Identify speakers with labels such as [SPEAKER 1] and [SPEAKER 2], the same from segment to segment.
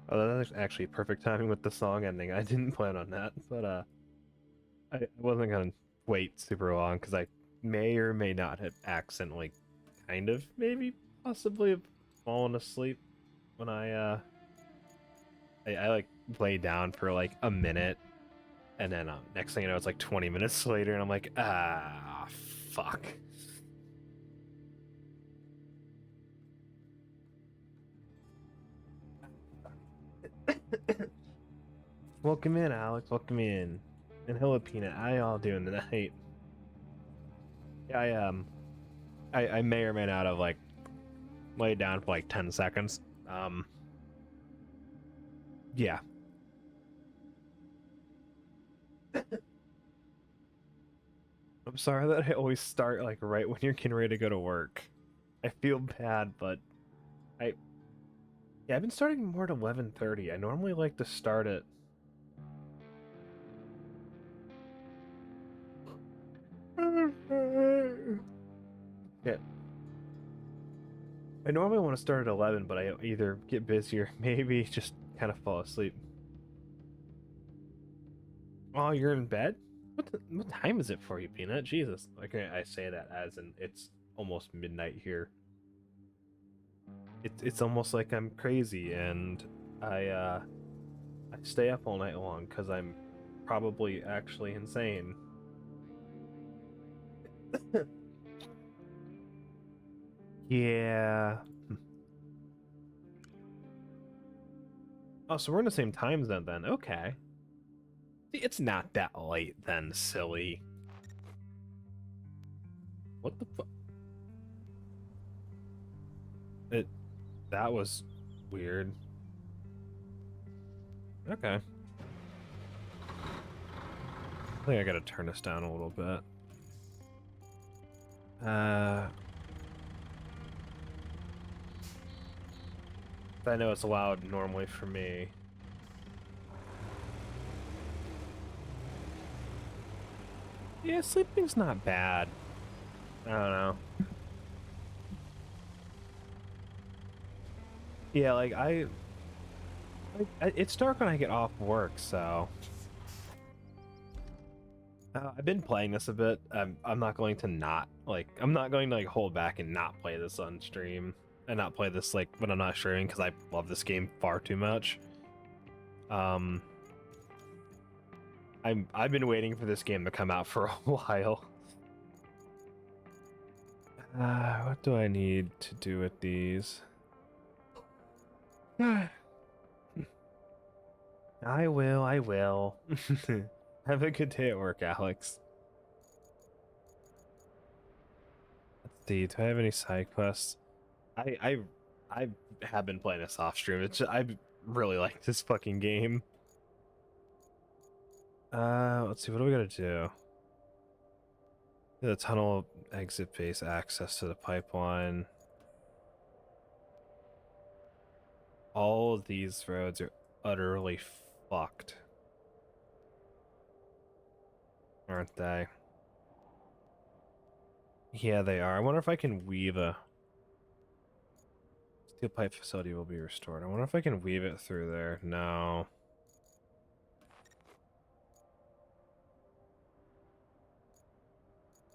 [SPEAKER 1] Oh, that's actually perfect timing with the song ending. I didn't plan on that, but I wasn't gonna wait super long because I may or may not have accidentally, kind of, maybe, possibly have fallen asleep when I like lay down for like a minute, and then next thing you know, it's like 20 minutes later, and I'm like, fuck. Welcome in, Alex. Welcome in. And hello, Peanut. How y'all doing tonight? Yeah, I may or may not have like laid down for like 10 seconds. Yeah. I'm sorry that I always start like right when you're getting ready to go to work. I feel bad, but I yeah, I've been starting more at 11:30. I normally like to start at yeah. I normally want to start at 11, but I either get busy or maybe just kind of fall asleep. Oh, you're in bed? What time is it for you, Peanut? Jesus. Like I say that as in it's almost midnight here. It's almost like I'm crazy and I I stay up all night long because I'm probably actually insane. Yeah. Oh, so we're in the same time zone then. Okay. It's not that late then, silly. What the fuck? It that was weird. Okay. I think I gotta turn this down a little bit. I know it's loud normally for me. Yeah, sleeping's not bad. I don't know. Yeah, like it's dark when I get off work, so I've been playing this a bit. I'm not going to not like I'm not going to like hold back and not play this on stream and not play this like when I'm not streaming because I love this game far too much. Um, I've been waiting for this game to come out for a while. What do I need to do with these? I will, I will. Have a good day at work, Alex. Let's see, do I have any side quests? I have been playing this off stream. I really like this fucking game. Let's see, what do we gotta do? The tunnel exit base access to the pipeline. All of these roads are utterly fucked, aren't they? Yeah, they are. I wonder if I can weave a steel pipe facility will be restored. I wonder if I can weave it through there. No.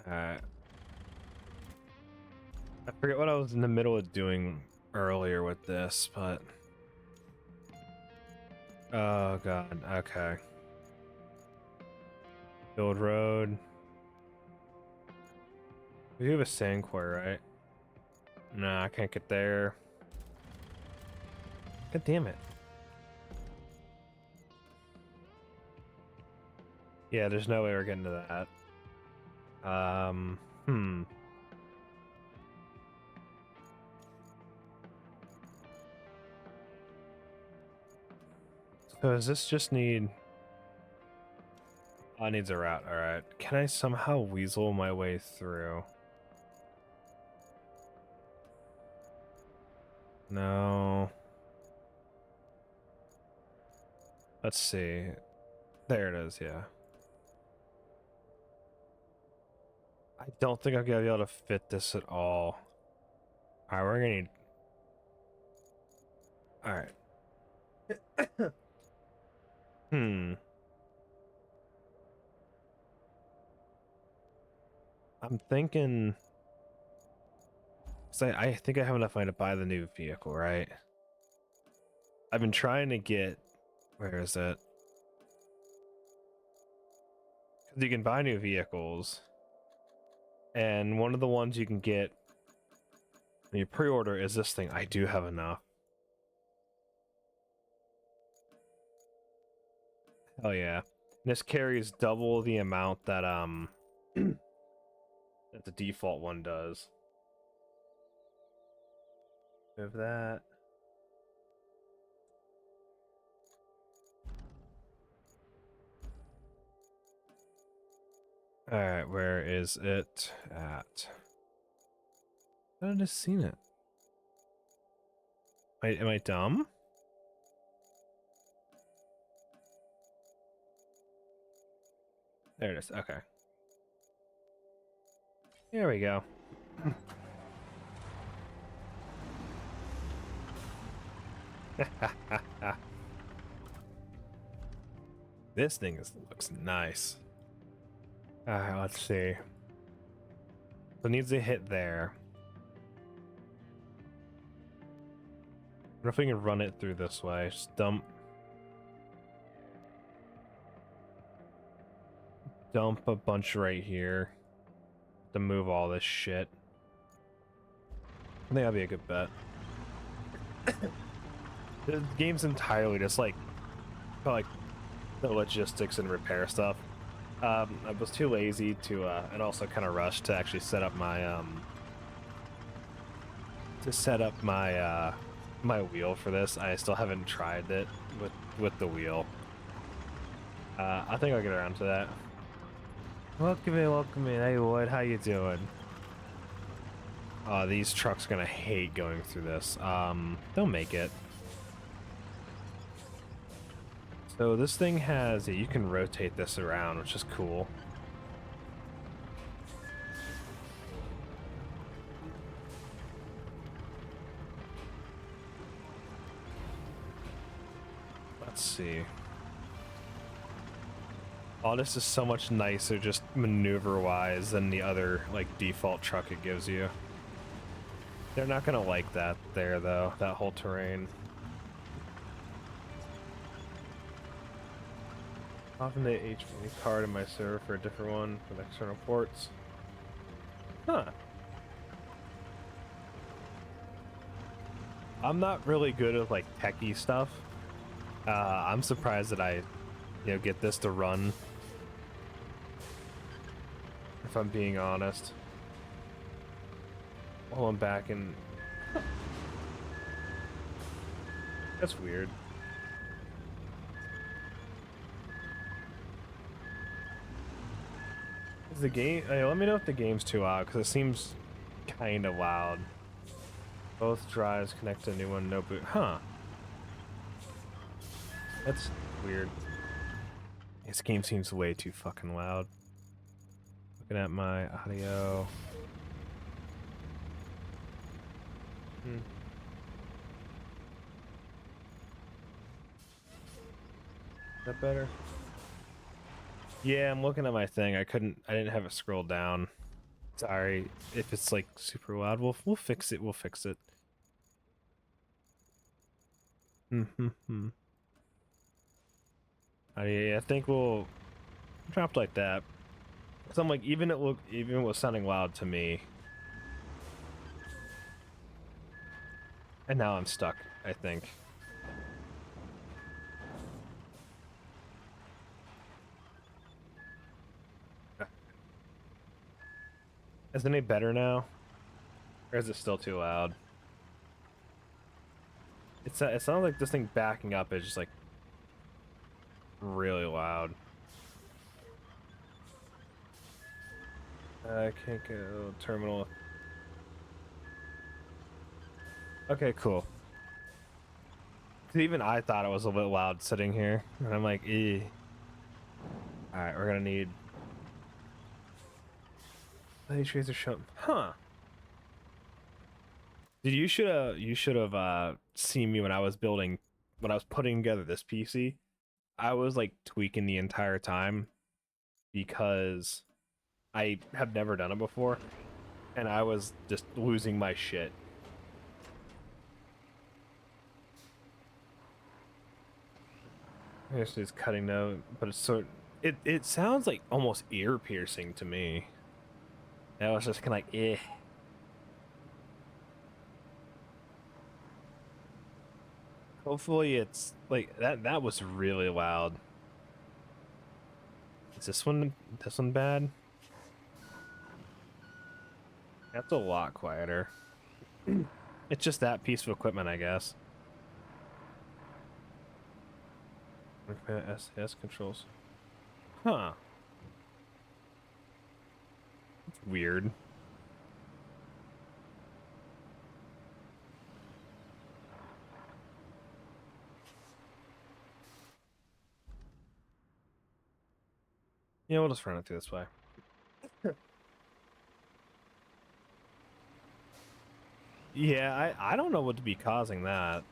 [SPEAKER 1] Alright. I forget what I was in the middle of doing earlier with this, but oh god, okay. Build road. We do have a sand quarry, right? No, I can't get there. God damn it. Yeah, there's no way we're getting to that. Hmm. So does this just need... Oh, it needs a route, alright. Can I somehow weasel my way through? No. Let's see. There it is, yeah. I don't think I'm gonna be able to fit this at all. Alright, we're gonna need... Alright. Hmm. I'm thinking, 'cause I think I have enough money to buy the new vehicle, right? I've been trying to get, where is it? Because you can buy new vehicles, and one of the ones you can get when you pre-order is this thing. I do have enough. Oh yeah. This carries double the amount that that the default one does. Move that. Alright, where is it at? I have just seen it. Am I dumb? There it is. Okay. There we go. This thing looks nice. Alright, let's see. So it needs to hit there. I wonder if we can run it through this way. Just dump a bunch right here to move all this shit. I think that'd be a good bet. The game's entirely just like the logistics and repair stuff. I was too lazy to and also kind of rushed to actually set up my my wheel for this. I still haven't tried it with the wheel. I think I'll get around to that. Welcome in. Hey Lloyd, how you doing? These trucks gonna hate going through this. They'll make it. So this thing has, you can rotate this around, which is cool. Let's see. Oh, this is so much nicer just maneuver-wise than the other, like, default truck it gives you. They're not gonna like that there, though, that whole terrain. Often the HV card in my server for a different one with external ports. Huh. I'm not really good at like techie stuff. I'm surprised that I, get this to run. If I'm being honest. While I'm back in. That's weird. Is the game? Let me know if the game's too loud because it seems kind of loud. Both drives connect to a new one, no boot. Huh. That's weird. This game seems way too fucking loud. Looking at my audio. Is that better? Yeah, I'm looking at my thing. I didn't have it scroll down. Sorry if it's like super loud. We'll fix it. We'll fix it. I think we'll drop like that. Cause I'm like, even it was sounding loud to me. And now I'm stuck, I think. Is it any better now? Or is it still too loud? It sounds like this thing backing up is just like really loud. I can't go terminal. Okay, cool. 'Cause even I thought it was a little bit loud sitting here, and I'm like, eh. All right, we're gonna need. These trees are shown. Huh. Dude, you should have seen me when I was building when I was putting together this PC, I was like tweaking the entire time because I have never done it before, and I was just losing my shit. This is cutting note, but it's so it sounds like almost ear piercing to me. And I was just kind of like, eh. Hopefully it's like that. That was really loud. Is this one bad? That's a lot quieter. It's just that piece of equipment, I guess. S controls. Huh. It's weird. Yeah, we'll just run it through this way. Yeah, I don't know what to be causing that.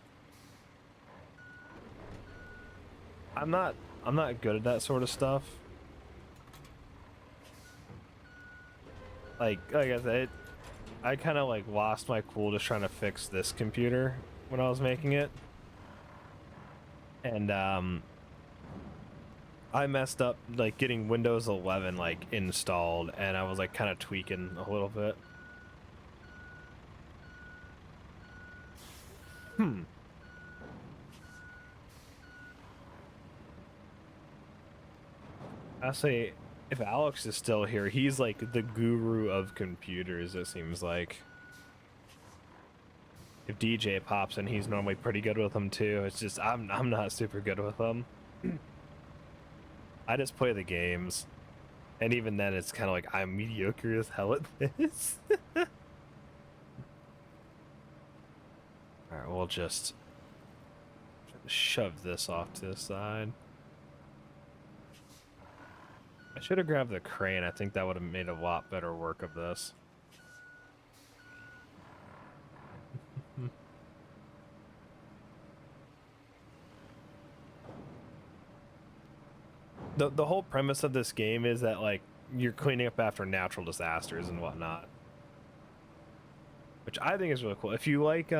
[SPEAKER 1] I'm not good at that sort of stuff. Like I said, I kind of like lost my cool just trying to fix this computer when I was making it. And I messed up like getting Windows 11 like installed, and I was like kind of tweaking a little bit. Hmm. I say, if Alex is still here, he's like the guru of computers, it seems like. If DJ pops in, he's normally pretty good with them too. It's just I'm not super good with them. I just play the games, and even then, it's kind of like I'm mediocre as hell at this. All right, we'll just shove this off to the side. I should have grabbed the crane. I think that would have made a lot better work of this. The whole premise of this game is that like you're cleaning up after natural disasters and whatnot, which I think is really cool. If you like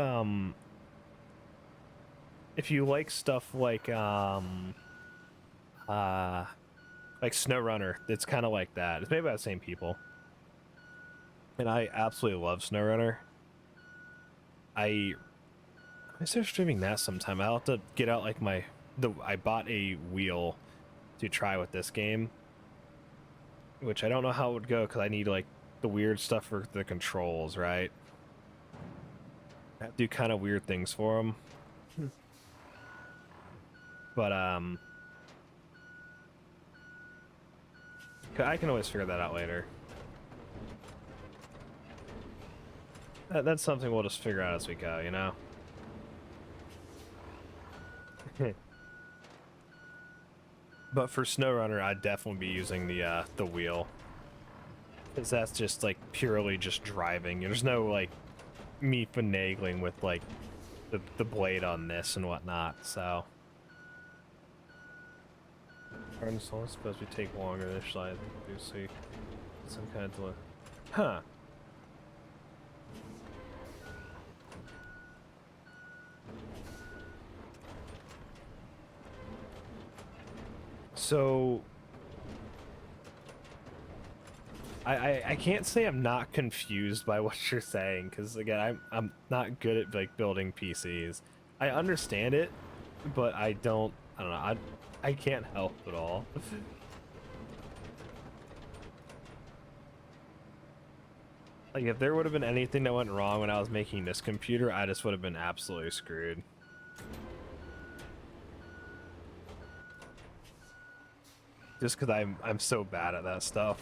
[SPEAKER 1] stuff like SnowRunner, it's kind of like that. It's made by the same people, and I absolutely love SnowRunner. I start streaming that sometime. I'll have to get out like I bought a wheel to try with this game, which I don't know how it would go because I need like the weird stuff for the controls, right? I have to do kind of weird things for them. But I can always figure that out later. That's something we'll just figure out as we go, you know? But for SnowRunner, I'd definitely be using the wheel. Because that's just like purely just driving. There's no like me finagling with like the blade on this and whatnot, so. Harness only supposed to take longer initially, I do see some kind of delay. Huh. So I can't say I'm not confused by what you're saying, because again I'm not good at like building PCs. I understand it, but I don't know. I can't help at all. Like if there would have been anything that went wrong when I was making this computer, I just would have been absolutely screwed. Just because I'm so bad at that stuff.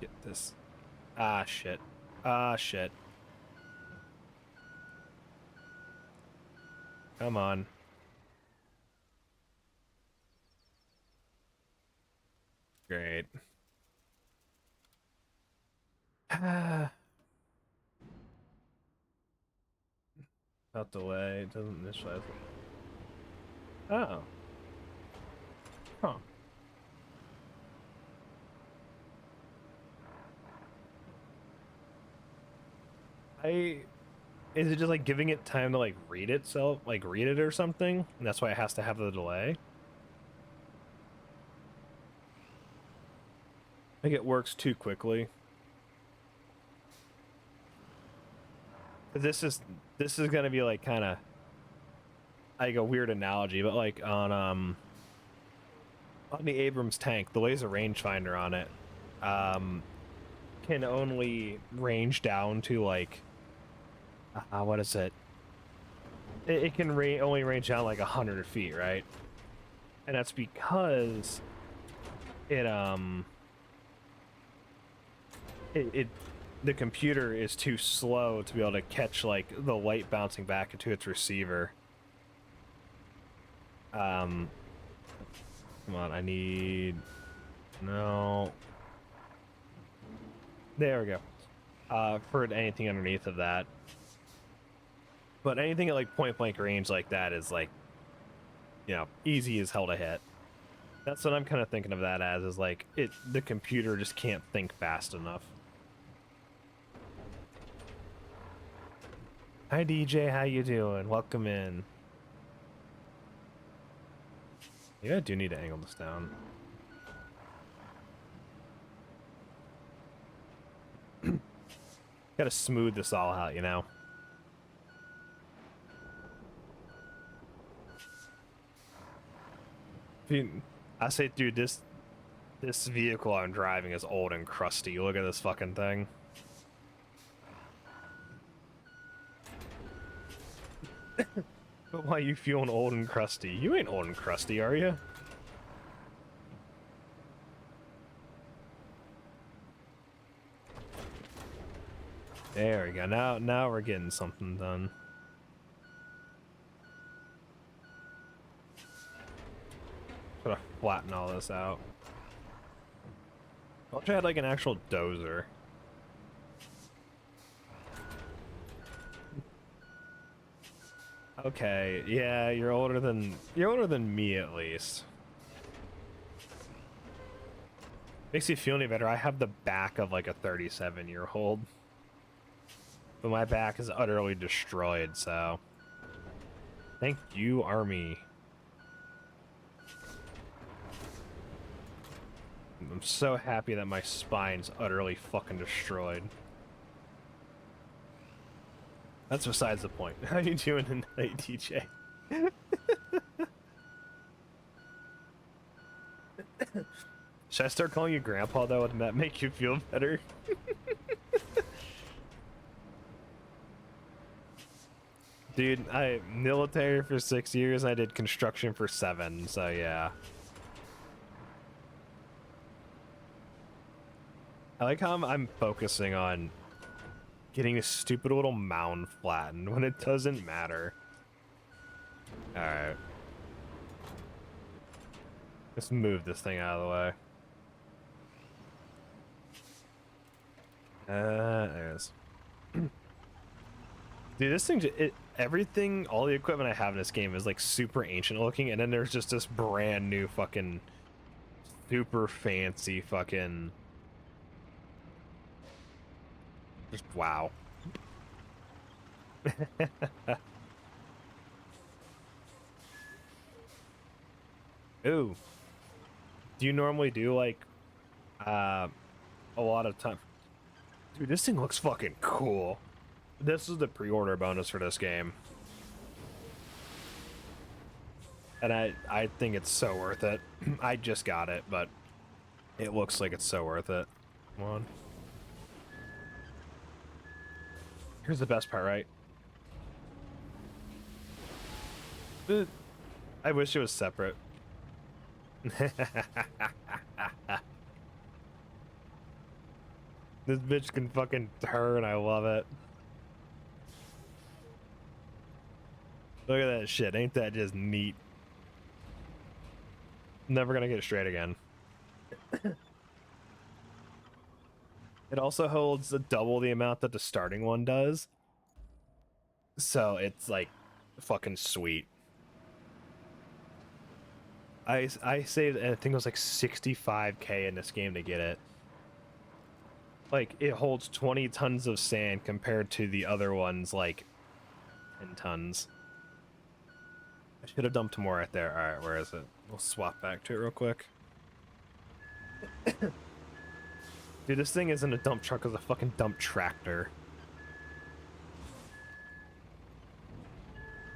[SPEAKER 1] Get this. Ah shit. Ah shit. Come on. Great. Without delay, it doesn't initialize. Oh. Huh. I Is it just like giving it time to like read itself, like read it or something? And that's why it has to have the delay? I think it works too quickly. This is gonna be like kind of like a weird analogy, but like on the Abrams tank, the laser rangefinder on it um can only range down to like what is it? It can only range down like 100 feet, right? And that's because it it the computer is too slow to be able to catch like the light bouncing back into its receiver. Come on, I need no. There we go. For anything underneath of that, but anything at like point blank range like that is like, easy as hell to hit. That's what I'm kind of thinking of that as, is like the computer just can't think fast enough. Hi DJ, how you doing? Welcome in. Yeah, I do need to angle this down. Gotta smooth this all out, you know? I say, dude, this vehicle I'm driving is old and crusty. Look at this fucking thing. But why you feeling old and crusty? You ain't old and crusty, are you? There we go. Now we're getting something done. Gotta flatten all this out. I wish I had like an actual dozer. Okay, yeah, you're older than me at least. Makes you feel any better. I have the back of like a 37-year-old. But my back is utterly destroyed, so thank you, Army. I'm so happy that my spine's utterly fucking destroyed. That's besides the point. How you doing tonight, DJ? Should I start calling you Grandpa, though? Wouldn't that make you feel better? Dude, I military for 6 years. I did construction for 7, so yeah. I like how I'm focusing on getting this stupid little mound flattened when it doesn't matter. Alright. Let's move this thing out of the way. There it is. Dude, this thing, everything, all the equipment I have in this game is like super ancient looking, and then there's just this brand new fucking super fancy fucking... Just wow. Ooh. Do you normally do like a lot of time? Dude, this thing looks fucking cool. This is the pre-order bonus for this game. And I think it's so worth it. I just got it, but it looks like it's so worth it. Come on. Here's the best part, right? I wish it was separate. This bitch can fucking turn, I love it. Look at that shit, ain't that just neat? Never gonna get it straight again. It also holds double the amount that the starting one does. So it's like fucking sweet. I saved, I think it was like 65K in this game to get it. Like it holds 20 tons of sand compared to the other ones like 10 tons. I should have dumped more right there. All right, where is it? We'll swap back to it real quick. Dude, this thing isn't a dump truck, it's a fucking dump tractor.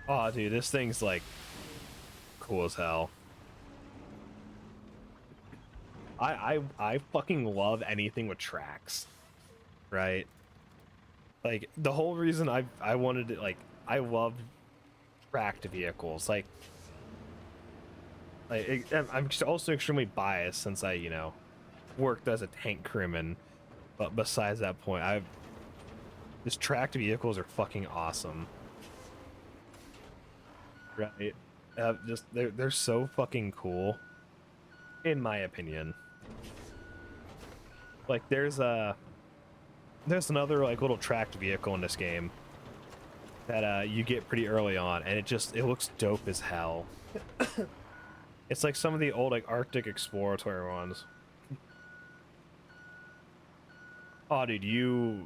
[SPEAKER 1] Oh, dude, this thing's like cool as hell. I fucking love anything with tracks, right? Like the whole reason I wanted it, like I love tracked vehicles. I'm also extremely biased since I, you know, worked as a tank crewman. But besides that point, just tracked vehicles are fucking awesome. Right? Just they're so fucking cool, in my opinion. Like there's another like little tracked vehicle in this game that you get pretty early on, and it looks dope as hell. It's like some of the old like Arctic exploratory ones. Oh, dude,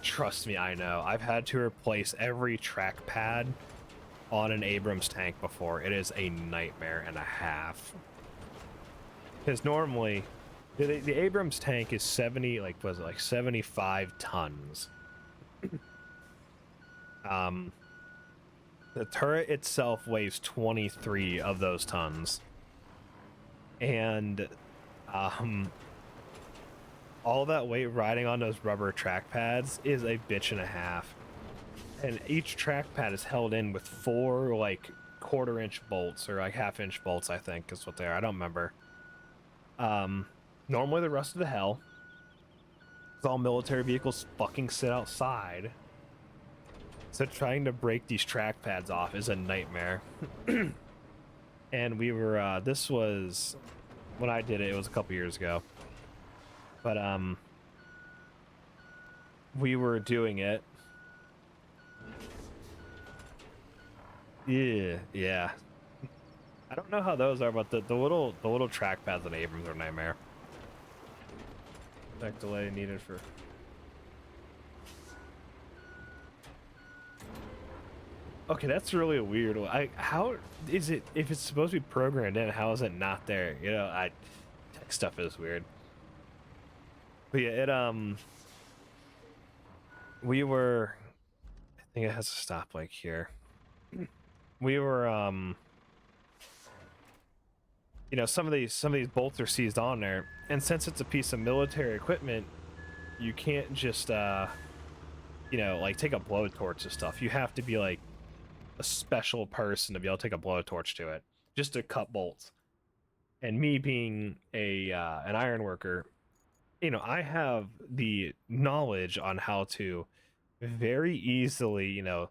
[SPEAKER 1] trust me, I know. I've had to replace every track pad on an Abrams tank before. It is a nightmare and a half. Because normally, the Abrams tank is 70, like, was it like 75 tons? The turret itself weighs 23 of those tons. And, all that weight riding on those rubber track pads is a bitch and a half. And each track pad is held in with 4, like, quarter-inch bolts, or like half-inch bolts, I think is what they are. I don't remember. Normally the rest of the hell, because all military vehicles fucking sit outside. So trying to break these track pads off is a nightmare. And we were, this was, when I did it, it was a couple years ago. But, we were doing it. Yeah. I don't know how those are, but the little track pads on Abrams are a nightmare. Back delay needed for. Okay, that's really a weird one. How is it, if it's supposed to be programmed in, how is it not there? You know, tech stuff is weird. But yeah, we were, I think it has to stop like here. We were, you know, some of these bolts are seized on there, and since it's a piece of military equipment, you can't just, you know, like take a blowtorch to stuff. You have to be like a special person to be able to take a blowtorch to it, just to cut bolts. And me being an iron worker, you know, I have the knowledge on how to very easily, you know,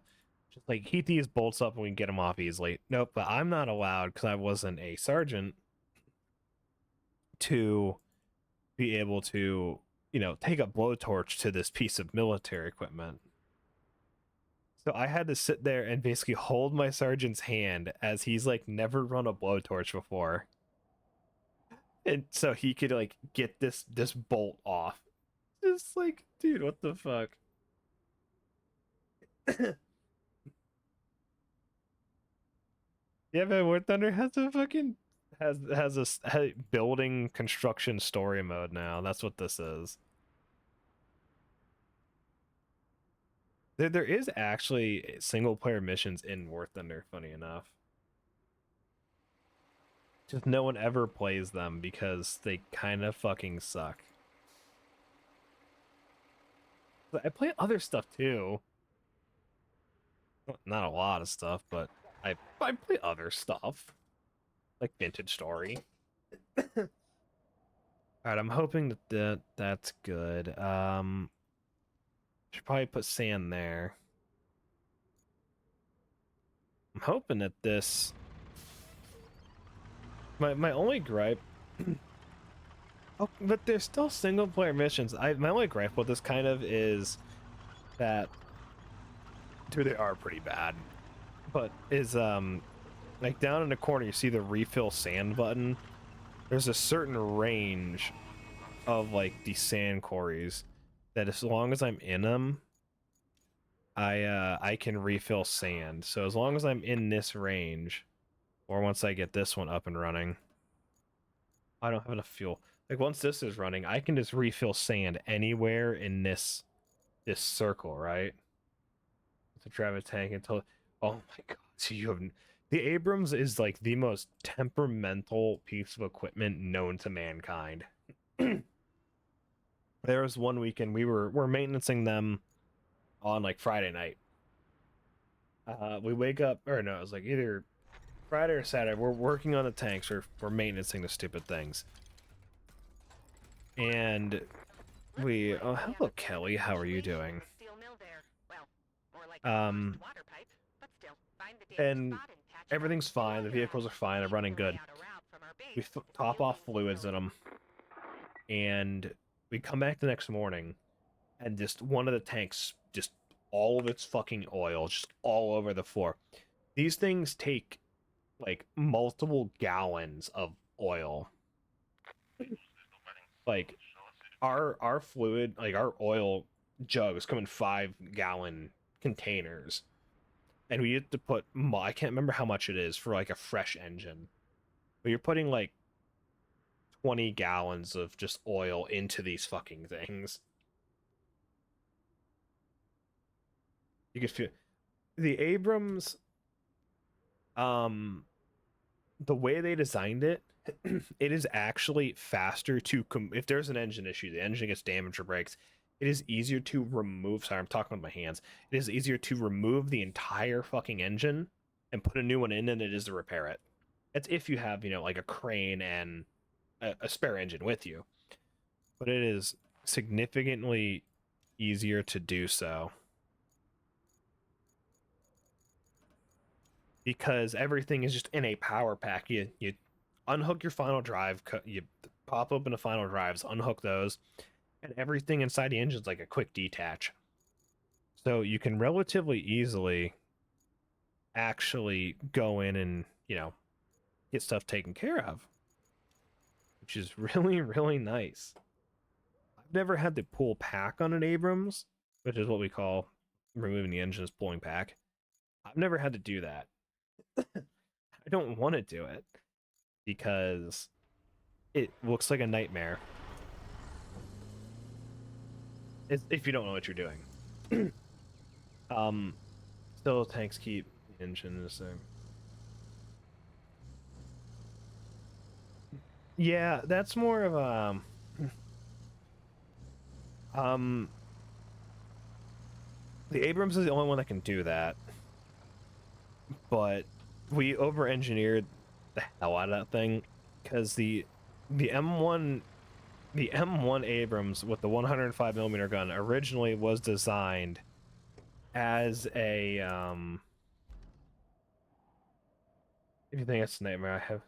[SPEAKER 1] just like heat these bolts up and we can get them off easily. Nope, but I'm not allowed, because I wasn't a sergeant, to be able to, you know, take a blowtorch to this piece of military equipment. So I had to sit there and basically hold my sergeant's hand as he's like never run a blowtorch before. And so he could like get this bolt off. Just like, dude, what the fuck? Yeah, man, War Thunder has a fucking has building construction story mode now. That's what this is. There is actually single player missions in War Thunder, funny enough. Just no one ever plays them because they kind of fucking suck. But I play other stuff too. Not a lot of stuff, but I play other stuff. Like Vintage Story. Alright, I'm hoping that's good. Should probably put sand there. I'm hoping that this... My only gripe... Oh, but there's still single player missions. My only gripe with this kind of is that Dude, they are pretty bad. But is like down in the corner you see the refill sand button. There's a certain range of like the sand quarries that as long as I'm in them, I can refill sand. So as long as I'm in this range, or once I get this one up and running, I don't have enough fuel. Like once this is running, I can just refill sand anywhere in this circle, right? To drive a tank until, oh my god, so you have the Abrams is like the most temperamental piece of equipment known to mankind. There was one weekend we're maintaining them on like Friday night. We wake up, or no, it was like either Friday or Saturday. We're working on the tanks, we're maintaining the stupid things, and we oh hello Kelly, how are you doing? Um, and everything's fine. The vehicles are fine. They're running good. We top off fluids in them, and we come back the next morning, and just one of the tanks, just all of its fucking oil, just all over the floor. These things take like multiple gallons of oil. Like our fluid, like our oil jugs come in 5 gallon containers, and we had to put I can't remember how much it is for like a fresh engine, but you're putting like 20 gallons of just oil into these fucking things. You can feel the Abrams, um the way they designed it, it is actually faster to if there's an engine issue, the engine gets damaged or breaks, it is easier to remove. Sorry, I'm talking with my hands. It is easier to remove the entire fucking engine and put a new one in than it is to repair it. It's if you have, like a crane and a spare engine with you, but it is significantly easier to do so because everything is just in a power pack. You unhook your final drive, you pop open the final drives, unhook those, and everything inside the engine is like a quick detach. So you can relatively easily actually go in and, get stuff taken care of, which is really, really nice. I've never had to pull pack on an Abrams, which is what we call removing the engine is pulling pack. I've never had to do that. I don't want to do it because it looks like a nightmare. If you don't know what you're doing. Still tanks keep the engine the same. Yeah, that's more of a the Abrams is the only one that can do that, but we over-engineered the hell out of that thing because the M1 the M1 Abrams with the 105 millimeter gun originally was designed as a if you think it's a nightmare, I have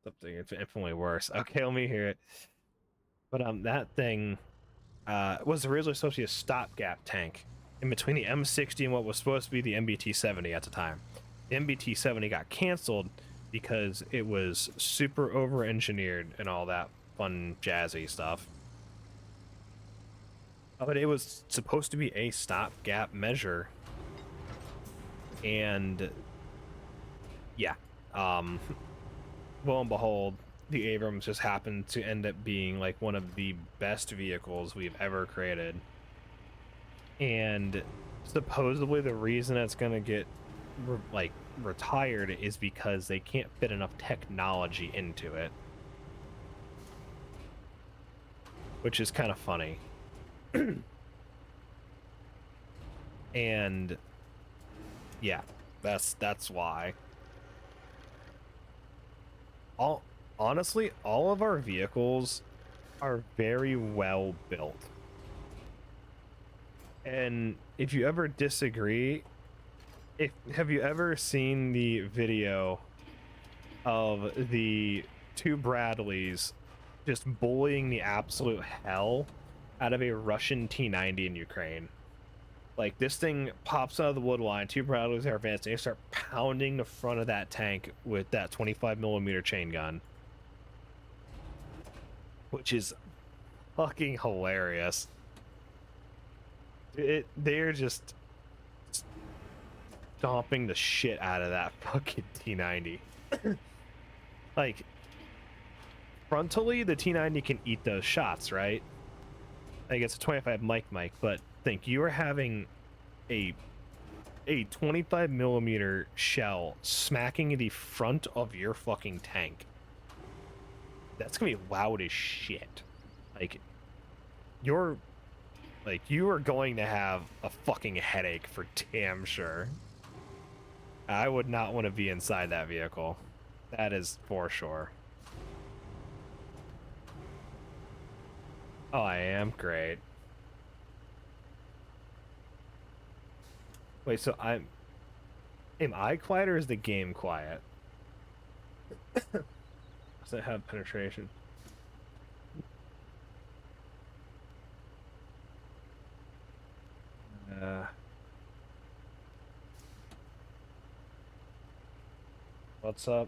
[SPEAKER 1] something infinitely worse. Okay, let me hear it. But that thing was originally supposed to be a stopgap tank in between the M60 and what was supposed to be the MBT-70 at the time. The MBT-70 got canceled because it was super over-engineered and all that fun jazzy stuff. But it was supposed to be a stopgap measure, and yeah, lo and behold, the Abrams just happened to end up being like one of the best vehicles we've ever created. And supposedly the reason it's gonna get retired is because they can't fit enough technology into it, which is kind of funny. And yeah, that's why. Honestly, all of our vehicles are very well built. And if you ever disagree, have you ever seen the video of the two Bradleys just bullying the absolute hell out of a Russian T-90 in Ukraine? Like, this thing pops out of the wood line, two battlers are advancing, they start pounding the front of that tank with that 25mm chain gun. Which is fucking hilarious. They're just stomping the shit out of that fucking T90. Like, frontally, the T90 can eat those shots, right? Like, it's a 25 mic, but think you are having a 25mm shell smacking the front of your fucking tank. That's gonna be loud as shit. Like, you are going to have a fucking headache for damn sure. I would not want to be inside that vehicle. That is for sure. Oh, I am? Great. Wait, so am I quiet or is the game quiet? Does it have penetration? What's up?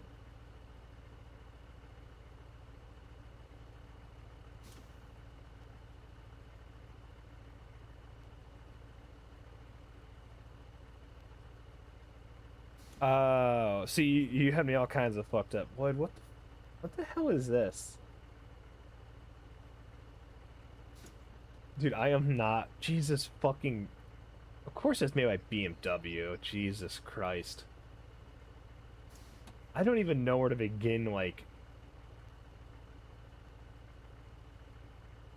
[SPEAKER 1] Oh, see, you had me all kinds of fucked up. Lloyd, what the hell is this? Dude, I am not. Jesus fucking. Of course it's made by BMW. Jesus Christ. I don't even know where to begin, like.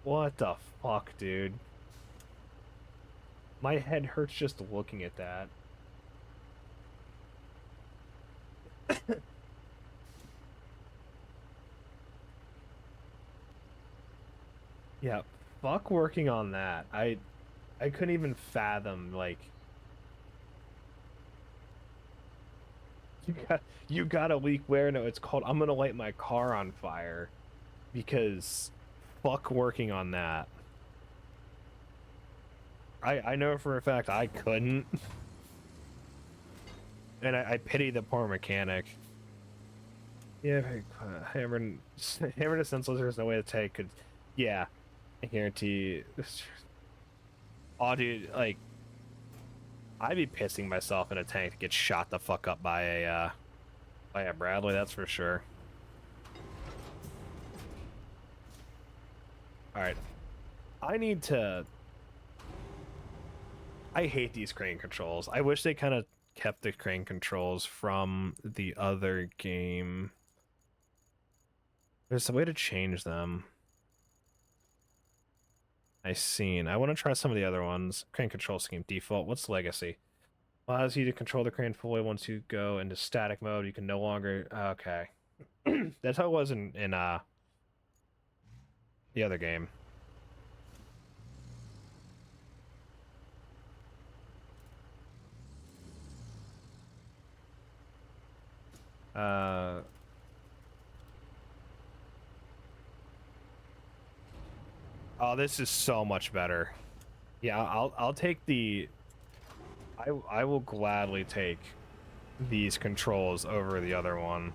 [SPEAKER 1] What the fuck, dude? My head hurts just looking at that. Yeah, fuck working on that. I couldn't even fathom, like, you got a leak where? No, it's called I'm gonna light my car on fire because fuck working on that. I know for a fact I couldn't. And I pity the poor mechanic. Yeah, hammered hammered a senseless, there's no way to take could yeah. I guarantee. Oh, dude, like, I'd be pissing myself in a tank to get shot the fuck up by a Bradley, that's for sure. Alright. I need to... I hate these crane controls. I wish they kind of kept the crane controls from the other game. There's a way to change them. I seen. I want to try some of the other ones. Crane control scheme default. What's legacy? Allows you to control the crane fully. Once you go into static mode, you can no longer. Okay, that's how it was in the other game. Oh, this is so much better. Yeah, I'll take the. I will gladly take these controls over the other one.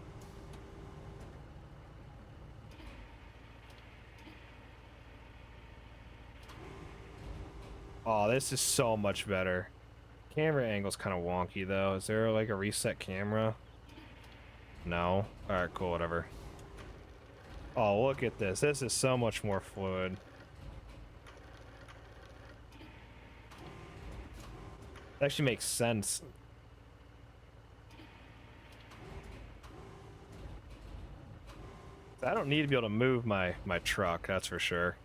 [SPEAKER 1] Oh, this is so much better. Camera angle's kind of wonky though. Is there like a reset camera? No. All right, cool, whatever. Oh, look at this. This is so much more fluid. It actually makes sense. I don't need to be able to move my truck, that's for sure.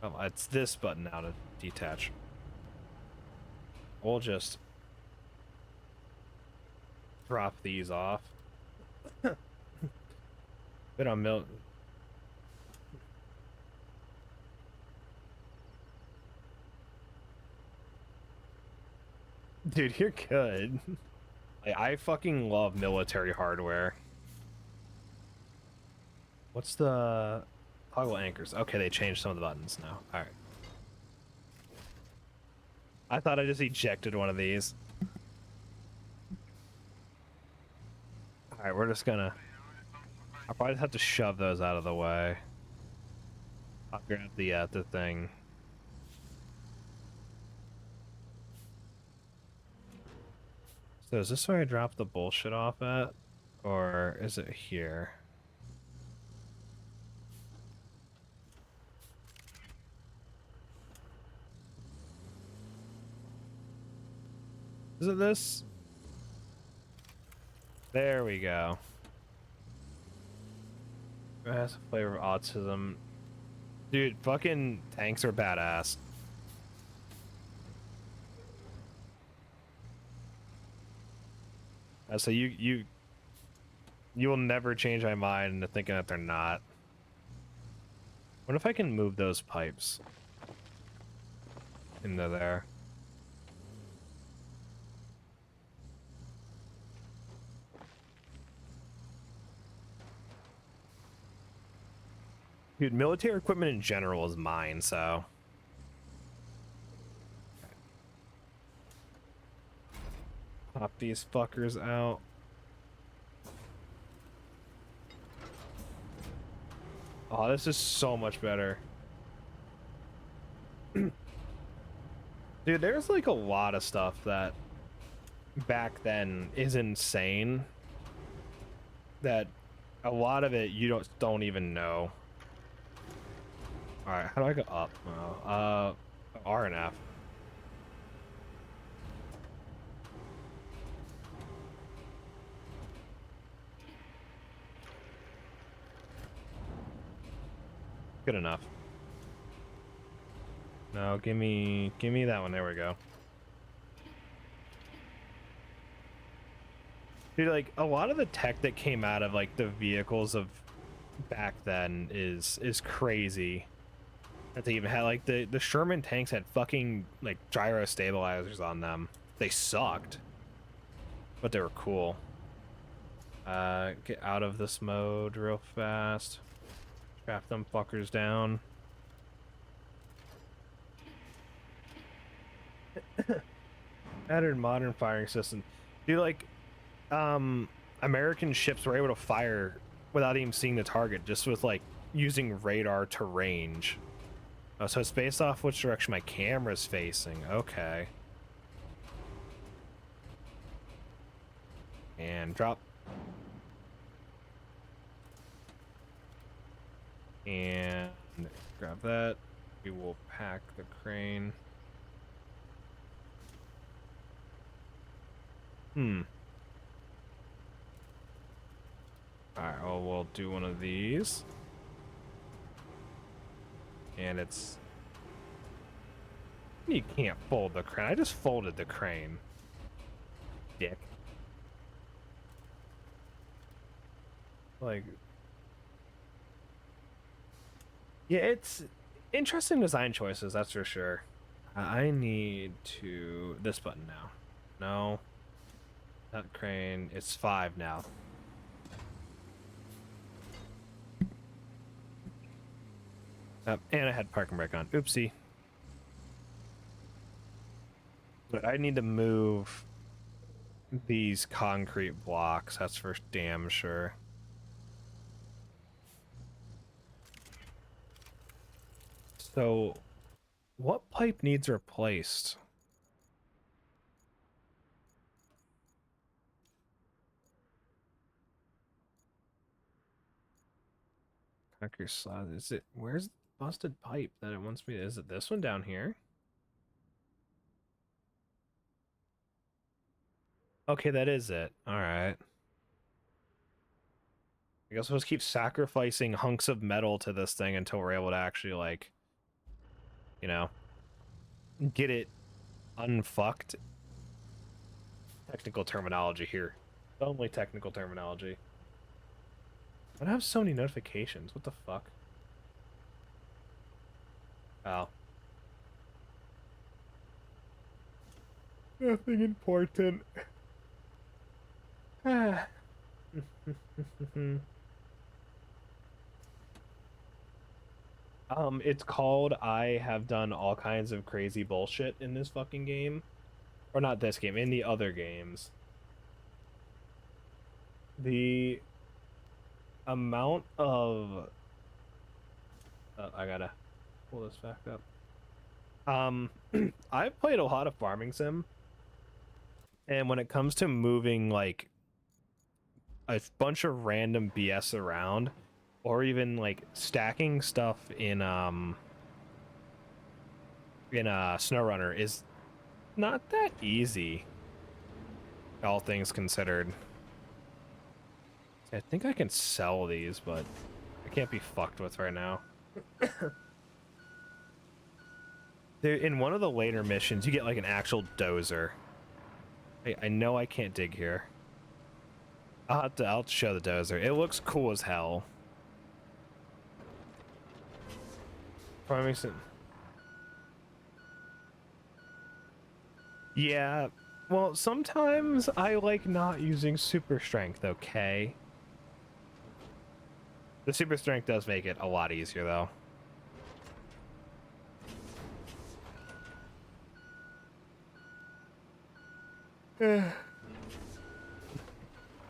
[SPEAKER 1] Oh, it's this button now to detach. We'll just drop these off. Bit on milk. Dude, you're good. I fucking love military hardware. What's the toggle anchors? Okay, they changed some of the buttons now. All right. I thought I just ejected one of these. Alright, we're just gonna... I'll probably have to shove those out of the way. I'll grab the thing. So is this where I drop the bullshit off at? Or is it here? Is it this? There we go. It has a flavor of autism. Dude, fucking tanks are badass. So you will never change my mind into thinking that they're not. What if I can move those pipes into there? Dude, military equipment in general is mine, so... Pop these fuckers out. Oh, this is so much better. Dude, there's like a lot of stuff that back then is insane. That a lot of it you don't even know. Alright, how do I go up? Oh, R and F. Good enough. No, give me that one. There we go. Dude, like a lot of the tech that came out of like the vehicles of back then is crazy. That they even had like the Sherman tanks had fucking like gyro stabilizers on them. They sucked, but they were cool. Get out of this mode real fast. Strap them fuckers down. Added modern firing system. Dude, like, American ships were able to fire without even seeing the target, just with like using radar to range. Oh, so it's based off which direction my camera's facing. Okay. And drop. And grab that. We will pack the crane. Alright, well, we'll do one of these. And it's... You can't fold the crane. I just folded the crane. Dick. Like... Yeah, it's interesting design choices, that's for sure. I need to... This button now. No. That crane. It's 5 now. And I had parking brake on. Oopsie. But I need to move these concrete blocks. That's for damn sure. So, what pipe needs replaced? Concrete slab. Is it? Where's the busted pipe that it wants me to? Is it this one down here? Okay, that is it. All right. I guess we'll just keep sacrificing hunks of metal to this thing until we're able to actually, like, you know, get it unfucked. Technical terminology here. Only technical terminology. I don't have so many notifications. What the fuck? Oh. Nothing important. Ah. It's called I have done all kinds of crazy bullshit in this fucking game. Or not this game, in the other games. The amount of I gotta pull this back up. I've played a lot of farming sim, and when it comes to moving like a bunch of random BS around, or even like stacking stuff in a SnowRunner is not that easy, all things considered. I think I can sell these, but I can't be fucked with right now. There, in one of the later missions, you get like an actual dozer. I know I can't dig here. I'll show the dozer. It looks cool as hell. Farming sim. Yeah. Well, sometimes I like not using super strength, okay? The super strength does make it a lot easier, though.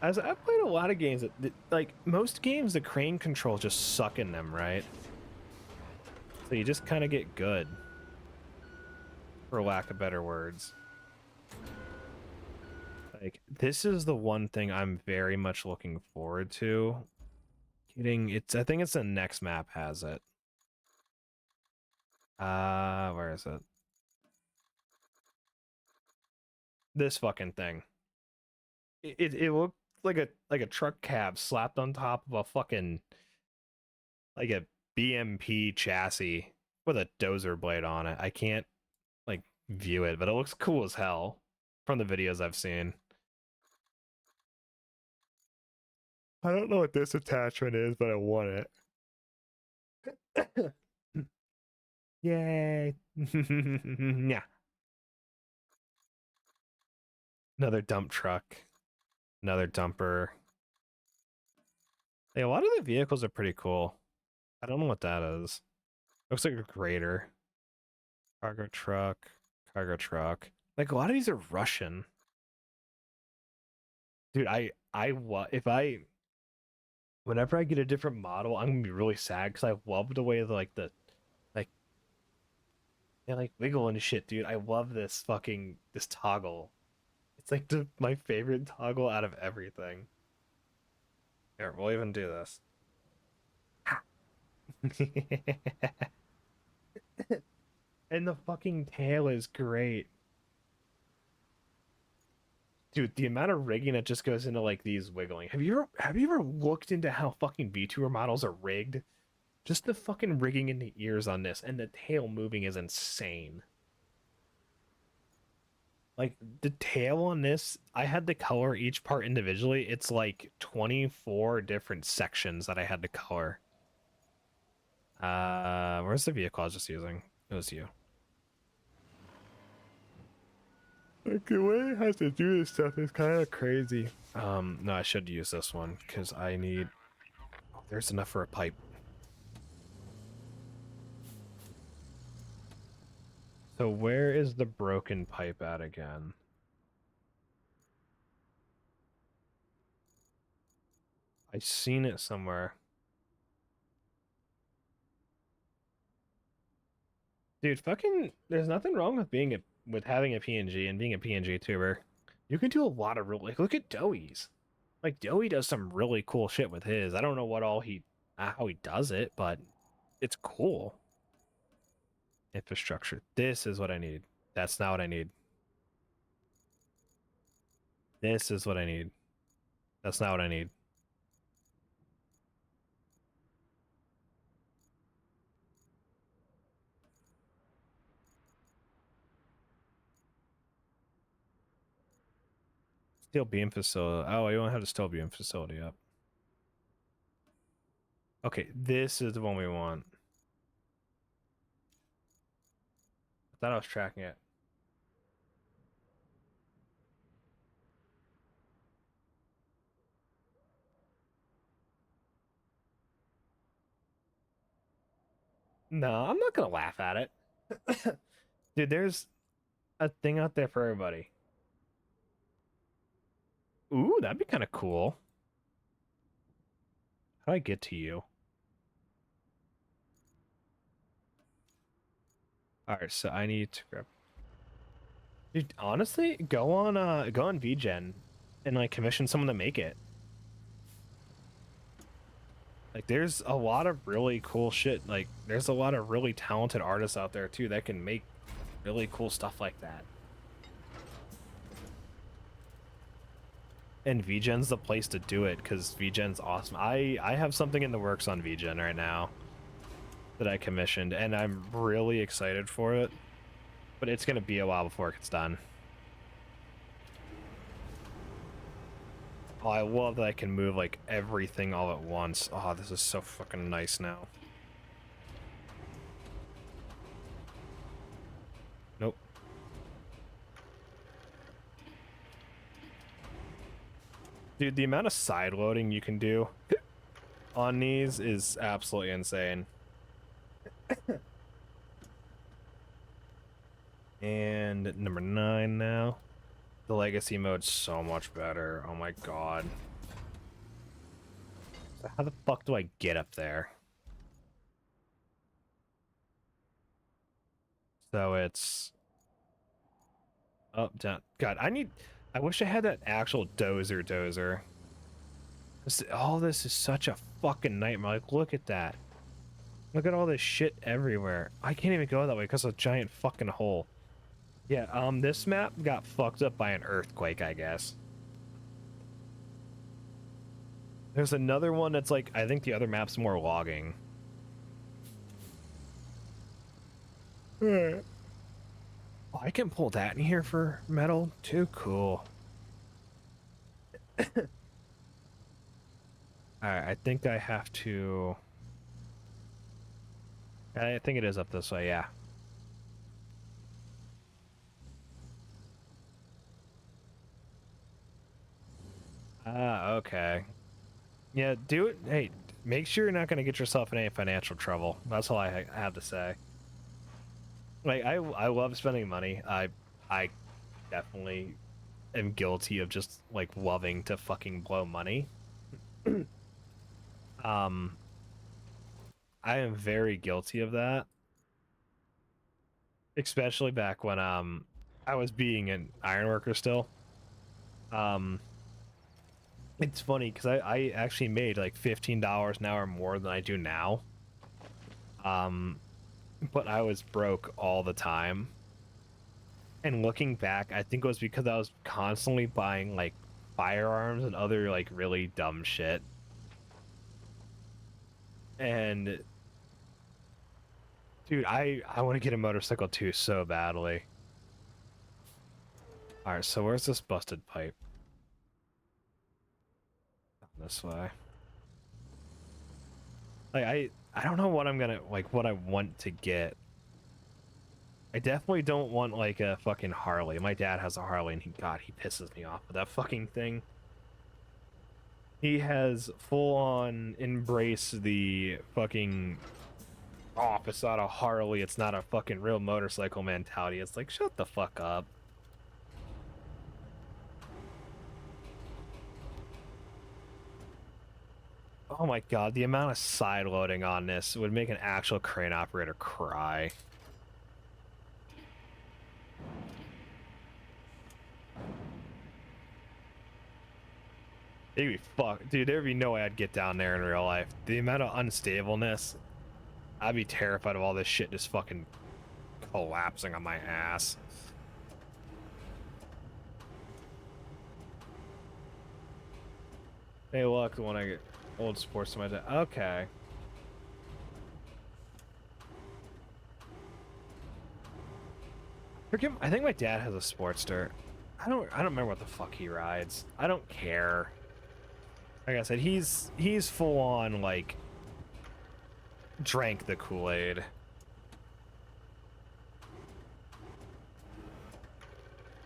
[SPEAKER 1] As I've played a lot of games that, like, most games, the crane control just suck in them, right? So you just kind of get good, for lack of better words. Like, this is the one thing I'm very much looking forward to. I think it's the next map has it. Where is it? This fucking thing. It looked like a truck cab slapped on top of a fucking like a BMP chassis with a dozer blade on it. I can't like view it, but it looks cool as hell from the videos I've seen. I don't know what this attachment is, but I want it. Yay. Yeah. Another dump truck. Another dumper. Hey, a lot of the vehicles are pretty cool. I don't know what that is. Looks like a grader. Cargo truck. Cargo truck. Like a lot of these are Russian. Dude, if I whenever I get a different model, I'm gonna be really sad because I love the way like they like wiggle and shit, dude. I love this toggle. It's like my favorite toggle out of everything. Here, we'll even do this. And the fucking tail is great. Dude, the amount of rigging that just goes into like these wiggling. Have you ever looked into how fucking VTuber models are rigged? Just the fucking rigging in the ears on this and the tail moving is insane. Like the tail on this, I had to color each part individually. It's like 24 different sections that I had to color. Where's the vehicle I was just using? It was you. Like the way it has to do this stuff is kind of crazy. No, I should use this one because I need. Oh, there's enough for a pipe. So where is the broken pipe at again? I seen it somewhere. Dude, fucking, there's nothing wrong with with having a PNG and being a PNG tuber. You can do a lot of like look at Doey's. Like Doey does some really cool shit with his. I don't know what all how he does it, but it's cool. Infrastructure. This is what I need. That's not what I need. This is what I need. That's not what I need. Steel beam facility. Oh, you don't have the steel beam facility up. Okay, this is the one we want. I thought I was tracking it. No, I'm not gonna laugh at it. Dude, there's a thing out there for everybody. Ooh, that'd be kind of cool. How do I get to you? Alright, so I need to grab. Dude, honestly, go on VGen and like commission someone to make it. Like there's a lot of really cool shit. Like there's a lot of really talented artists out there too that can make really cool stuff like that. And VGen's the place to do it because VGen's awesome. I have something in the works on VGen right now that I commissioned, and I'm really excited for it. But it's gonna be a while before it gets done. Oh, I love that I can move like everything all at once. Oh, this is so fucking nice now. Nope. Dude, the amount of side loading you can do on these is absolutely insane. And number 9 now. The legacy mode's so much better. Oh my god. So how the fuck do I get up there? So it's up, down. God, I wish I had that actual dozer. All this is such a fucking nightmare. Like, look at that. Look at all this shit everywhere. I can't even go that way because of a giant fucking hole. Yeah, this map got fucked up by an earthquake, I guess. There's another one that's like, I think the other map's more logging. Oh, I can pull that in here for metal too. Cool. Alright, I think I have to. I think it is up this way, yeah. Ah, okay. Yeah, do it. Hey, make sure you're not going to get yourself in any financial trouble. That's all I have to say. Like, I love spending money. I definitely am guilty of just like loving to fucking blow money. um, I am very guilty of that, especially back when I was being an ironworker still. Um, it's funny because I actually made like $15 an hour more than I do now. Um, but I was broke all the time. And looking back, I think it was because I was constantly buying like firearms and other like really dumb shit. And dude, I want to get a motorcycle too so badly. All right, so where's this busted pipe? This way. Like I don't know what I'm gonna like what I want to get. I definitely don't want like a fucking Harley. My dad has a Harley and he pisses me off with that fucking thing. He has full on embraced the fucking oh, if it's not a Harley, it's not a fucking real motorcycle mentality. It's like shut the fuck up. Oh my god, the amount of side loading on this would make an actual crane operator cry. It'd be fuck, dude. There'd be no way I'd get down there in real life. The amount of unstableness, I'd be terrified of all this shit just fucking collapsing on my ass. Hey, look, the one I get old sports to my dad. Okay. Forget. I think my dad has a Sportster. I don't remember what the fuck he rides. I don't care. Like I said, he's full on like drank the Kool-Aid.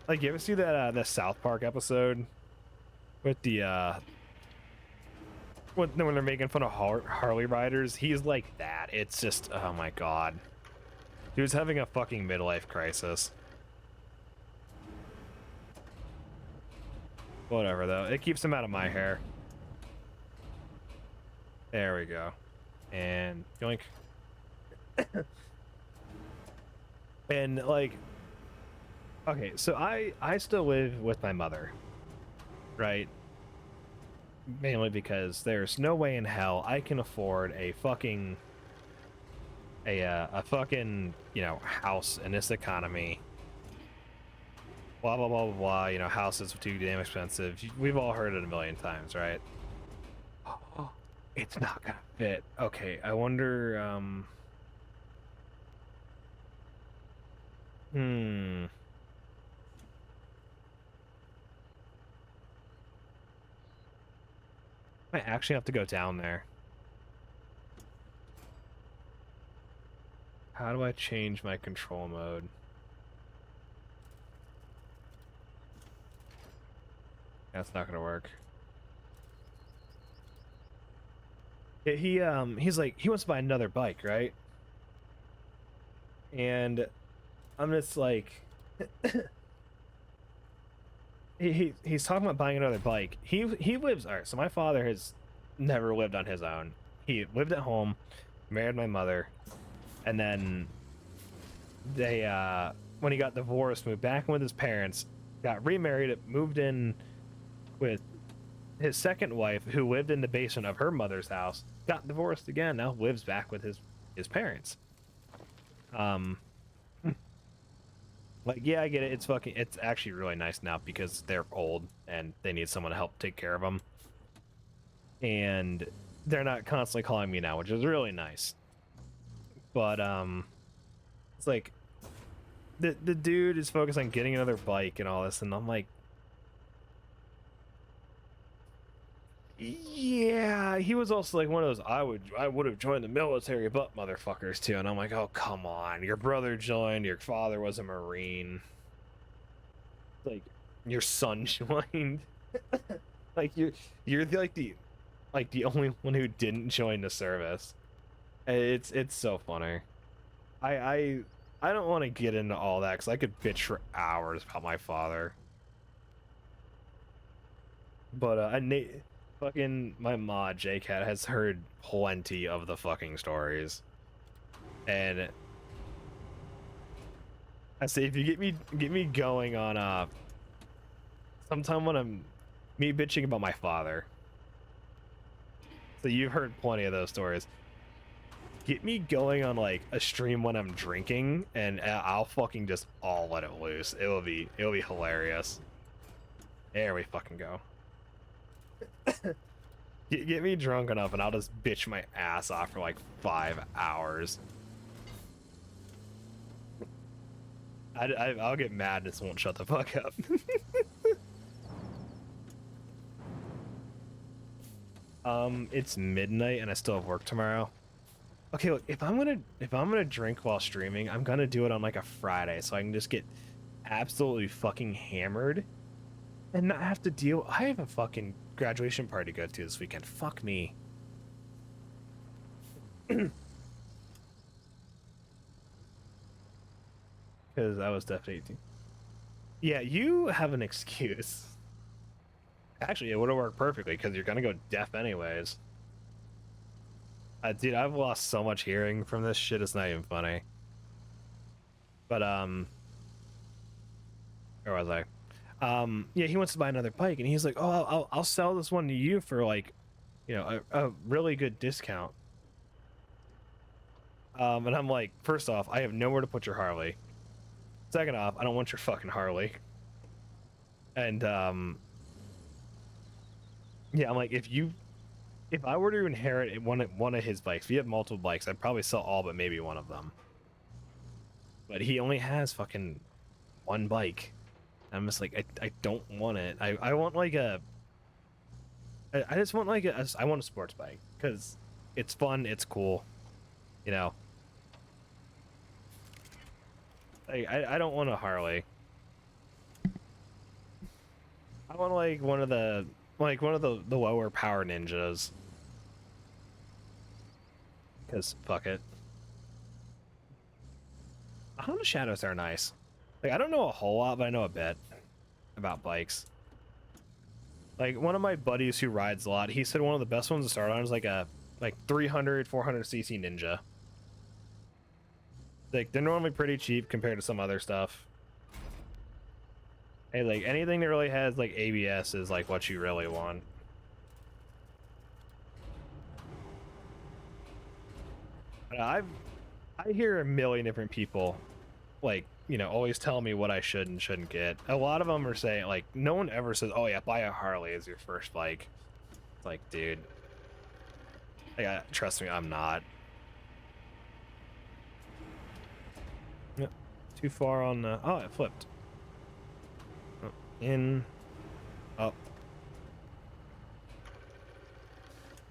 [SPEAKER 1] Like you ever see that the South Park episode with the when they're making fun of Harley riders, he's like that. It's just, oh my god. Dude's having a fucking midlife crisis. Whatever, though. It keeps him out of my hair. There we go. And yoink. And, like... Okay, so I still live with my mother. Right? Mainly because there's no way in hell I can afford a fucking... a fucking, you know, house in this economy. Blah, blah, blah, blah, blah. You know, houses are too damn expensive. We've all heard it a million times, right? Oh, it's not gonna fit. Okay, I wonder, I actually have to go down there. How do I change my control mode? That's not gonna work. He's like, he wants to buy another bike, right? And I'm just like, he's talking about buying another bike. He lives, all right, so my father has never lived on his own. He lived at home, married my mother, and then they when he got divorced, moved back in with his parents, got remarried, moved in with his second wife, who lived in the basement of her mother's house, got divorced again, now lives back with his parents. Like, yeah, I get it. It's actually really nice now because they're old and they need someone to help take care of them. And they're not constantly calling me now, which is really nice. But, it's like, the dude is focused on getting another bike and all this, and I'm like, yeah, he was also like one of those I would have joined the military but motherfuckers too, and I'm like, oh come on, your brother joined, your father was a Marine, like your son joined, like you're like the only one who didn't join the service. It's so funny. I don't want to get into all that because I could bitch for hours about my father, but fucking my mod JCat has heard plenty of the fucking stories, and I say if you get me going on sometime when I'm me bitching about my father, so you've heard plenty of those stories. Get me going on like a stream when I'm drinking, and I'll fucking just all let it loose. It'll be hilarious. There we fucking go. Get me drunk enough and I'll just bitch my ass off for like 5 hours. I'll get mad and just won't shut the fuck up. It's midnight and I still have work tomorrow. Okay, look, if I'm gonna drink while streaming, I'm gonna do it on like a Friday so I can just get absolutely fucking hammered and not have to deal. I have a fucking graduation party to go to this weekend. Fuck me. Because I was definitely 18. Yeah, you have an excuse. Actually, it would have worked perfectly because you're gonna go deaf anyways. Dude, I've lost so much hearing from this shit, it's not even funny. But, where was I? Yeah, he wants to buy another bike, and he's like, oh, I'll sell this one to you for, like, you know, a really good discount. And I'm like, first off, I have nowhere to put your Harley. Second off, I don't want your fucking Harley. And, yeah, I'm like, if I were to inherit one of his bikes, if he had multiple bikes, I'd probably sell all but maybe one of them. But he only has fucking one bike. I'm just like, I don't want it. I want like I just want like I want a sports bike because it's fun, it's cool, you know. I don't want a Harley. I want like one of the lower power ninjas. because fuck it. Honda Shadows are nice. Like, I don't know a whole lot, but I know a bit about bikes. Like, one of my buddies who rides a lot, he said one of the best ones to start on is like a 300, 400cc Ninja. Like, they're normally pretty cheap compared to some other stuff. Hey, like, anything that really has, like, ABS is, like, what you really want. I hear a million different people, like, you know, always tell me what I should and shouldn't get. A lot of them are saying, like, no one ever says, oh yeah, buy a Harley as your first bike. It's like, dude, like, trust me, I'm not. Yep. Too far on the... Oh, it flipped. Oh, in. Up.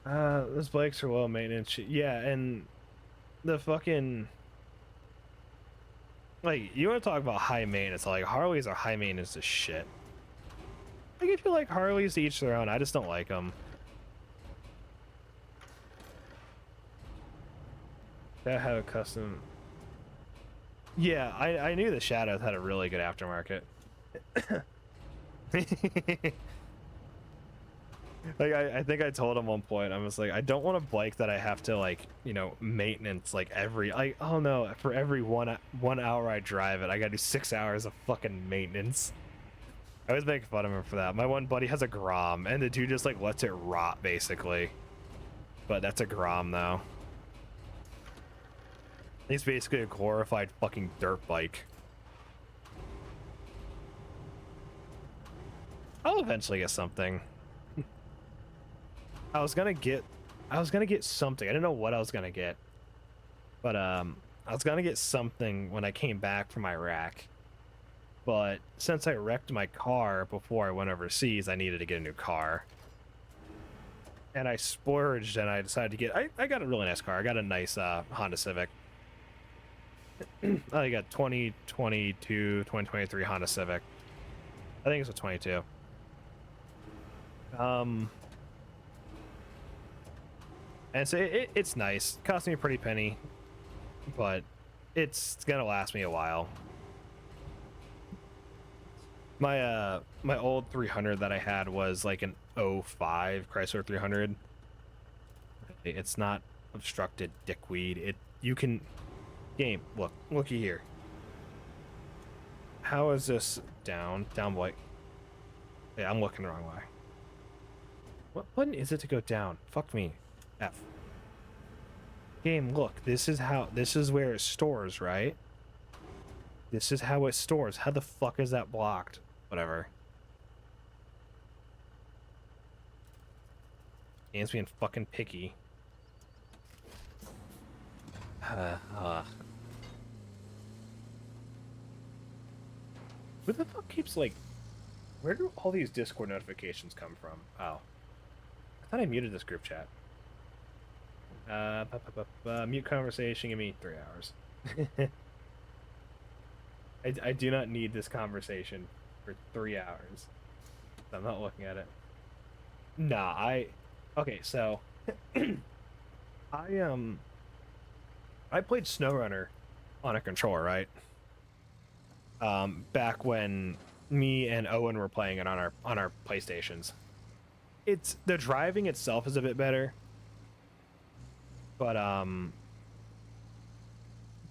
[SPEAKER 1] Those bikes are low maintenance. Yeah, and the fucking... Like, you want to talk about high maintenance, like, Harleys are high maintenance as shit. Like, if you like Harleys, to each their own. I just don't like them. That had a custom... Yeah, I knew the Shadows had a really good aftermarket. Like, I think I told him one point, I was like, I don't want a bike that I have to, like, you know, maintenance, like, every... Like, oh no, for every one hour I drive it, I gotta do 6 hours of fucking maintenance. I always make fun of him for that. My one buddy has a Grom, and the dude just, like, lets it rot, basically. But that's a Grom, though. He's basically a glorified fucking dirt bike. I'll eventually get something. I was gonna get something. I didn't know what I was gonna get. But I was gonna get something when I came back from Iraq. But since I wrecked my car before I went overseas, I needed to get a new car. And I splurged and I decided to get... I got a really nice car. I got a nice Honda Civic. I got 2022, 2023 Honda Civic. I think it's a 22. And so it's nice. It cost me a pretty penny, but it's gonna last me a while. My my old 300 that I had was like an '05 Chrysler 300. It's not obstructed, dickweed. You can... Game, looky here. How is this down boy? Yeah, I'm looking the wrong way. What button is it to go down? Fuck me. F. Game, look, this is where it stores, right? This is how it stores. How the fuck is that blocked? Whatever. Game's being fucking picky. Who the fuck keeps, like... Where do all these Discord notifications come from? Oh. I thought I muted this group chat. Mute conversation, give me 3 hours. I do not need this conversation for 3 hours. I'm not looking at it. Nah, okay, so... I played SnowRunner on a controller, right? Back when me and Owen were playing it on our PlayStations. It's... The driving itself is a bit better. But,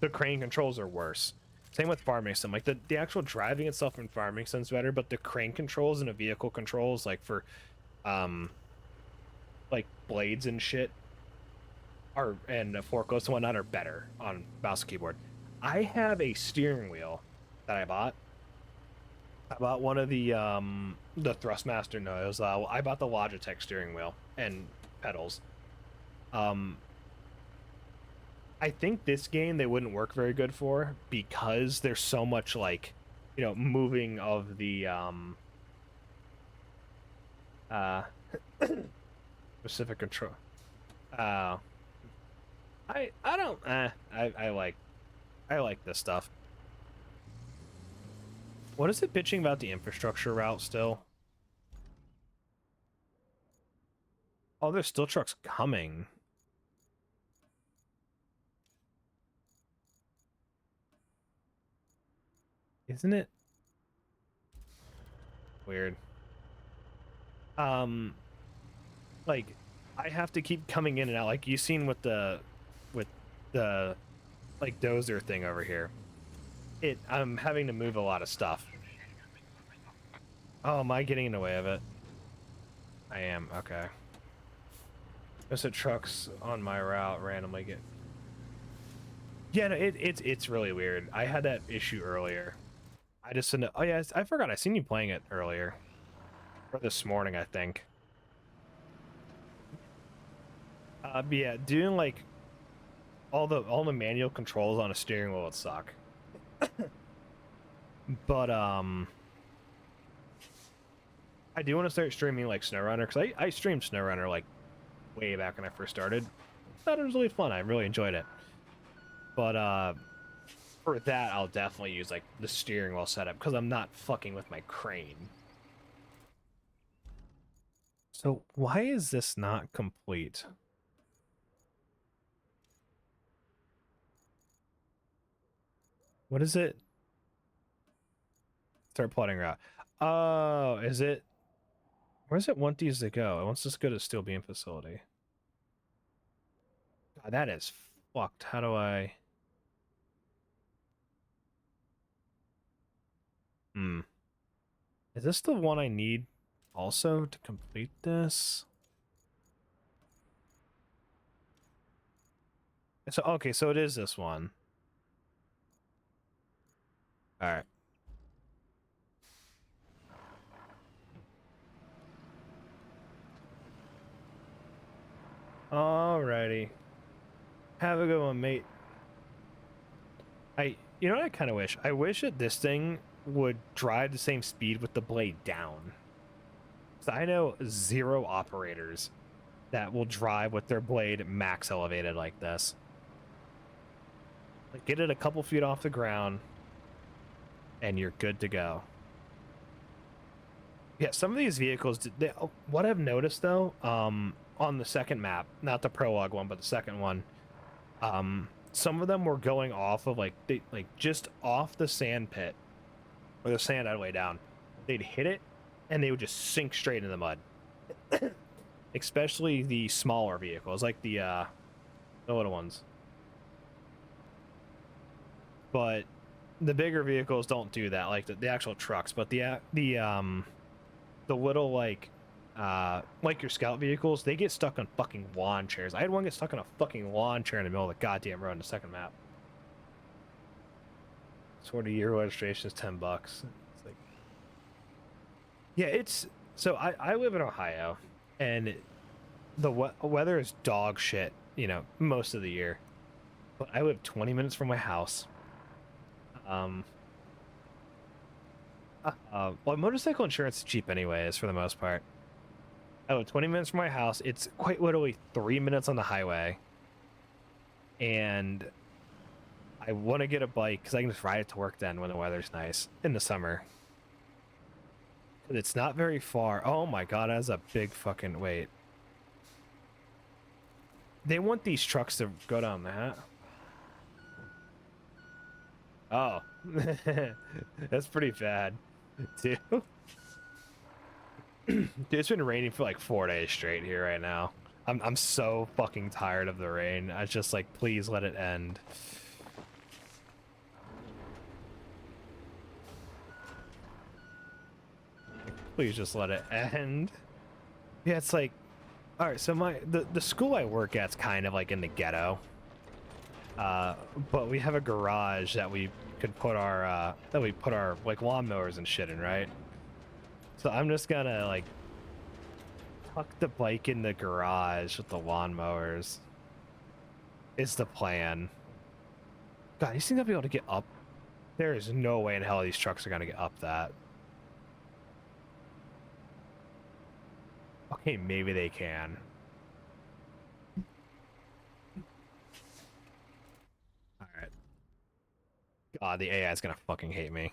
[SPEAKER 1] the crane controls are worse. Same with Farming Sim. Like, the actual driving itself in Farming Sim's better, but the crane controls and the vehicle controls, like, for, like, blades and shit, and forklifts and whatnot, are better on mouse and keyboard. I have a steering wheel that I bought. I bought one of the Thrustmaster... No, it was, I bought the Logitech steering wheel and pedals. I think this game they wouldn't work very good for because there's so much, like, you know, moving of the specific control. I like this stuff. What is it bitching about the infrastructure route still? Oh, there's still trucks coming. Isn't it weird? Um, like I have to keep coming in and out. Like you seen with the like dozer thing over here. I'm having to move a lot of stuff. Oh, am I getting in the way of it? I am. Okay. There's a trucks on my route randomly get. Yeah, no, it's really weird. I had that issue earlier. I just didn't. Oh yeah, I forgot. I seen you playing it earlier, or this morning, I think. But yeah, doing like all the manual controls on a steering wheel would suck. But I do want to start streaming like SnowRunner because I streamed SnowRunner like way back when I first started. Thought it was really fun. I really enjoyed it. But for that, I'll definitely use like the steering wheel setup because I'm not fucking with my crane. So why is this not complete? What is it? Start plotting route. Oh, is it? Where does it want these to go? It wants us to go to steel beam facility. God, that is fucked. How do I? Hmm. Is this the one I need also to complete this? So okay, so it is this one. All right. Alrighty. Have a good one, mate. You know what I kind of wish? I wish that this thing would drive the same speed with the blade down. So I know zero operators that will drive with their blade max elevated like this. Like get it a couple feet off the ground, and you're good to go. Yeah, some of these vehicles. What I've noticed though, on the second map, not the prologue one, but the second one, some of them were going off of like just off the sand pit or the sand all the way down. They'd hit it, and they would just sink straight in the mud. Especially the smaller vehicles, like the little ones. But the bigger vehicles don't do that, like the actual trucks. But the little like your scout vehicles, they get stuck on fucking lawn chairs. I had one get stuck on a fucking lawn chair in the middle of the goddamn road in the second map. 20-year registration is $10. It's like, yeah, it's so I live in Ohio, and the weather is dog shit, most of the year. But I live 20 minutes from my house. Um, well, motorcycle insurance is cheap anyways, for the most part. I live 20 minutes from my house. It's quite literally 3 minutes on the highway. And I want to get a bike because I can just ride it to work then when the weather's nice in the summer. It's not very far. Oh my god, that's a big fucking wait. They want these trucks to go down that. Oh. That's pretty bad. Dude. Dude, it's been raining for like 4 days straight here right now. I'm so fucking tired of the rain. I just like, please let it end. Please just let it end. Yeah, it's like, all right. So the school I work at's kind of like in the ghetto. But we have a garage that we could put our like lawnmowers and shit in, right? So I'm just gonna like tuck the bike in the garage with the lawnmowers. Is the plan. God, you seem to be able to get up. There is no way in hell these trucks are gonna get up that. Okay, maybe they can. All right. God, the AI is gonna fucking hate me.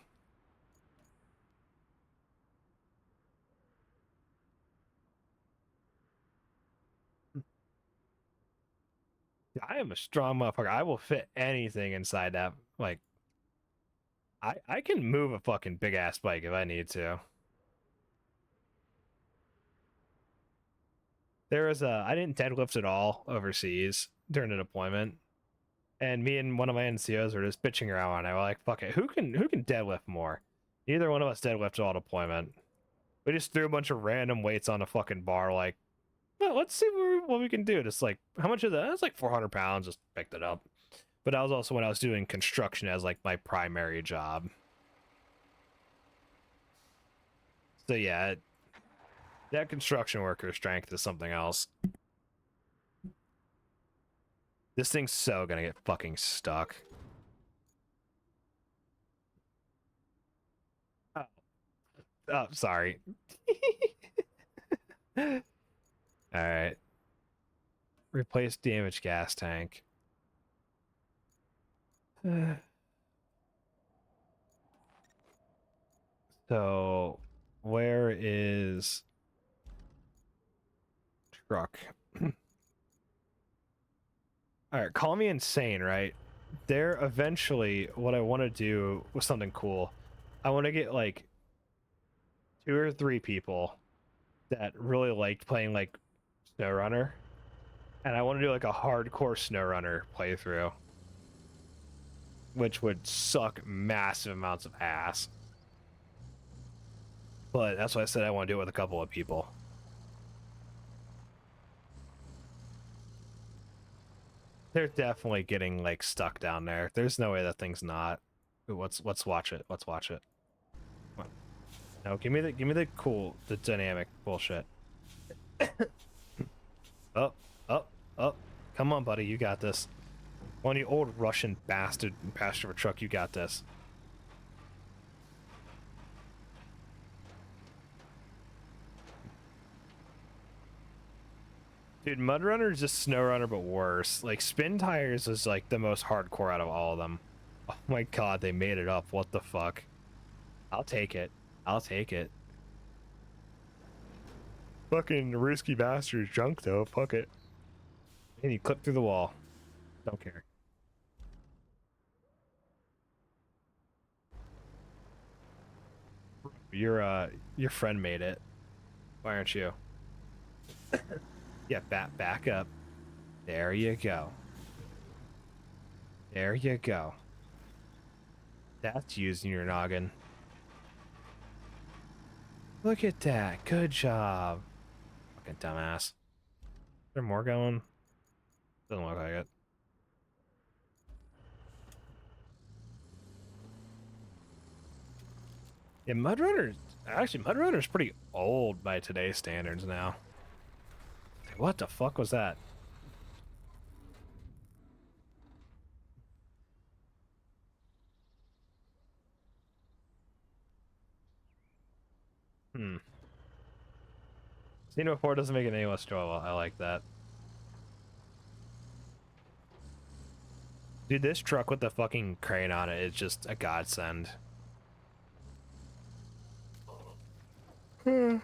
[SPEAKER 1] I am a strong motherfucker. I will fit anything inside that. Like, I can move a fucking big ass bike if I need to. There was a I didn't deadlift at all overseas during a deployment, and me and one of my NCOs were just bitching around on it. We're like, fuck it, who can deadlift more? Neither one of us deadlifted all deployment. We just threw a bunch of random weights on a fucking bar, like, well, let's see what we can do. Just like, how much of that? It's like 400 pounds. Just picked it up. But that was also when I was doing construction as like my primary job. So yeah, that construction worker strength is something else. This thing's so gonna get fucking stuck. Oh, oh sorry. All right. Replace damaged gas tank. So, where is truck? All right, call me insane, right? There eventually, what I want to do was something cool. I want to get like 2 or 3 people that really liked playing like SnowRunner, and I want to do like a hardcore SnowRunner playthrough, which would suck massive amounts of ass. But that's why I said I want to do it with a couple of people. They're definitely getting like stuck down there. There's no way that thing's not. Ooh, let's watch it. Let's watch it. No, give me the cool, the dynamic bullshit. Up, up, up. Come on, buddy, you got this. One of you old Russian bastard passenger of a truck, you got this. Dude, Mud Runner is just Snow Runner, but worse. Like, Spin Tires is like the most hardcore out of all of them. Oh my god, they made it up. What the fuck? I'll take it. I'll take it. Fucking risky bastard junk though. Fuck it. And you clip through the wall. Don't care. Your friend made it. Why aren't you? Yeah, back up. There you go. There you go. That's using your noggin. Look at that. Good job. Fucking dumbass. Is there more going? Doesn't look like it. Yeah, Mud Runner's pretty old by today's standards now. What the fuck was that? Hmm. Seen it before doesn't make it any less enjoyable. I like that. Dude, this truck with the fucking crane on it is just a godsend. Hmm.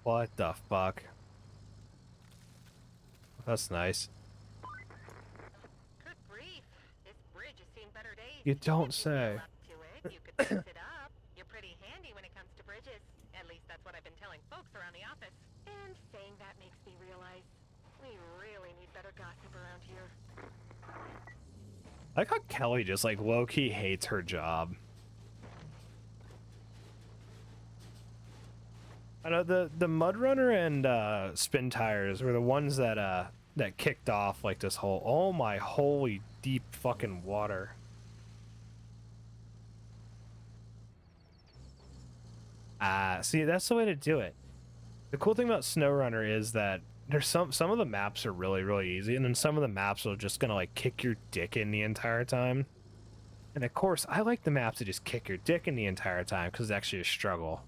[SPEAKER 1] What the fuck? That's nice.
[SPEAKER 2] Good grief. This bridge has seen better days.
[SPEAKER 1] You don't
[SPEAKER 2] If you feel
[SPEAKER 1] say.
[SPEAKER 2] up to it, you could fix it up. You're pretty handy when it comes to bridges. At least that's what I've been telling folks around the office. And saying that makes me realize we really need better gossip around here.
[SPEAKER 1] I like how Kelly just like low-key hates her job. I know the Mud Runner and Spin Tires were the ones that kicked off like this whole, oh my holy deep fucking water. See, that's the way to do it. The cool thing about SnowRunner is that there's some of the maps are really easy, and then some of the maps are just gonna like kick your dick in the entire time. And of course, I like the maps that just kick your dick in the entire time because it's actually a struggle.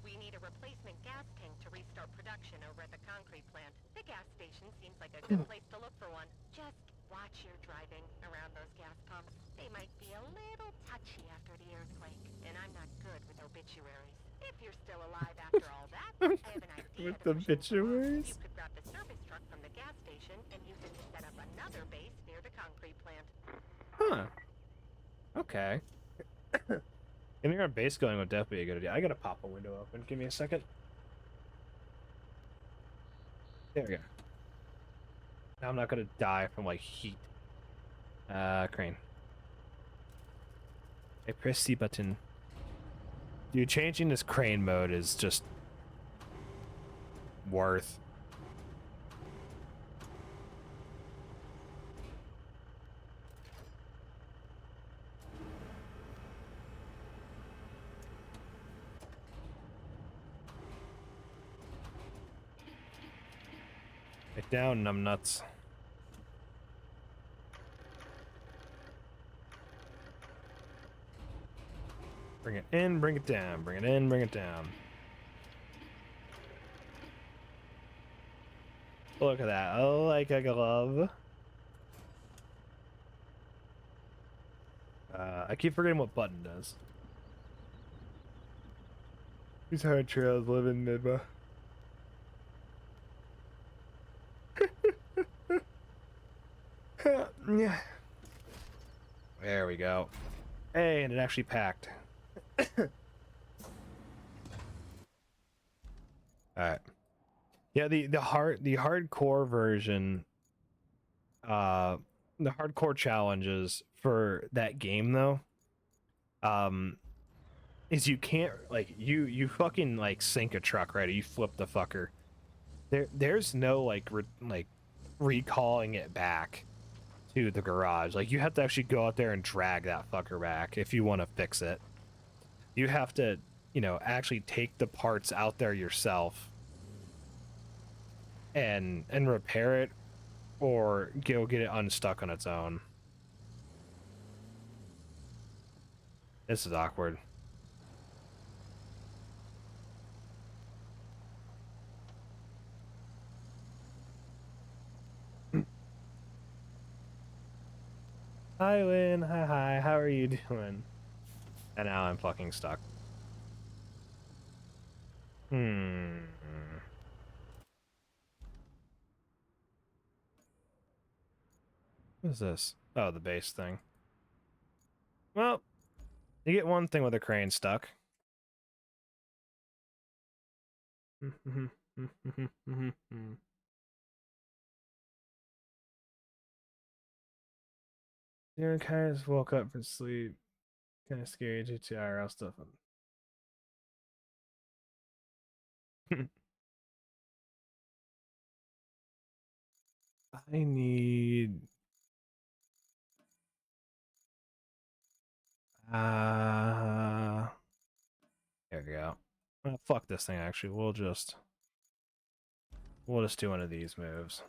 [SPEAKER 2] We need a replacement gas tank to restart production over at the concrete plant. The gas station seems like a good place to look for one. Just watch your driving around those gas pumps. They might be a little touchy after the earthquake, and I'm not good with obituaries. If you're still alive after all that, I have an idea.
[SPEAKER 1] With obituaries?
[SPEAKER 2] You could grab the service truck from the gas
[SPEAKER 1] Okay. Getting our base going would definitely be a good idea. I gotta pop a window open. Give me a second. There we go. Now I'm not gonna die from like heat. Crane. I press C button. Dude, changing this crane mode is just worth. Get down, numbnuts. Bring it in, bring it down, bring it in, bring it down. Look at that, like a glove. I keep forgetting what button does. These hard trails live in Midba. Yeah. There we go. Hey, and it actually packed. Alright. Yeah, the hardcore version, the hardcore challenges for that game though, is you can't like you fucking like sink a truck, right? Or you flip the fucker. There's no like recalling it back to the garage. Like you have to actually go out there and drag that fucker back if you want to fix it. You have to, you know, actually take the parts out there yourself and repair it or go get it unstuck on its own. This is awkward. Hi, Lynn. Hi. How are you doing? And now I'm fucking stuck. What is this? Oh, the base thing. Well, you get one thing with a crane stuck. You kind of woke up from sleep. Kind of scary due to IRL stuff. I need. There we go. Fuck this thing. Actually, we'll just do one of these moves.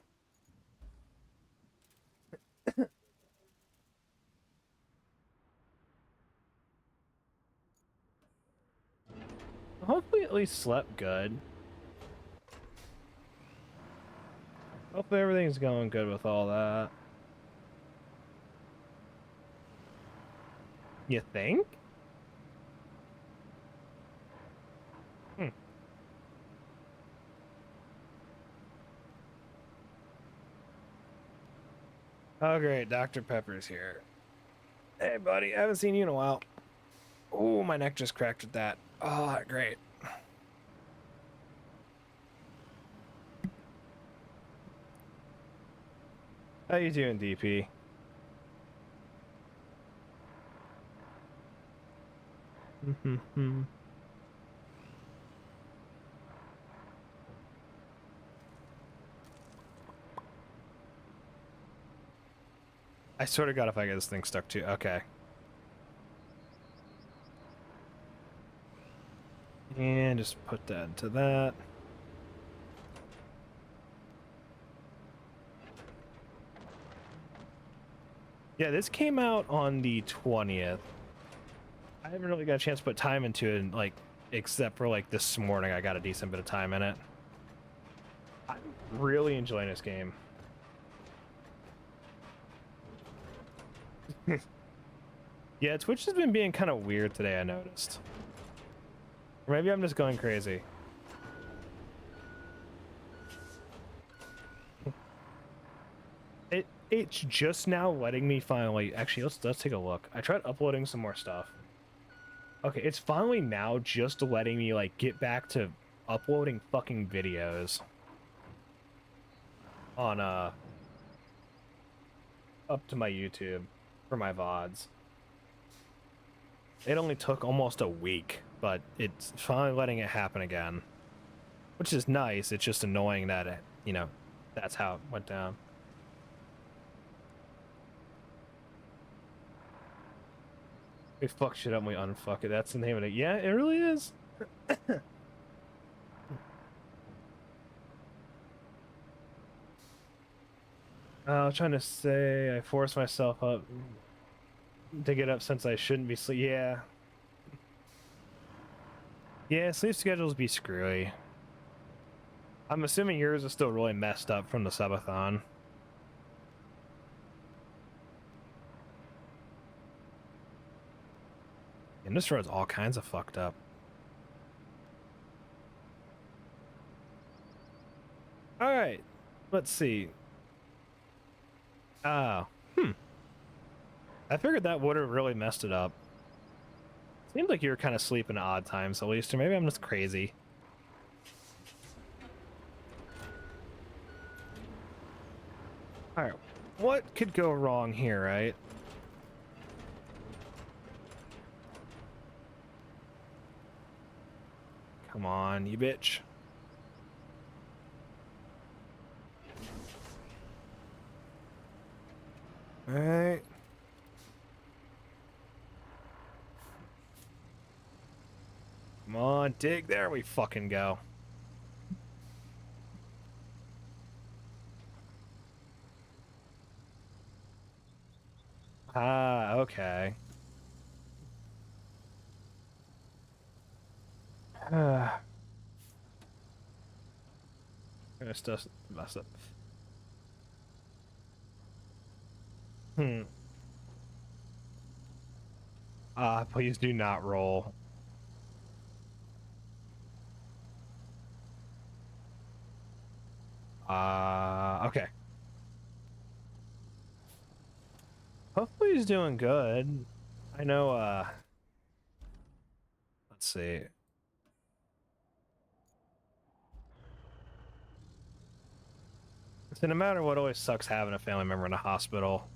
[SPEAKER 1] Hopefully, at least slept good. Hopefully, everything's going good with all that. You think? Oh, great. Dr. Pepper's here. Hey, buddy. I haven't seen you in a while. Oh, my neck just cracked with that. Oh, great. How you doing, DP? I sort of got if I get this thing stuck too. Okay. And just put that into that. Yeah, this came out on the 20th. I haven't really got a chance to put time into it, like, except for like this morning. I got a decent bit of time in it. I'm really enjoying this game. Yeah, Twitch has been being kind of weird today, I noticed. Or maybe I'm just going crazy. it's just now letting me finally. Actually, let's take a look. I tried uploading some more stuff. Okay, it's finally now just letting me like get back to uploading fucking videos on up to my YouTube for my VODs. It only took almost a week, but it's finally letting it happen again, which is nice. It's just annoying that it, you know, that's how it went down. We fuck shit up and we unfuck it. That's the name of it. Yeah, it really is. I was trying to say I forced myself up to get up since I shouldn't be sleep. Yeah. Yeah, sleep schedules be screwy. I'm assuming yours is still really messed up from the subathon. And this road's all kinds of fucked up. Alright. Let's see. Oh. I figured that would have really messed it up. Seemed like you were kind of sleeping at odd times, at least, or maybe I'm just crazy. Alright. What could go wrong here, right? Come on, you bitch. Alright. Come on, dig. There we fucking go. Ah, okay. It's just mess up. Please do not roll. Okay. Hopefully he's doing good. I know, let's see. So no matter what, always sucks having a family member in a hospital.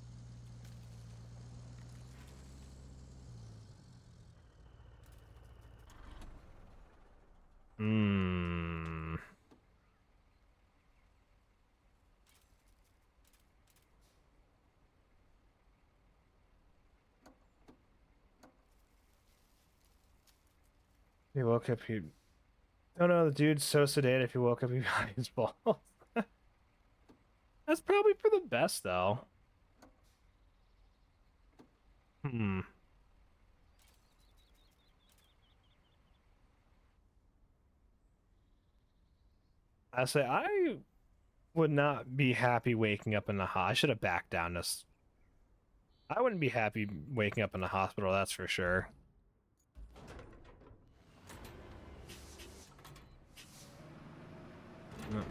[SPEAKER 1] He woke up, he... Oh no, the dude's so sedated if he woke up, he'd be high as balls. That's probably for the best, though. I say, I would not be happy waking up in the hospital. I should have backed down this. I wouldn't be happy waking up in the hospital, that's for sure.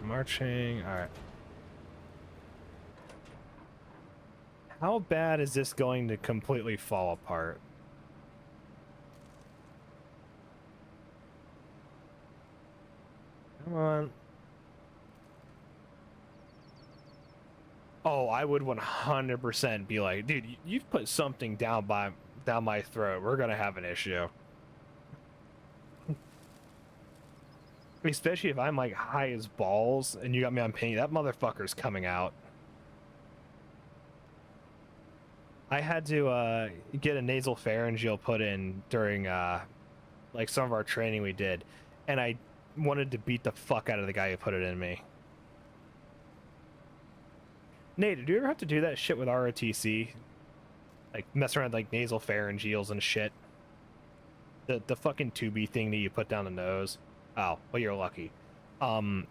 [SPEAKER 1] Marching, alright. How bad is this going to completely fall apart? Come on. Oh, I would 100% be like, dude, you've put something down my throat. We're gonna have an issue. Especially if I'm like high as balls and you got me on pain, that motherfucker's coming out. I had to get a nasal pharyngeal put in during like some of our training we did, and I wanted to beat the fuck out of the guy who put it in me. Nate, did you ever have to do that shit with ROTC? Like mess around with, like nasal pharyngeals and shit? The fucking tubey thing that you put down the nose. Oh, well, you're lucky. In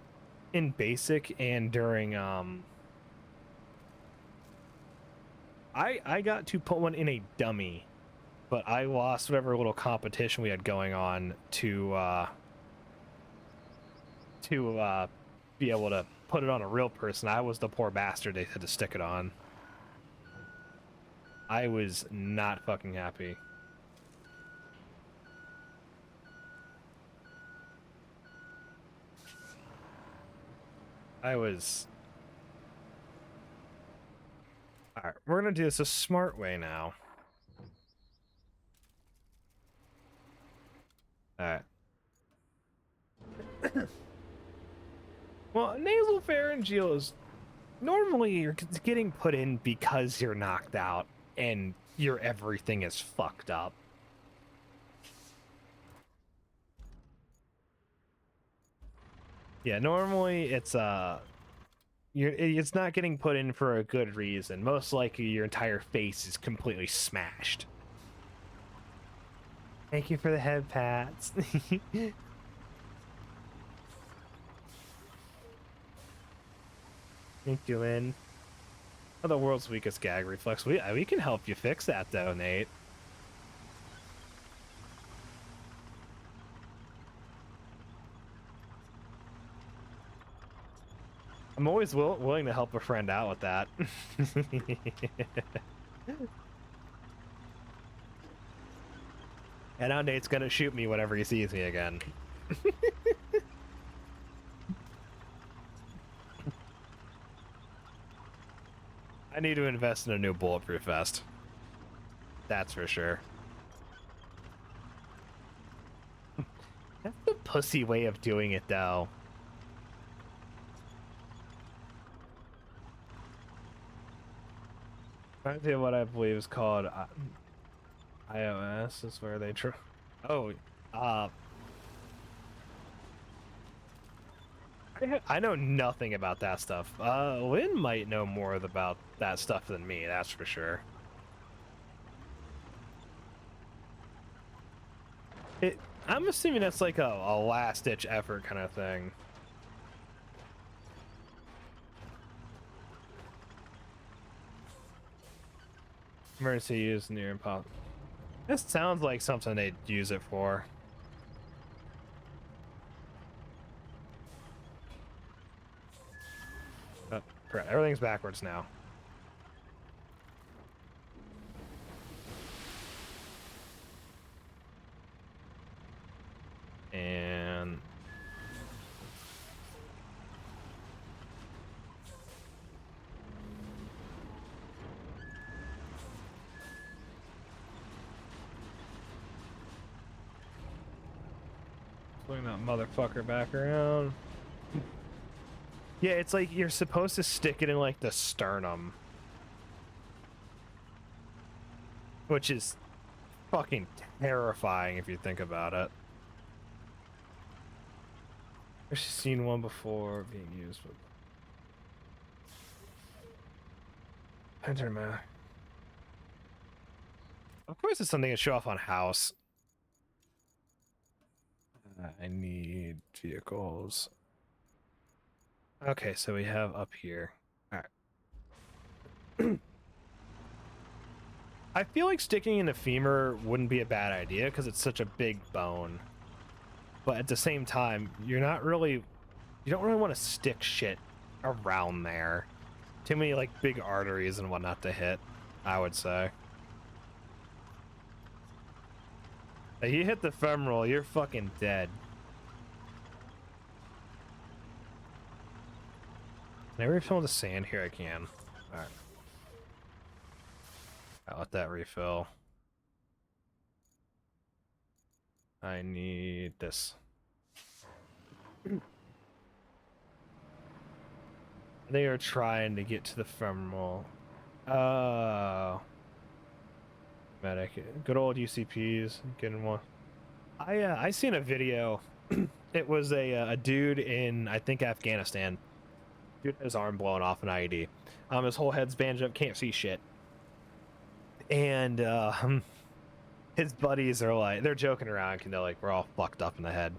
[SPEAKER 1] basic and during I got to put one in a dummy, but I lost whatever little competition we had going on to be able to put it on a real person. I was the poor bastard they had to stick it on. I was not fucking happy. I was... Alright, we're gonna do this a smart way now. Alright. Well, nasal pharyngeal is... Normally, you're getting put in because you're knocked out and your everything is fucked up. Yeah, normally it's it's not getting put in for a good reason. Most likely your entire face is completely smashed. Thank you for the head pats. Thank you, Lynn. Oh, the world's weakest gag reflex. We can help you fix that though, Nate. I'm always willing to help a friend out with that. And now Nate's gonna shoot me whenever he sees me again. I need to invest in a new bulletproof vest. That's for sure. That's the pussy way of doing it, though. I tell you what I believe is called iOS is where they try. Oh, I know nothing about that stuff. Lynn might know more about that stuff than me, that's for sure. I'm assuming that's like a last-ditch effort kind of thing. Emergency use near impossible. This sounds like something they'd use it for. Oh, crap. Everything's backwards now. And... Bring that motherfucker back around. Yeah, it's like you're supposed to stick it in like the sternum. Which is fucking terrifying if you think about it. I've seen one before being used with Pentagram. Of course it's something to show off on house. I need vehicles. Okay, so we have up here. Alright. I feel like sticking in the femur wouldn't be a bad idea because it's such a big bone. But at the same time, you don't really want to stick shit around there. Too many like big arteries and whatnot to hit, I would say. If you hit the femoral, you're fucking dead. Can I refill the sand here? I can. Alright. I'll let that refill. I need this. They are trying to get to the femoral. Oh. Medic. Good old UCPs. Getting one. I seen a video. It was a dude in, I think, Afghanistan. Dude had his arm blown off an IED. His whole head's bandaged up, can't see shit. And his buddies are like, they're joking around, and they're like, we're all fucked up in the head.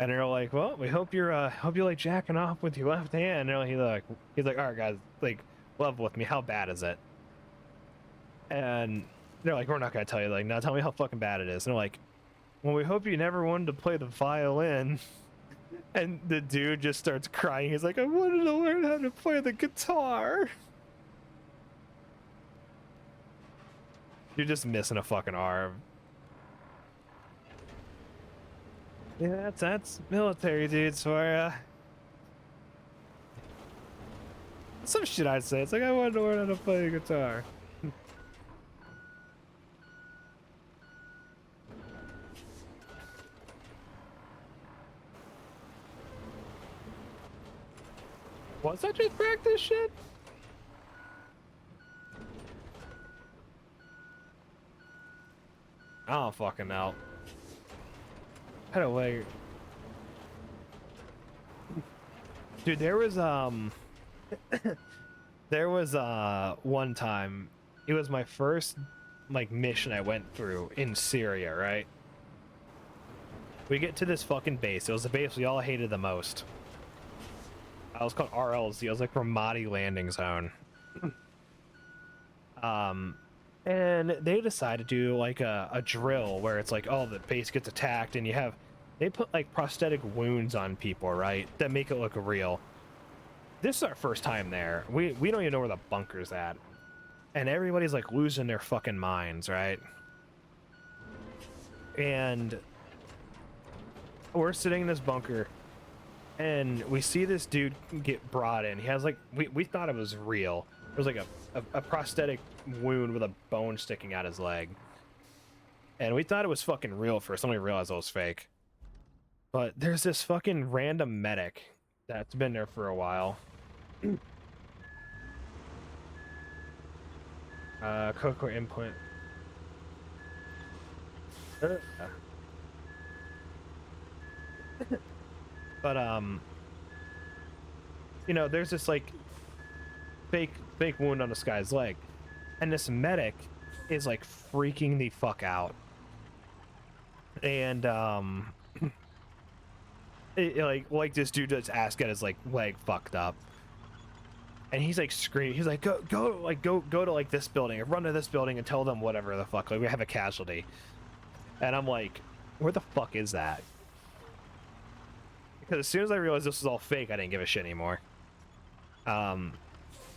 [SPEAKER 1] And they're like, well, we hope you're like jacking off with your left hand. And he's like, all right, guys, like, level with me. How bad is it? And they're like, we're not gonna tell you. Like, now tell me how fucking bad it is. And they're like, well, we hope you never wanted to play the violin. And the dude just starts crying. He's like, I wanted to learn how to play the guitar. You're just missing a fucking arm. Yeah, that's military dudes for ya. Some shit I'd say. It's like I want to learn how to play guitar. Was that just practice shit? I don't fucking know. I don't like. Dude, there was one time, it was my first like mission I went through in Syria, right? We get to this fucking base. It was the base we all hated the most. I was called RLZ. I was like Ramadi Landing Zone. And they decided to do like a drill where it's like, oh, the base gets attacked, and they put like prosthetic wounds on people, right? That make it look real. This is our first time there. We don't even know where the bunker's at. And everybody's like losing their fucking minds, right? And we're sitting in this bunker, and we see this dude get brought in. He has like, we thought it was real. It was like a prosthetic wound with a bone sticking out his leg. And we thought it was fucking real first, then we realized it was fake. But there's this fucking random medic that's been there for a while. Coco implant. But you know, there's this like fake wound on this guy's leg, and this medic is like freaking the fuck out. And like this dude just ass got his like leg fucked up, and he's like screaming. He's like, go to like this building, run to this building and tell them whatever the fuck, like we have a casualty. And I'm like, where the fuck is that? Because as soon as I realized this was all fake, I didn't give a shit anymore.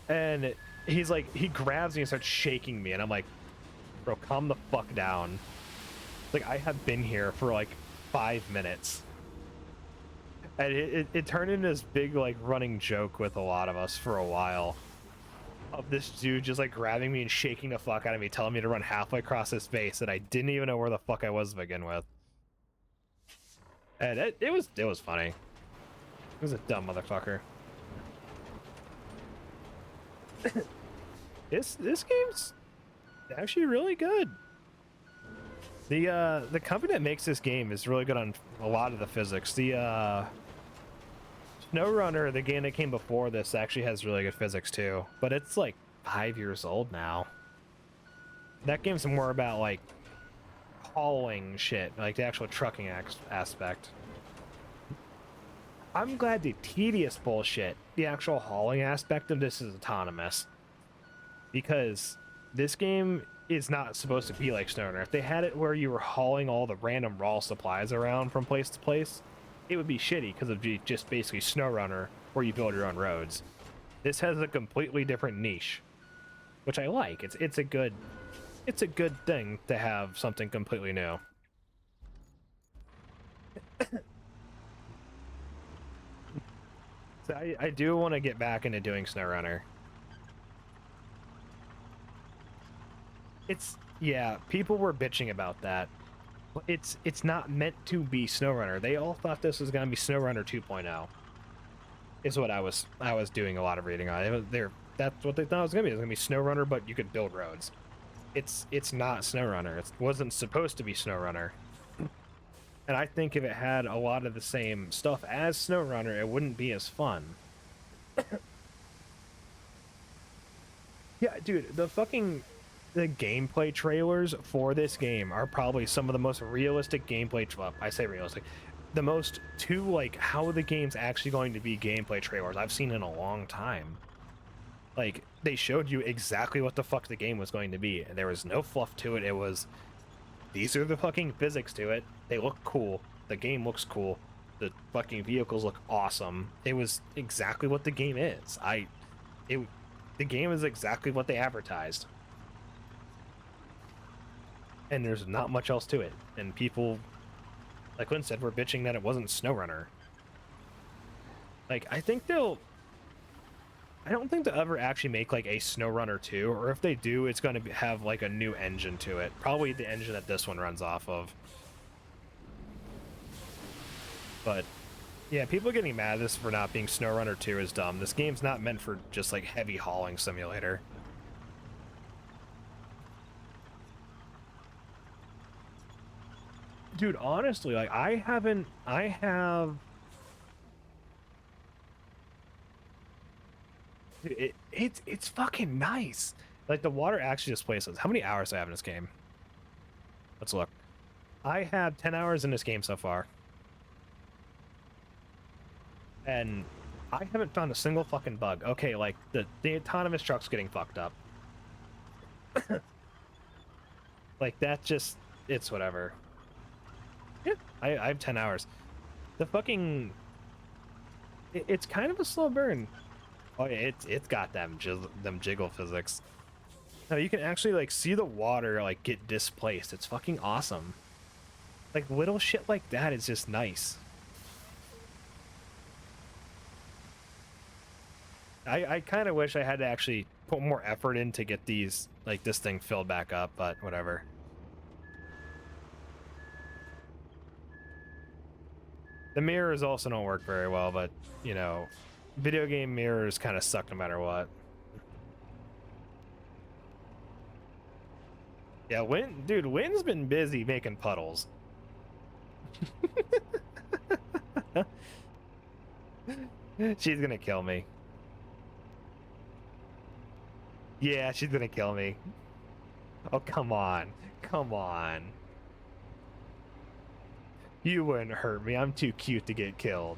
[SPEAKER 1] And he's like, he grabs me and starts shaking me, and I'm like, bro, calm the fuck down. Like, I have been here for like 5 minutes. And it turned into this big like running joke with a lot of us for a while, of this dude just like grabbing me and shaking the fuck out of me, telling me to run halfway across his face, and I didn't even know where the fuck I was to begin with. And it was funny. It was a dumb motherfucker. This game's actually really good. The company that makes this game is really good on a lot of the physics. The SnowRunner, the game that came before this, actually has really good physics too, but it's like 5 years old now. That game's more about like hauling shit, like the actual trucking aspect. I'm glad the tedious bullshit, the actual hauling aspect of this is autonomous, because this game is not supposed to be like SnowRunner. If they had it where you were hauling all the random raw supplies around from place to place, it would be shitty, because it'd be just basically SnowRunner where you build your own roads. This has a completely different niche, which I like. It's a good thing to have something completely new. So I do want to get back into doing SnowRunner. Yeah, people were bitching about that. But it's not meant to be SnowRunner. They all thought this was gonna be SnowRunner 2.0. Is what I was doing a lot of reading on. That's what they thought it was gonna be. It was gonna be SnowRunner, but you could build roads. It's not SnowRunner. It wasn't supposed to be SnowRunner. And I think if it had a lot of the same stuff as SnowRunner, it wouldn't be as fun. Yeah, dude, the gameplay trailers for this game are probably some of the most realistic gameplay. Well, I say realistic, the most to like how the game's actually going to be gameplay trailers I've seen in a long time. Like, they showed you exactly what the fuck the game was going to be, and there was no fluff to it. It was, these are the fucking physics to it. They look cool. The game looks cool. The fucking vehicles look awesome. It was exactly what the game is. The game is exactly what they advertised. and there's not much else to it. And people, like Lynn said, were bitching that it wasn't SnowRunner. Like, I don't think they'll ever actually make like a SnowRunner 2, or if they do, it's going to have like a new engine to it. Probably the engine that this one runs off of. But yeah, people getting mad at this for not being SnowRunner 2 is dumb. This game's not meant for just like heavy hauling simulator. Dude, honestly, like I have it's fucking nice. Like the water actually displaces. How many hours do I have in this game? Let's look. I have 10 hours in this game so far. And I haven't found a single fucking bug. Okay, like the autonomous truck's getting fucked up. Like that just, it's whatever. Yeah, I have 10 hours. The fucking it's kind of a slow burn. Oh yeah, it's got them jiggle physics. No, you can actually like see the water like get displaced. It's fucking awesome. Like little shit like that is just nice. I kind of wish I had to actually put more effort in to get these, like this thing filled back up, but whatever. The mirrors also don't work very well, but you know, video game mirrors kind of suck no matter what. Yeah, Wynn's been busy making puddles. She's gonna kill me. Yeah, she's gonna kill me. Oh, come on. Come on. You wouldn't hurt me. I'm too cute to get killed.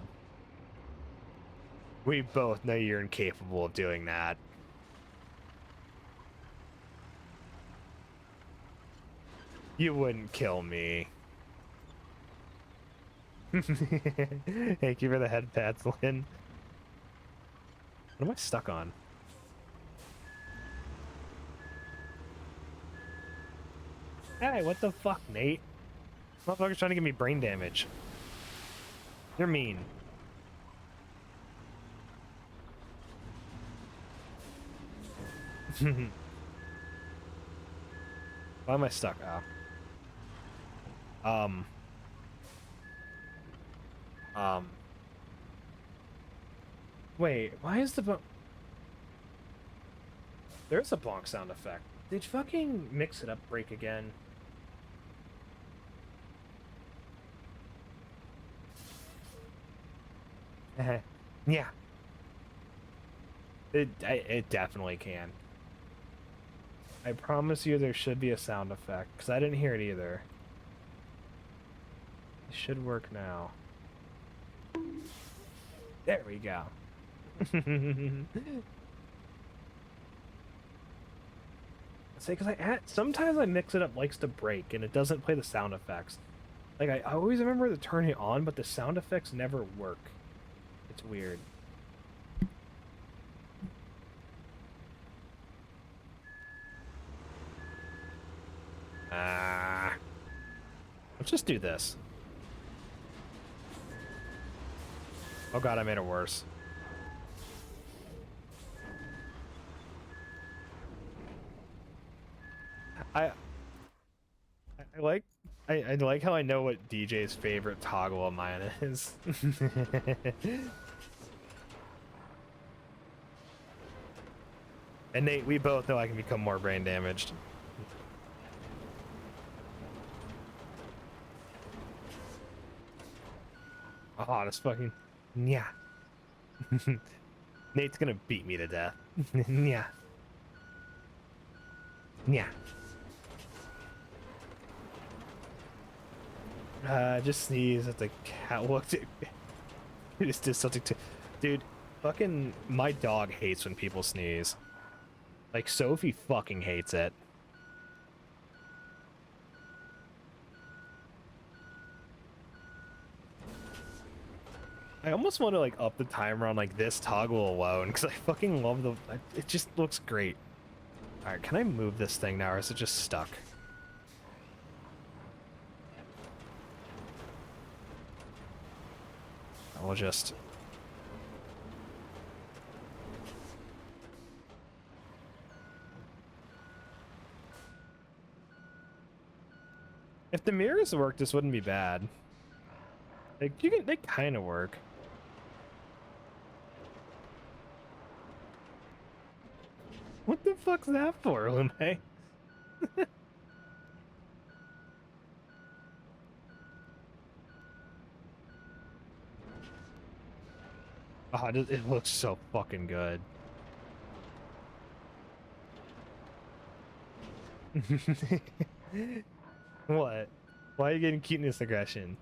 [SPEAKER 1] We both know you're incapable of doing that. You wouldn't kill me. Thank you for the head pats, Lynn. What am I stuck on? Hey, what the fuck, Nate? Motherfucker's trying to give me brain damage. You're mean. Why am I stuck? Oh. Wait, why is the There's a bonk sound effect. Did you fucking mix it up break again? Yeah. It definitely can. I promise you there should be a sound effect, because I didn't hear it either. It should work now. There we go. Say, because sometimes I mix it up likes to break, and it doesn't play the sound effects. Like, I always remember to turn it on, but the sound effects never work. It's weird. Let's just do this. Oh god, I made it worse. I like how I know what DJ's favorite toggle of mine is. And Nate, we both know I can become more brain damaged. Oh, this fucking... Yeah. Nate's gonna beat me to death. Yeah. Yeah. Just sneeze at the cat looked at me. Just did something to... Dude, fucking... My dog hates when people sneeze. Like, Sophie fucking hates it. I almost want to like up the timer on like this toggle alone because I fucking love it just looks great. All right, can I move this thing now or is it just stuck? we'll just... If the mirrors work, this wouldn't be bad. Like, they kind of work. What the fuck's that for, Lume? Oh, it looks so fucking good. What? Why are you getting cuteness aggression?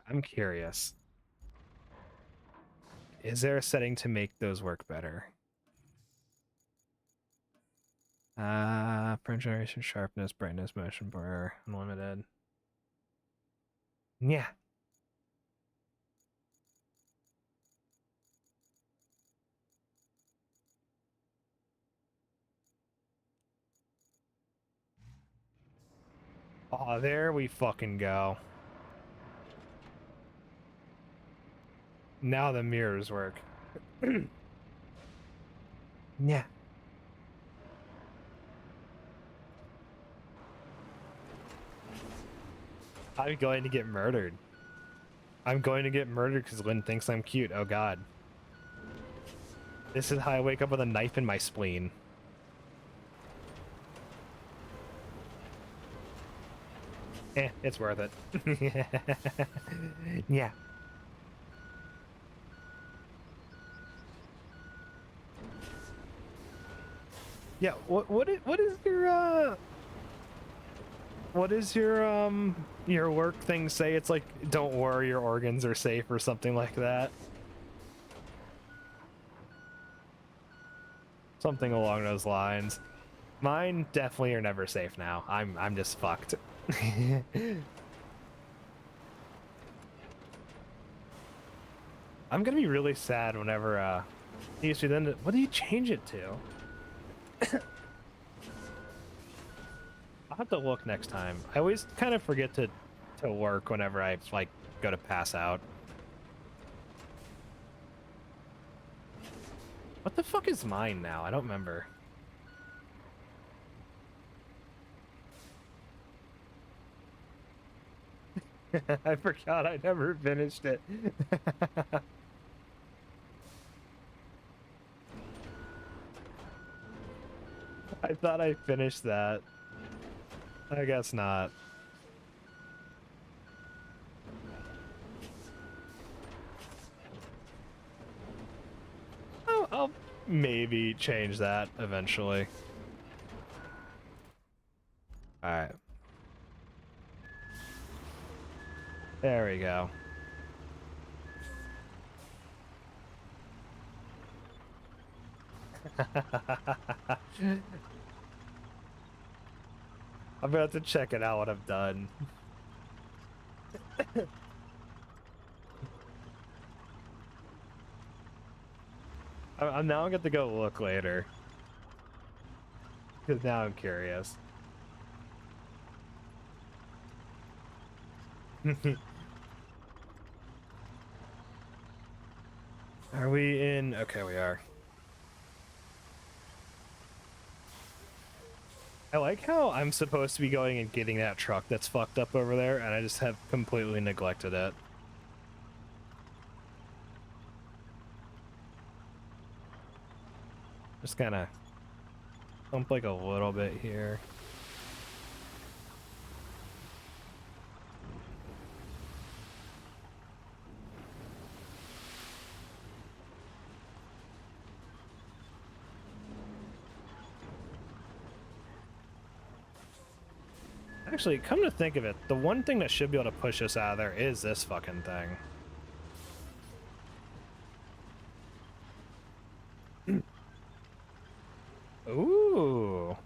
[SPEAKER 1] I'm curious. Is there a setting to make those work better? Print generation, sharpness, brightness, motion blur, unlimited. Yeah. Oh, there we fucking go. Now the mirrors work. Yeah. I'm going to get murdered. I'm going to get murdered because Lynn thinks I'm cute. Oh god. This is how I wake up with a knife in my spleen. It's worth it. Yeah. Yeah, what is your work thing say? It's like, don't worry, your organs are safe or something like that. Something along those lines. Mine definitely are never safe now. I'm just fucked. I'm gonna be really sad whenever then what do you change it to? I'll have to look next time. I always kind of forget to work whenever I like go to pass out. What the fuck is mine now? I don't remember. I forgot I never finished it. I thought I finished that. I guess not. I'll maybe change that eventually. Alright. There we go. I'm about to check it out when I'm done. I'm now going to go look later. Because now I'm curious. Are we in? Okay, we are. I like how I'm supposed to be going and getting that truck that's fucked up over there, and I just have completely neglected it. Just kind of bump like a little bit here. Actually, come to think of it, the one thing that should be able to push us out of there is this fucking thing. Ooh.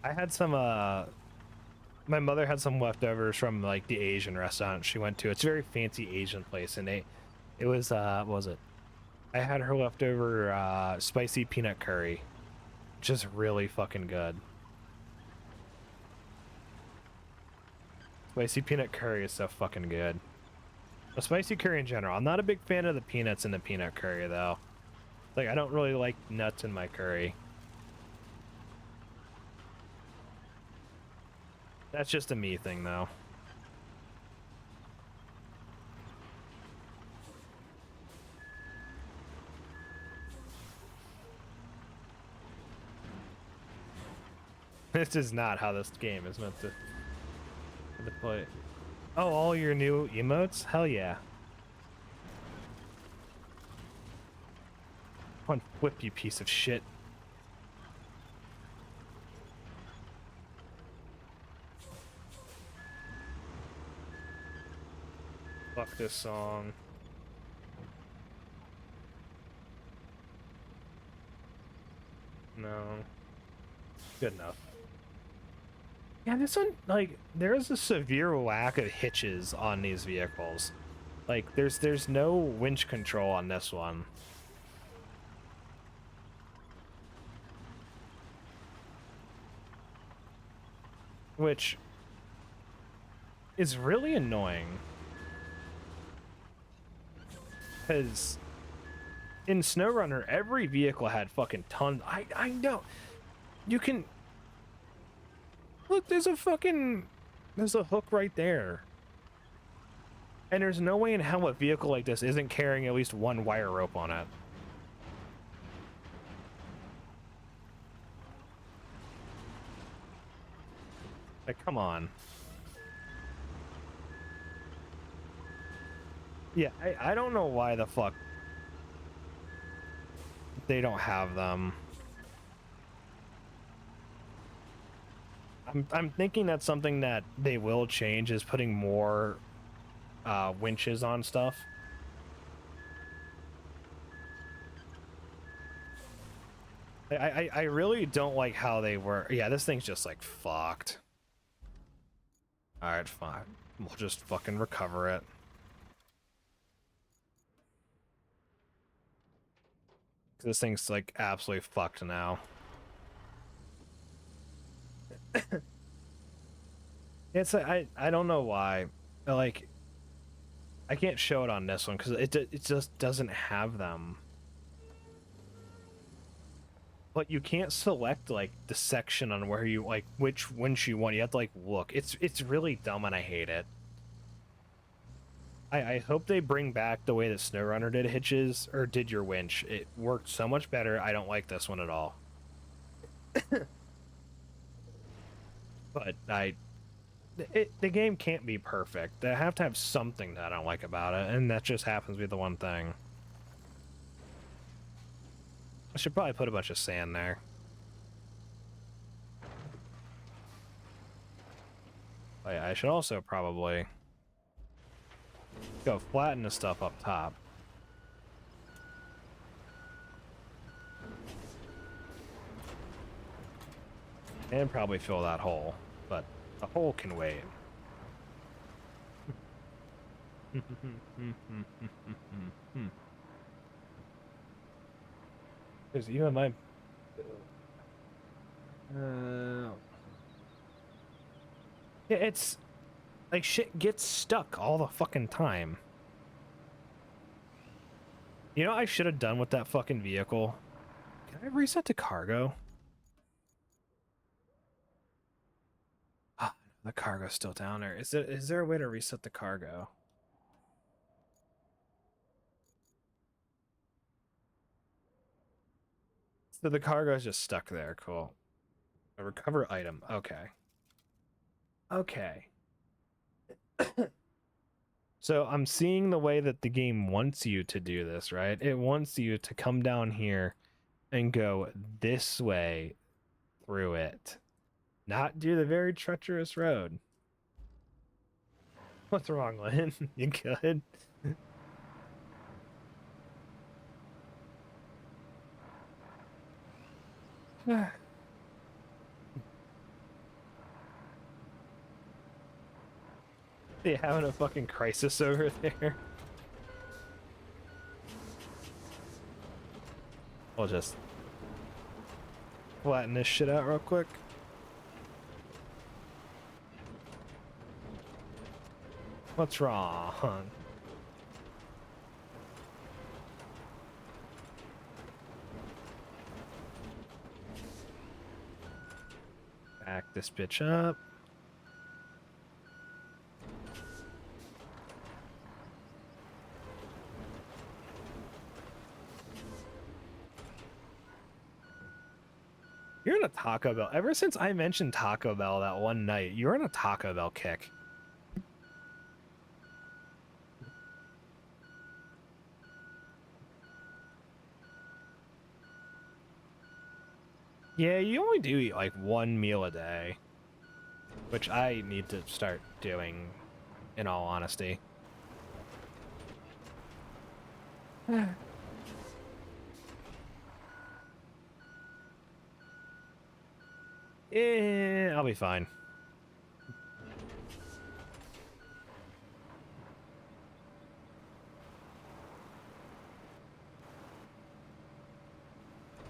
[SPEAKER 1] I had some, my mother had some leftovers from, like, the Asian restaurant she went to. It's a very fancy Asian place, and it was, what was it? I had her leftover, spicy peanut curry. Just really fucking good. Spicy peanut curry is so fucking good. A spicy curry in general. I'm not a big fan of the peanuts in the peanut curry, though. Like, I don't really like nuts in my curry. That's just a me thing, though. This is not how this game is meant to play. Oh, all your new emotes? Hell yeah. One whip, you piece of shit. Fuck this song. No. Good enough. Yeah, this one, like, there's a severe lack of hitches on these vehicles. Like, there's no winch control on this one. Which is really annoying. Because in SnowRunner, every vehicle had fucking tons. I know. You can... Look, there's a hook right there. And there's no way in hell a vehicle like this isn't carrying at least one wire rope on it. Like, come on. Yeah, I don't know why the fuck they don't have them. I'm thinking that's something that they will change, is putting more winches on stuff. I really don't like how they were. Yeah, this thing's just like fucked. Alright, fine. We'll just fucking recover it. This thing's like absolutely fucked now. It's I don't know why. Like, I can't show it on this one because it just doesn't have them. But you can't select like the section on where you like which winch you want. You have to like look. It's really dumb and I hate it. I hope they bring back the way that SnowRunner did hitches or did your winch. It worked so much better. I don't like this one at all. But the game can't be perfect. They have to have something that I don't like about it, and that just happens to be the one thing. I should probably put a bunch of sand there. I should also probably go flatten the stuff up top. And probably fill that hole, but the hole can wait. Because even my... Yeah, it's... Like, shit gets stuck all the fucking time. You know what I should have done with that fucking vehicle? Can I reset to cargo? Ah, the cargo's still down there. Is there a way to reset the cargo? So the cargo's just stuck there. Cool. A recover item. Okay. Okay. So I'm seeing the way that the game wants you to do this, right? It wants you to come down here and go this way through it. Not do the very treacherous road. What's wrong, Lynn? You good? They having a fucking crisis over there. We'll just flatten this shit out real quick. What's wrong? Back this bitch up. You're in a Taco Bell. Ever since I mentioned Taco Bell that one night, you're in a Taco Bell kick. Yeah, you only do eat like one meal a day, which I need to start doing, in all honesty. I'll be fine.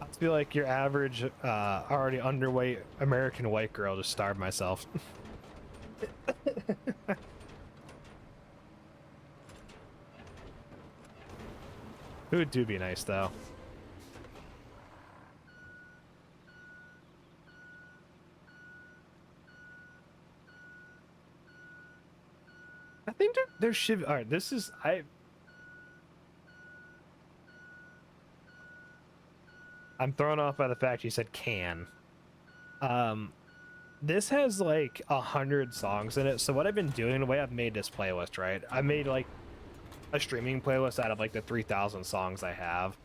[SPEAKER 1] I'll just be like your average, already underweight American white girl, just starve myself. Food do be nice, though. I think there should. All right, this is I'm thrown off by the fact you said can. This has like 100 songs in it. So what I've been doing, the way I've made this playlist, right? I made like a streaming playlist out of like the 3,000 songs I have.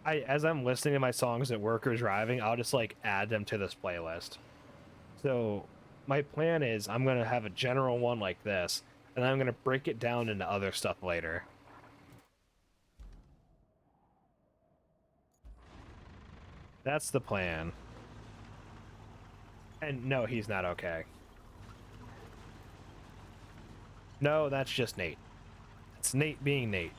[SPEAKER 1] As I'm listening to my songs at work or driving, I'll just like add them to this playlist. So my plan is I'm gonna have a general one like this, and then I'm gonna break it down into other stuff later. That's the plan. And no, he's not okay. No, that's just Nate. It's Nate being Nate.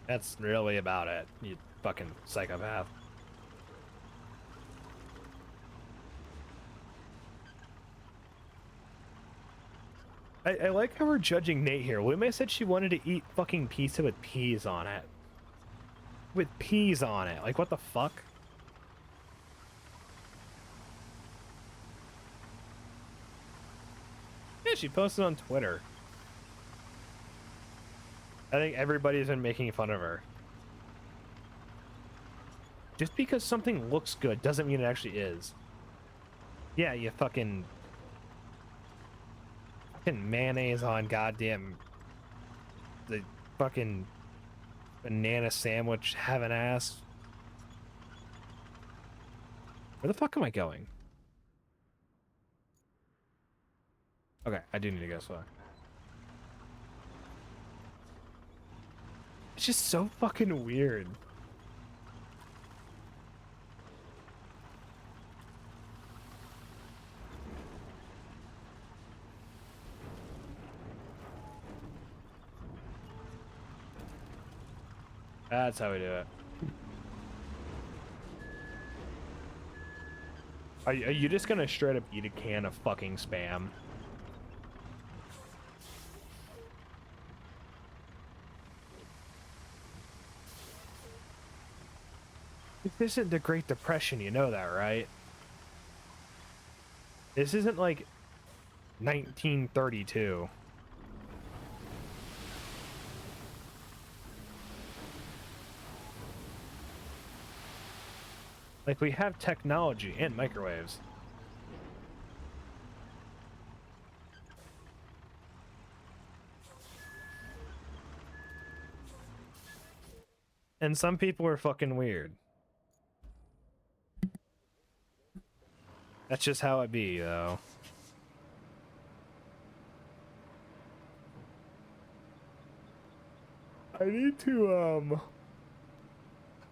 [SPEAKER 1] That's really about it, you fucking psychopath. I like how we're judging Nate here. Lume said she wanted to eat fucking pizza with peas on it. With peas on it. Like, what the fuck? Yeah, she posted on Twitter. I think everybody's been making fun of her. Just because something looks good doesn't mean it actually is. Yeah, you fucking mayonnaise on goddamn the fucking banana sandwich having ass. Where the fuck am I going? Okay, I do need to go slow. It's just so fucking weird. That's how we do it. Are you just gonna straight up eat a can of fucking Spam? This isn't the Great Depression, you know that, right? This isn't like 1932. Like, we have technology and microwaves. And some people are fucking weird. That's just how it be, though. I need to,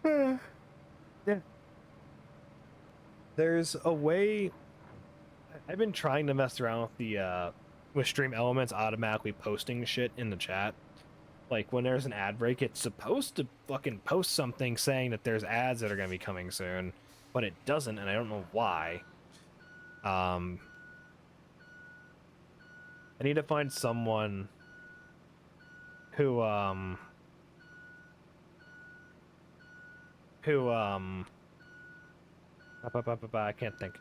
[SPEAKER 1] yeah. There's a way... I've been trying to mess around with the, with Stream Elements automatically posting shit in the chat. Like, when there's an ad break, it's supposed to fucking post something saying that there's ads that are gonna be coming soon, but it doesn't, and I don't know why. I need to find someone who, who I can't think,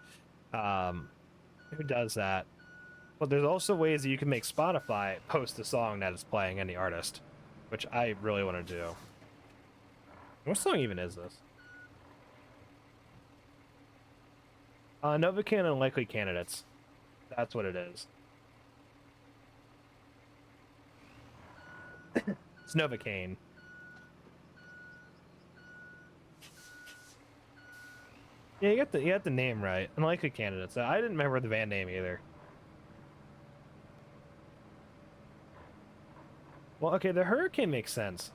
[SPEAKER 1] who does that. But there's also ways that you can make Spotify post the song that is playing any artist, which I really want to do. What song even is this? Novocaine and Likely Candidates. That's what it is. It's Novocaine. Yeah, you got the name right. Unlikely Candidates. I didn't remember the band name either. Well, okay, the hurricane makes sense.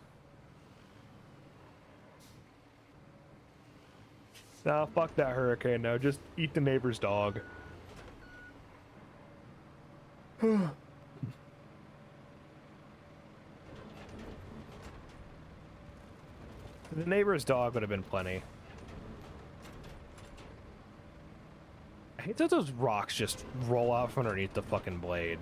[SPEAKER 1] Nah, fuck that hurricane. No, just eat the neighbor's dog. The neighbor's dog would have been plenty. I hate that those rocks just roll out from underneath the fucking blade.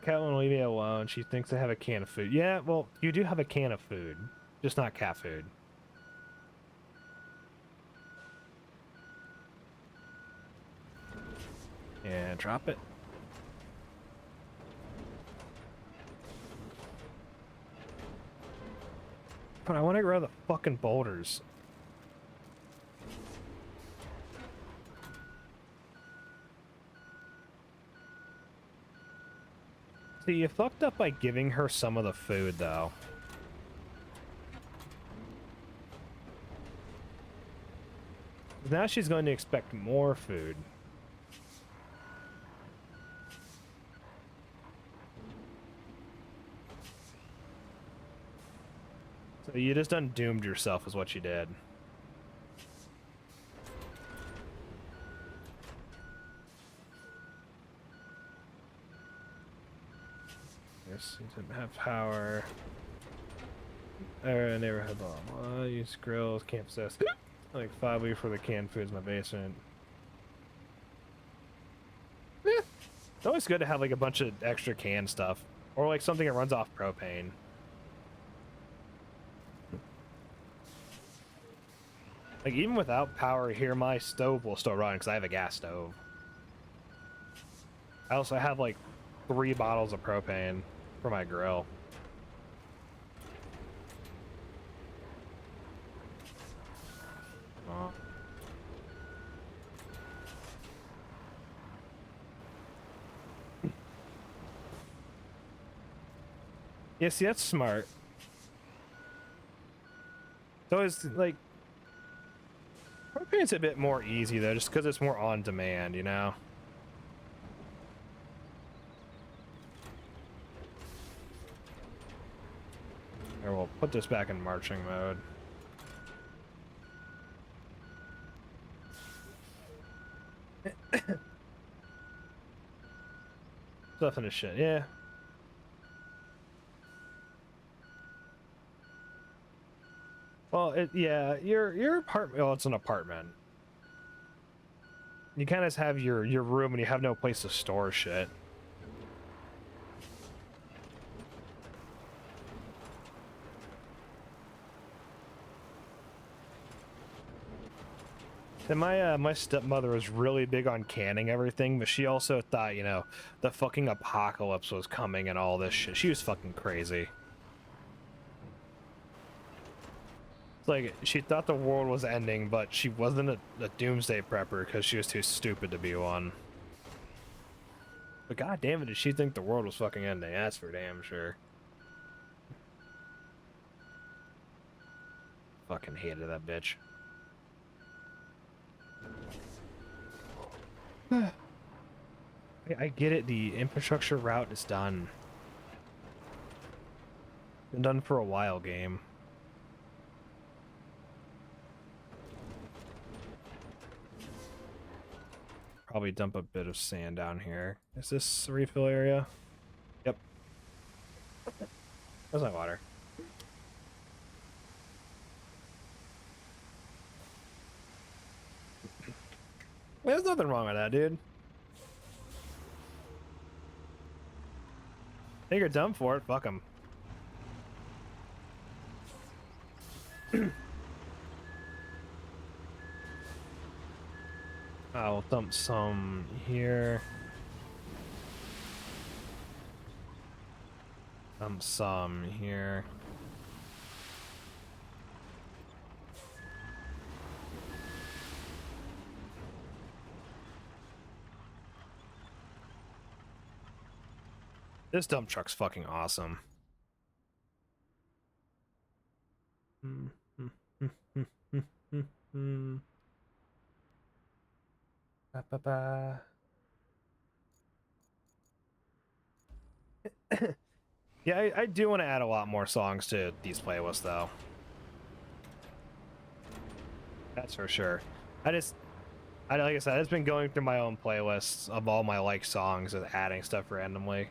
[SPEAKER 1] Cat won't leave me alone. She thinks I have a can of food. Yeah, well, you do have a can of food, just not cat food. And drop it. But I want to grab the fucking boulders. See, you fucked up by giving her some of the food, though. Now she's going to expect more food. So you just undoomed yourself is what you did. Yes, you didn't have power. Neighborhood bomb. Use grills, can't possess. Like 5 weeks for the canned foods in my basement. It's always good to have like a bunch of extra canned stuff. Or like something that runs off propane. Like even without power here, my stove will still run because I have a gas stove. I also have like 3 bottles of propane for my grill. Oh. Yeah, see, that's smart. It's always like propane's a bit more easy though, just because it's more on demand, you know. Or we'll put this back in marching mode. Stuff in the shit, yeah. Well, yeah, your apartment. Well, it's an apartment. You kind of have your room, and you have no place to store shit. And my stepmother was really big on canning everything, but she also thought, you know, the fucking apocalypse was coming and all this shit. She was fucking crazy. It's like she thought the world was ending, but she wasn't a doomsday prepper because she was too stupid to be one. But god damn it, did she think the world was fucking ending? That's for damn sure. Fucking hated that bitch. I get it, the infrastructure route is done. Been done for a while, game. Probably dump a bit of sand down here. Is this a refill area? Yep. That's my water. There's nothing wrong with that, dude. Think you're dumb for it. Fuck him. I'll dump some here. Dump some here. This dump truck's fucking awesome. Ba, ba, ba. Yeah, I do want to add a lot more songs to these playlists, though. That's for sure. Like I said, I've just been going through my own playlists of all my like songs and adding stuff randomly.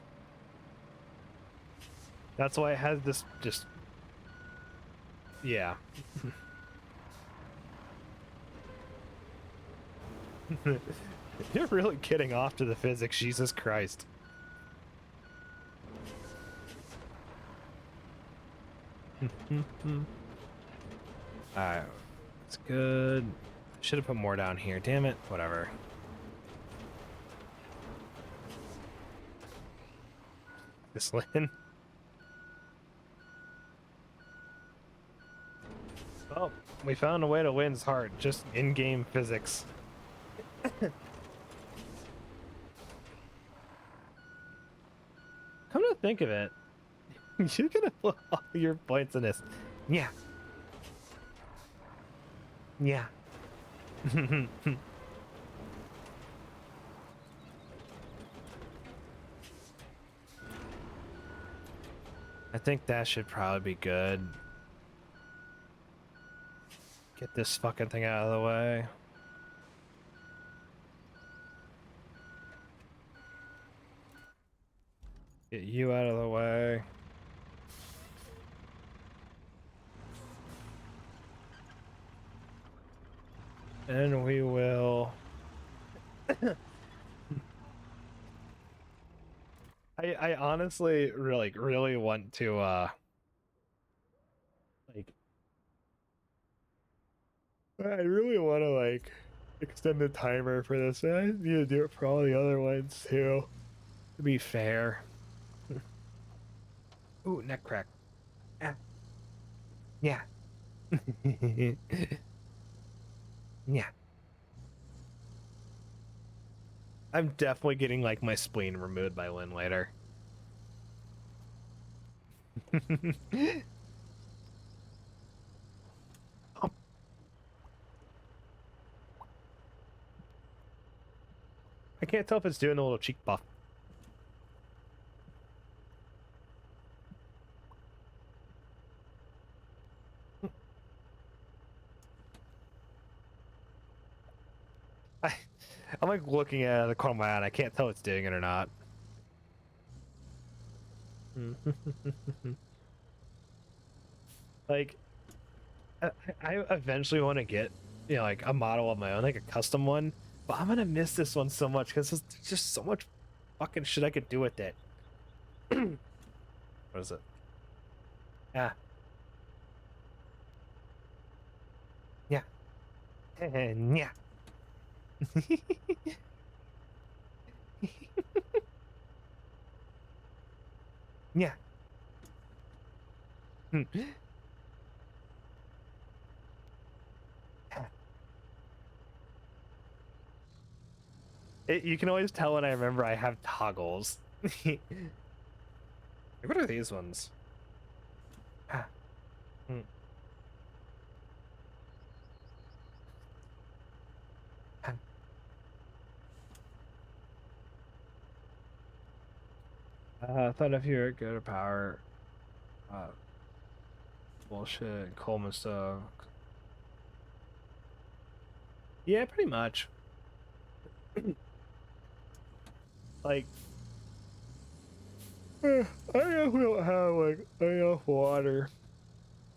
[SPEAKER 1] That's why it has this just... Yeah. You're really kidding off to the physics, Jesus Christ. Alright, that's good. Should have put more down here, damn it. Whatever. This Lynn. Oh, we found a way to Lynn's heart, just in-game physics. Come to think of it, you're gonna put all your points in this. Yeah. Yeah. I think that should probably be good. Get this fucking thing out of the way. Get you out of the way. And we will... I honestly really want to like I really want to like extend the timer for this. I need to do it for all the other ones too, to be fair. Ooh, neck crack. Ah. Yeah. Yeah. I'm definitely getting like my spleen removed by Lynn later. Oh. I can't tell if it's doing a little cheek buff. I'm like looking at the corner of my eye and I can't tell if it's doing it or not. Like, I eventually want to get, you know, like a model of my own, like a custom one. But I'm gonna miss this one so much because there's just so much fucking shit I could do with it. What is it? Ah. Yeah. Yeah. Yeah. You can always tell when I remember I have toggles. What are these ones? Ah. I thought if you were good at power, bullshit, Coleman stuff. Yeah, pretty much. Like, I definitely don't have like enough water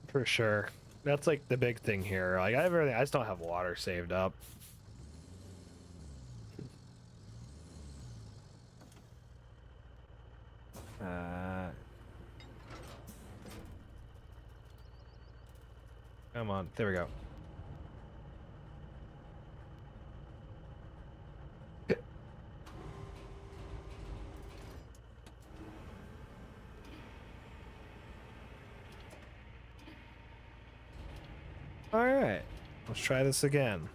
[SPEAKER 1] for sure. That's like the big thing here. Like I have everything, I just don't have water saved up. Come on, there we go. All right, let's try this again.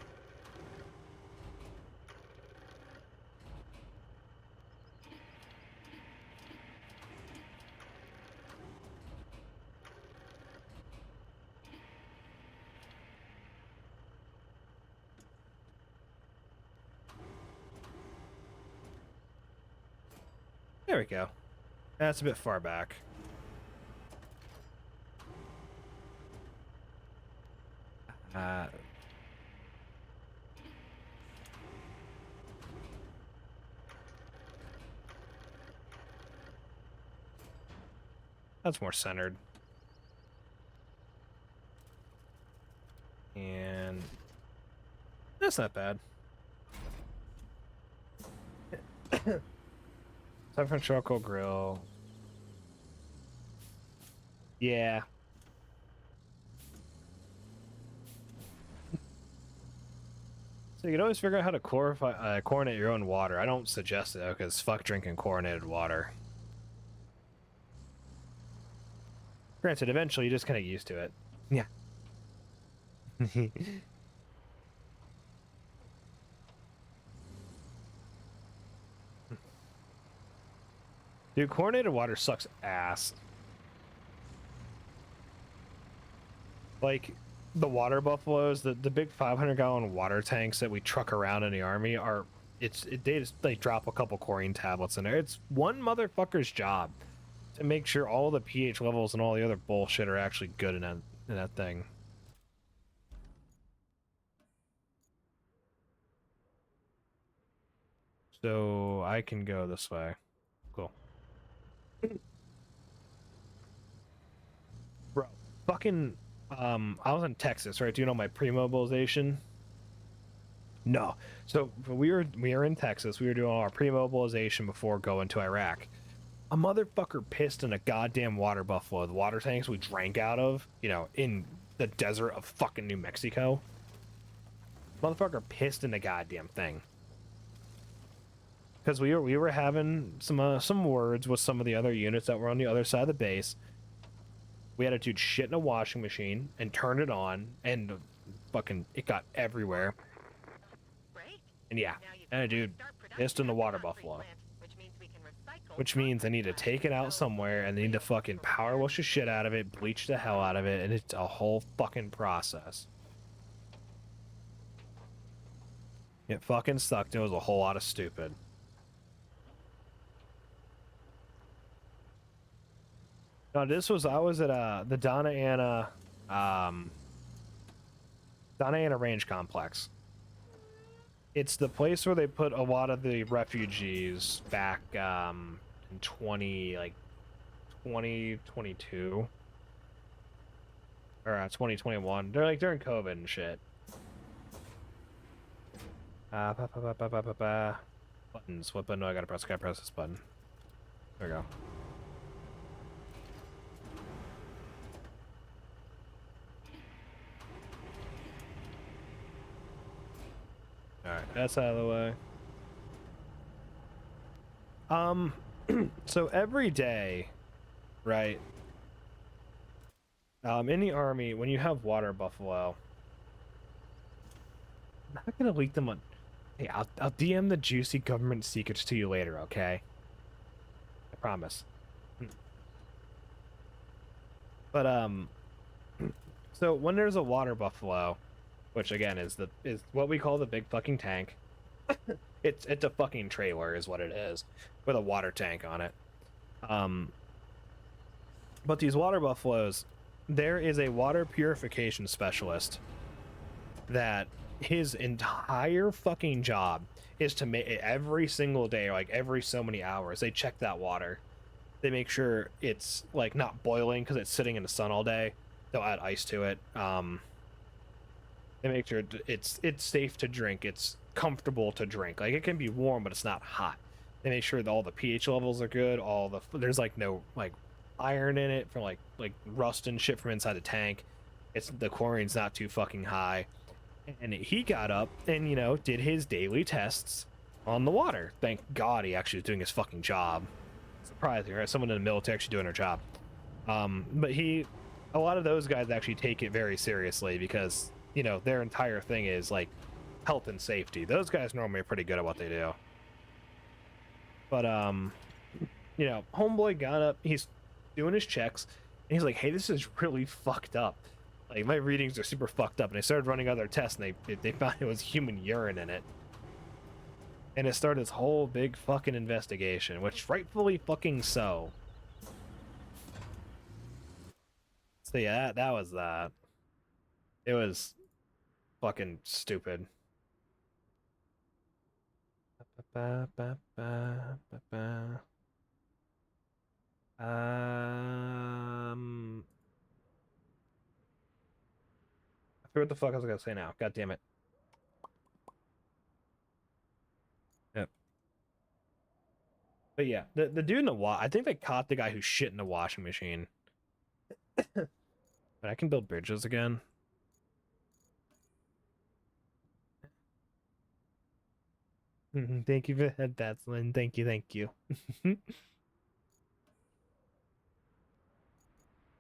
[SPEAKER 1] There we go. That's a bit far back. That's more centered. And that's not bad. Time for charcoal grill. Yeah. So you can always figure out how to chlorinate your own water. I don't suggest it though, because fuck drinking chlorinated water. Granted, eventually you just kind of used to it. Yeah. Dude, chlorinated water sucks ass. Like, the water buffaloes, the big 500-gallon water tanks that we truck around in the army are, they just like drop a couple chlorine tablets in there. It's one motherfucker's job to make sure all the pH levels and all the other bullshit are actually good in that thing. So I can go this way. Cool. Bro, fucking I was in Texas, right, doing all my pre-mobilization. No. So we were in Texas. We were doing all our pre-mobilization before going to Iraq. A motherfucker pissed in a goddamn water buffalo. The water tanks we drank out of, you know, in the desert of fucking New Mexico. Motherfucker pissed in the goddamn thing. Because we were having some words with some of the other units that were on the other side of the base. We had a dude shit in a washing machine and turned it on, and fucking it got everywhere. And yeah, and a dude pissed in the water buffalo. Which means I need to take it out somewhere, and I need to fucking power wash the shit out of it, bleach the hell out of it, and it's a whole fucking process. It fucking sucked. It was a whole lot of stupid. No, I was at the Donna Ana Range Complex. It's the place where they put a lot of the refugees back in 2022 or 2021. They're like during COVID and shit. Buttons. What button do I gotta press? I gotta press this button. There we go. Alright, that's out of the way. So every day, right, in the army, when you have water buffalo, I'm not gonna leak them on... Hey, I'll DM the juicy government secrets to you later, okay? I promise. But, so when there's a water buffalo, which again is what we call the big fucking tank. It's a fucking trailer is what it is, with a water tank on it. But these water buffaloes, there is a water purification specialist that his entire fucking job is to make every single day, or like every so many hours, they check that water. They make sure it's like not boiling because it's sitting in the sun all day. They'll add ice to it. They make sure it's safe to drink. It's comfortable to drink. Like, it can be warm, but it's not hot. They make sure that all the pH levels are good. There's like no like iron in it from like rust and shit from inside the tank. It's the chlorine's not too fucking high. And he got up and did his daily tests on the water. Thank God he actually was doing his fucking job. Surprising, right? Someone in the military actually doing their job. But a lot of those guys actually take it very seriously because their entire thing is like health and safety. Those guys normally are pretty good at what they do. But homeboy got up, he's doing his checks, and he's like, "Hey, this is really fucked up. Like my readings are super fucked up." And they started running other tests, and they found it was human urine in it. And it started this whole big fucking investigation, which rightfully fucking so. So yeah, that was that. It was fucking stupid. I forget what the fuck I was gonna say now. God damn it. Yep. But yeah, the dude in the I think they caught the guy who shit in the washing machine. But I can build bridges again. Thank you for that, Datslin. Thank you, thank you.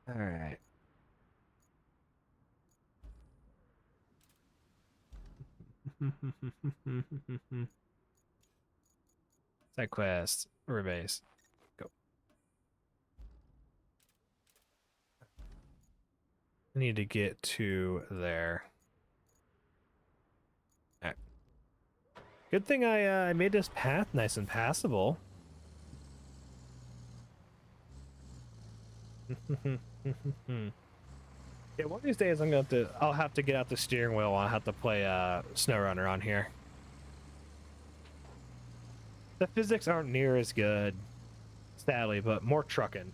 [SPEAKER 1] All right. Side quest, rebase. Go. I need to get to there. All right. Good thing I made this path nice and passable. Yeah, one of these days I'll have to get out the steering wheel. I'll have to play SnowRunner on here. The physics aren't near as good, sadly, but more trucking.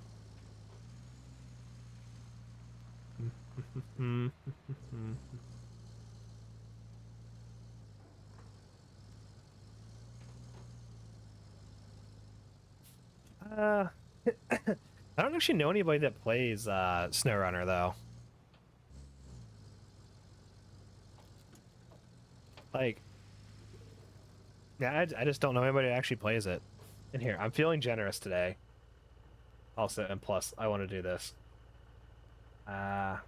[SPEAKER 1] I don't actually know anybody that plays SnowRunner though. Like, yeah, I just don't know anybody that actually plays it. In here, I'm feeling generous today. Also, and plus, I want to do this. Yeah,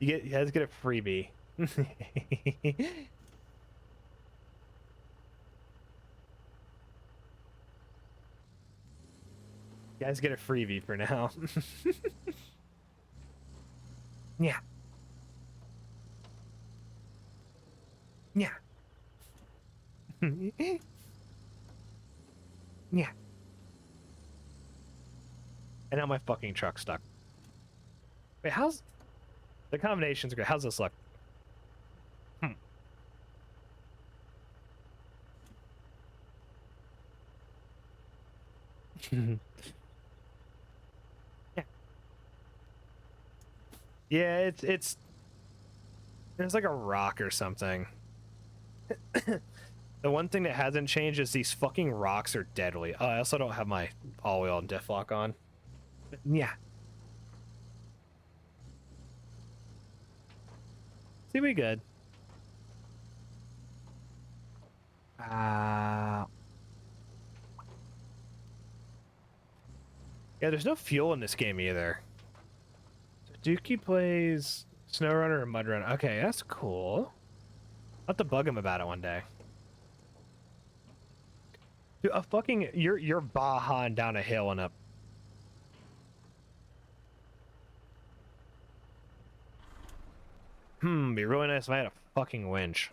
[SPEAKER 1] you guys get a freebie. You guys get a freebie for now. Yeah. Yeah. Yeah. And now my fucking truck's stuck. Wait, how's the combinations are good? How's this look? Yeah. Yeah, it's there's like a rock or something. The one thing that hasn't changed is these fucking rocks are deadly. Oh, I also don't have my all-wheel and diff lock on. But yeah. See, we good. Yeah, there's no fuel in this game either. Dookie plays SnowRunner and MudRunner. Okay, that's cool. I'll have to bug him about it one day. Dude, a fucking you're bahaan down a hill and up. Be really nice if I had a fucking winch.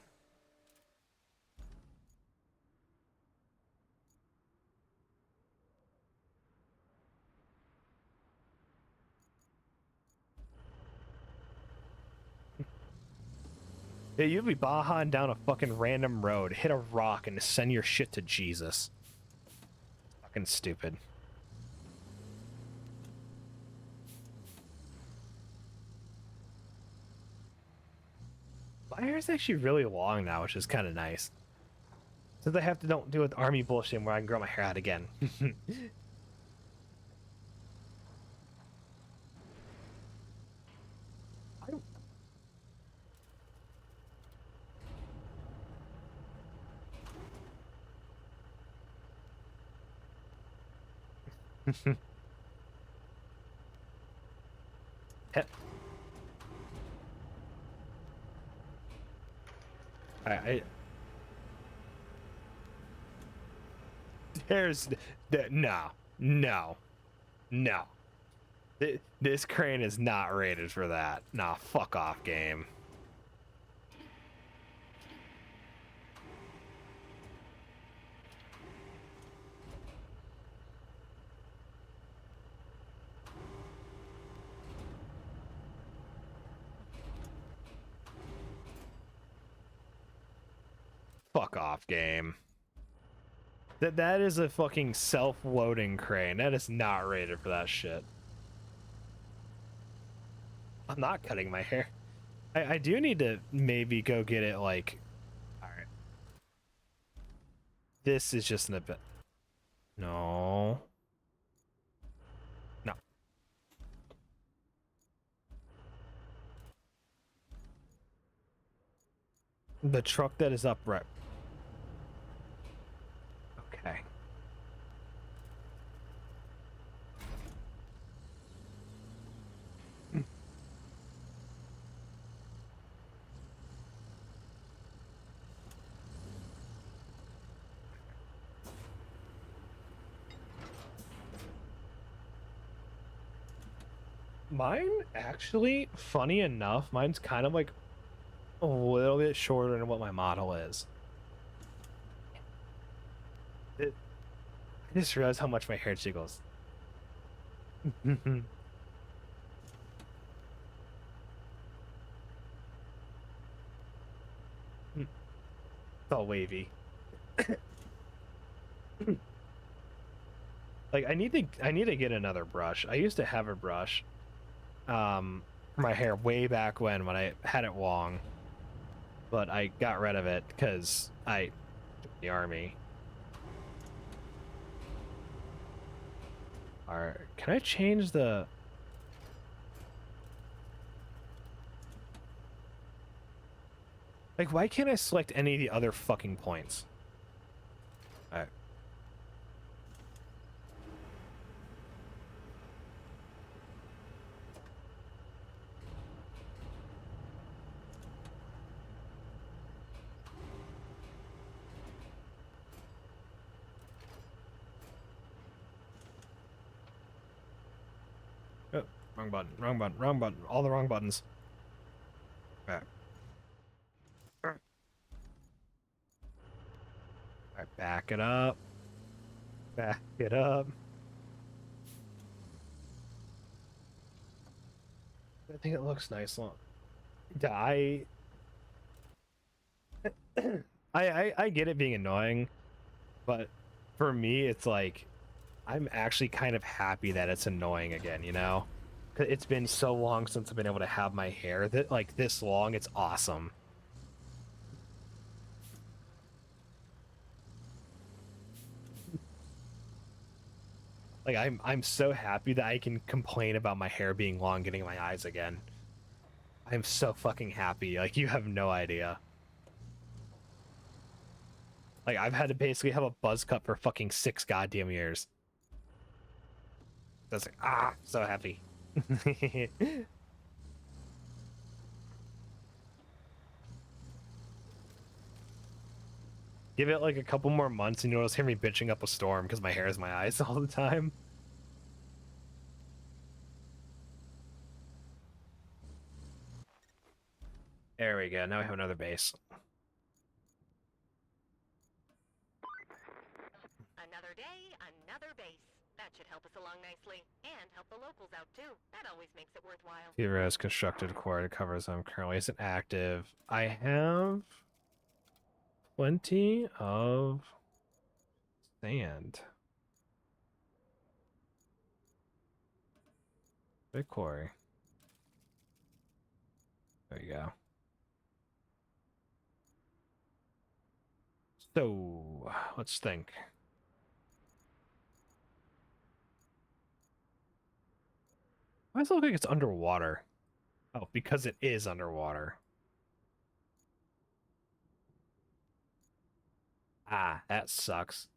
[SPEAKER 1] Yeah, you'd be bahaan down a fucking random road, hit a rock, and send your shit to Jesus. Fucking stupid. My hair is actually really long now, which is kind of nice. Since I have to don't deal with army bullshit where I can grow my hair out again. I there's no, no, no. This crane is not rated for that. Nah, fuck off, game. Fuck off, game. That is a fucking self-loading crane. That is not rated for that shit. I'm not cutting my hair. I do need to maybe go get it like. All right. This is just a bit. No. No. The truck that is upright. Okay. Mine actually, funny enough, mine's kind of like a little bit shorter than what my model is. I just realized how much my hair jiggles. It's all wavy. Like I need to get another brush. I used to have a brush for my hair way back when I had it long, but I got rid of it because I the army. Alright, can I change the like why can't I select any of the other fucking points? Alright. Oh, wrong button, wrong button, wrong button, all the wrong buttons. Alright. Alright, back it up. Back it up. I think it looks nice. Long. I get it being annoying, but for me, it's like I'm actually kind of happy that it's annoying again, you know? 'Cause it's been so long since I've been able to have my hair that like this long. It's awesome. Like I'm so happy that I can complain about my hair being long, getting my eyes again. I'm so fucking happy. Like you have no idea. Like I've had to basically have a buzz cut for fucking 6 goddamn years. That's like so happy. Give it like a couple more months and you'll just hear me bitching up a storm because my hair is my eyes all the time. There we go. Now we have another base.
[SPEAKER 2] Another day, another base. That should help us along nicely. And help the locals out too. That always makes it worthwhile.
[SPEAKER 1] Fever has constructed core to cover zone currently isn't active. I have plenty of sand. Big quarry. There you go. So let's think. Why does it look like it's underwater? Oh, because it is underwater. Ah, that sucks.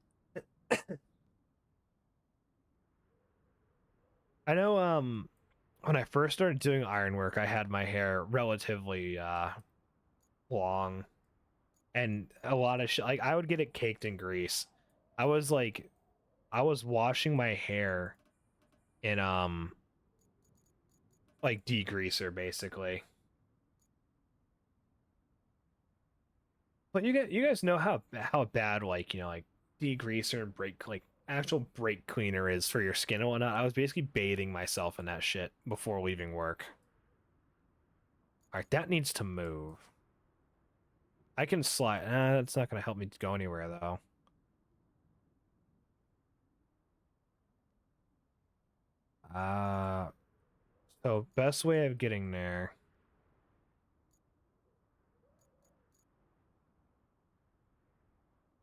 [SPEAKER 1] I know when I first started doing ironwork, I had my hair relatively long and a lot of like I would get it caked in grease. I was like I was washing my hair in like degreaser basically. But you guys know how bad like like degreaser and brake like actual brake cleaner is for your skin and whatnot. I was basically bathing myself in that shit before leaving work. All right, that needs to move. I can slide. That's not gonna help me go anywhere though. Uh, so best way of getting there.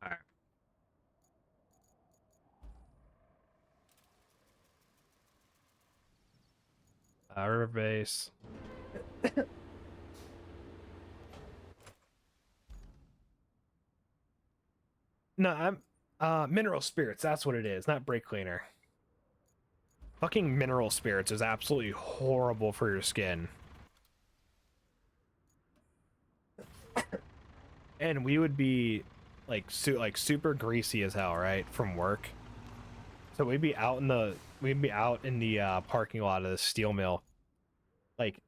[SPEAKER 1] All right, river base. No, I'm mineral spirits. That's what it is, not brake cleaner. Fucking mineral spirits is absolutely horrible for your skin. And we would be like like super greasy as hell, right? From work. So we'd be out in the parking lot of the steel mill, like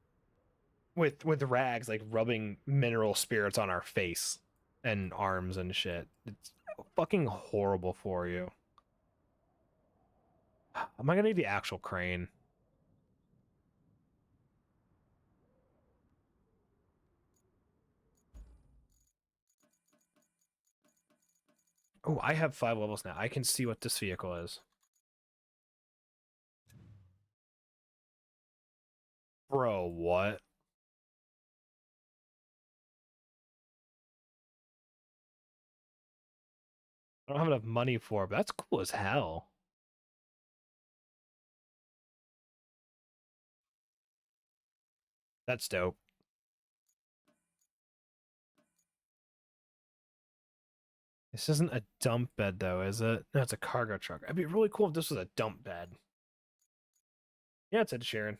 [SPEAKER 1] with rags, like rubbing mineral spirits on our face and arms and shit. It's fucking horrible for you. Am I gonna need the actual crane? Oh, I have 5 levels now. I can see what this vehicle is. Bro, what? I don't have enough money for it, but that's cool as hell. That's dope. This isn't a dump bed though, is it? No, it's a cargo truck. It'd be really cool if this was a dump bed. Yeah, it's Ed Sheeran,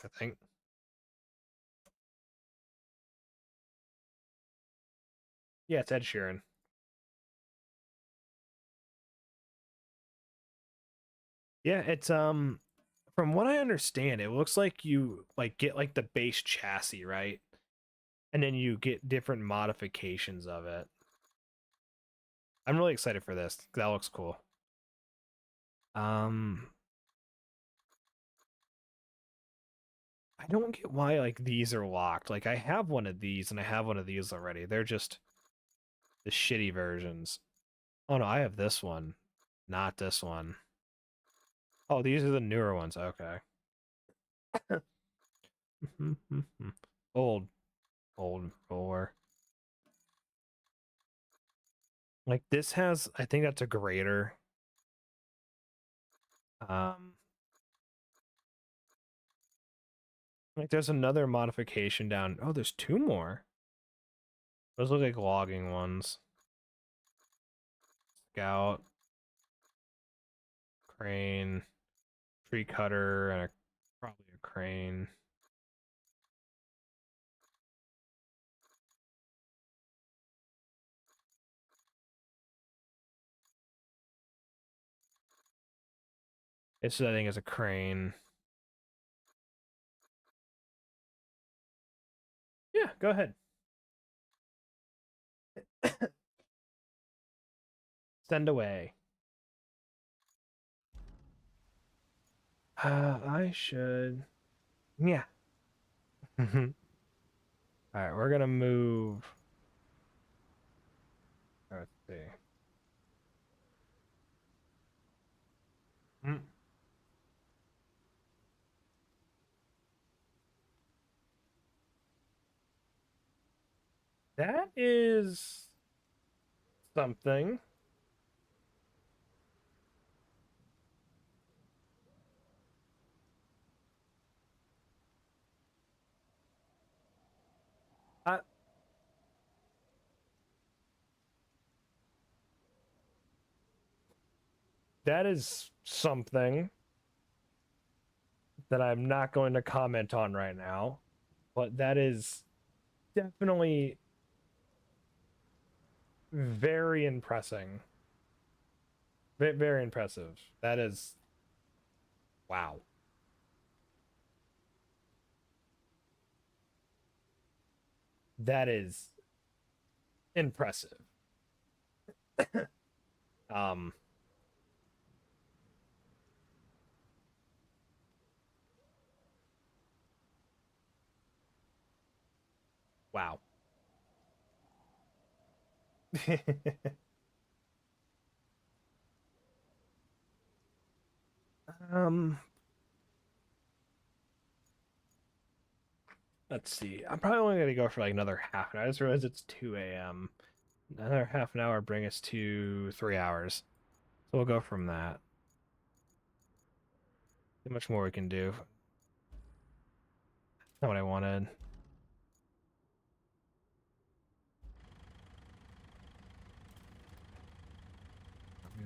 [SPEAKER 1] I think. Yeah, it's Ed Sheeran. Yeah, it's from what I understand, it looks like you like get like the base chassis, right? And then you get different modifications of it. I'm really excited for this. That looks cool. Um I don't get why like these are locked. Like I have one of these and I have one of these already. They're just the shitty versions. Oh no, I have this one, not this one. Oh, these are the newer ones. Okay. old, old four. Like this has, I think that's a grader. Um, like there's another modification down. Oh, there's two more. Those look like logging ones. Scout, crane, tree cutter, and probably a crane. It's I think it's a crane. Yeah, go ahead. Send away. I should. Yeah. All right, we're gonna move. Let's see. Mm, That is. something. I, that is something that I'm not going to comment on right now, but that is definitely very impressing. Very impressive. That is wow. That is impressive. Um, wow. um, let's see. I'm probably only gonna go for like another half an hour. I just realized it's 2 a.m. Another half an hour bring us to 3 hours. So we'll go from that. How much more we can do. Not what I wanted.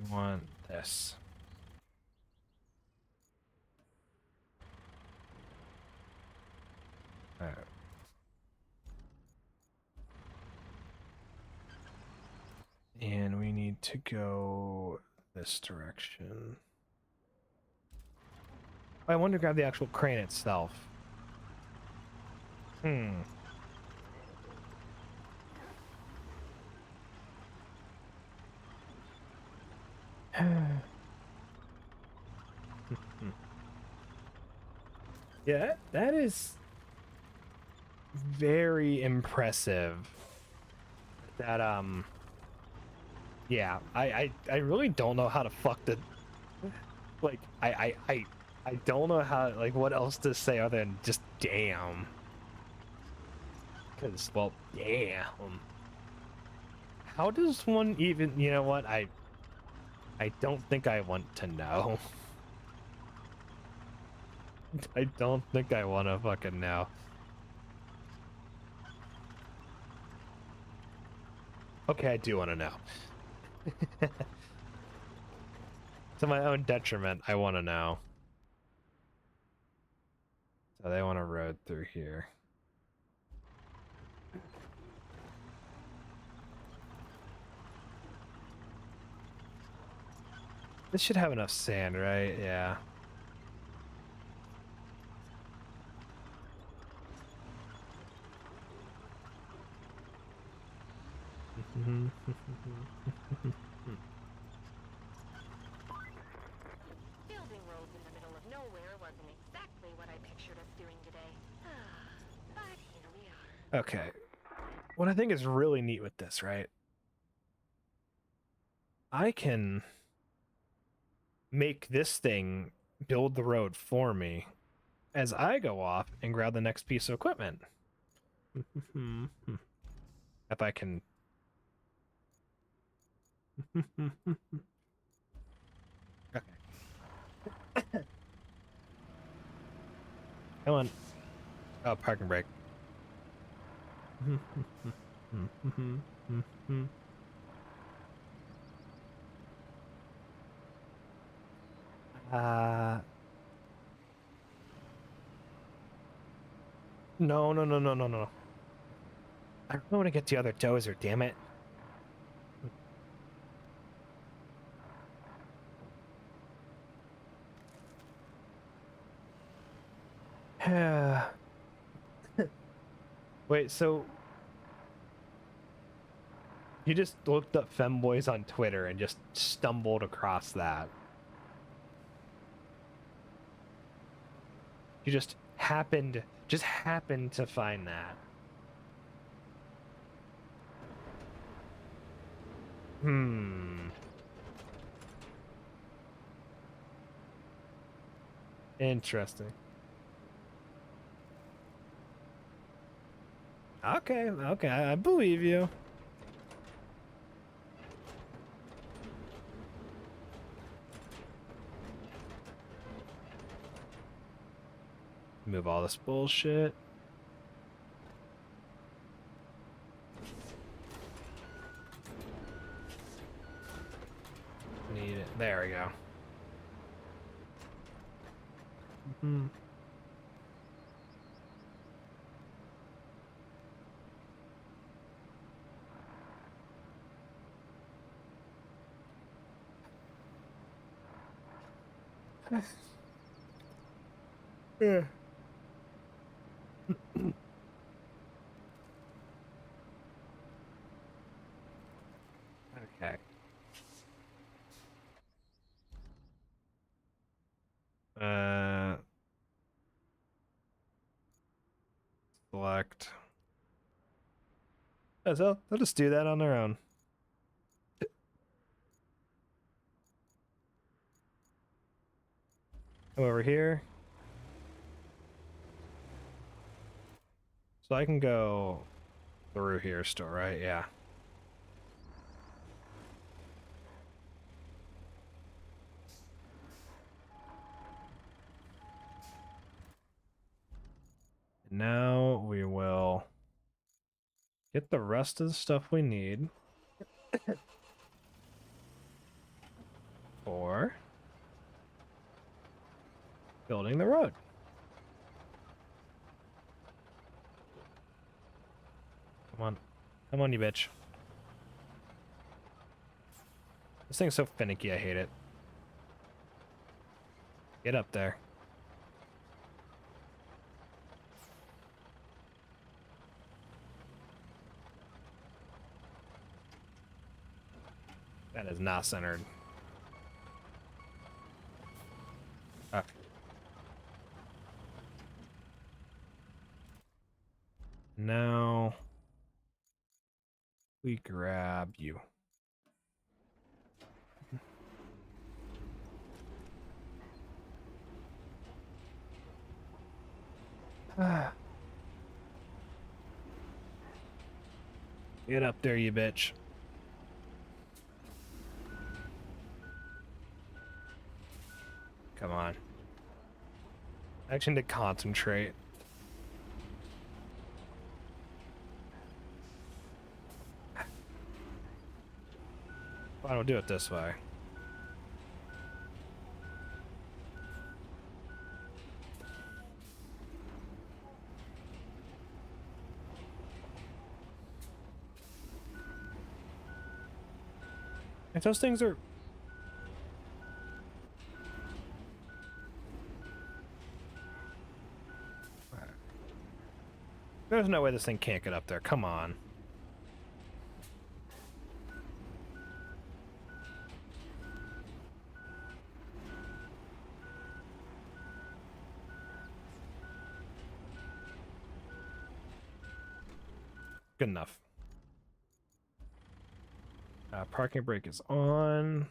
[SPEAKER 1] We want this. Alright. And we need to go this direction. I want to grab the actual crane itself. Hmm. Yeah, that is very impressive. That yeah, I really don't know how to fuck the like I don't know how like what else to say other than just damn. Cause well, damn. How does one even, you know what? I don't think I want to know. I don't think I want to fucking know. Okay, I do want to know. To my own detriment, I want to know. So they want a road through here. This should have enough sand, right? Yeah.
[SPEAKER 2] Building roads in the middle of nowhere wasn't exactly what I pictured us doing today. But here we are.
[SPEAKER 1] Okay. What I think is really neat with this, right? I can make this thing build the road for me as I go off and grab the next piece of equipment. If I can. Okay. Come on. Oh, parking brake. uh no, no, no, no, no, no. I really want to get the other dozer, damn it. Wait, so you just looked up femboys on Twitter and just stumbled across that? You just happened to find that. Hmm. Interesting. Okay, okay, I believe you. Move all this bullshit. Need it. There we go. Mm-hmm. Yeah. Okay. Select. Yeah, so they'll just do that on their own. Come over here. So I can go through here still, right? Yeah. Now we will get the rest of the stuff we need for building the road. Come on. Come on, you bitch. This thing's so finicky, I hate it. Get up there. That is not centered. Okay. Now we grab you. Get up there, you bitch. Come on. I actually need to concentrate. Why don't we do it this way? If those things are... There's no way this thing can't get up there. Come on. Good enough. Parking brake is on.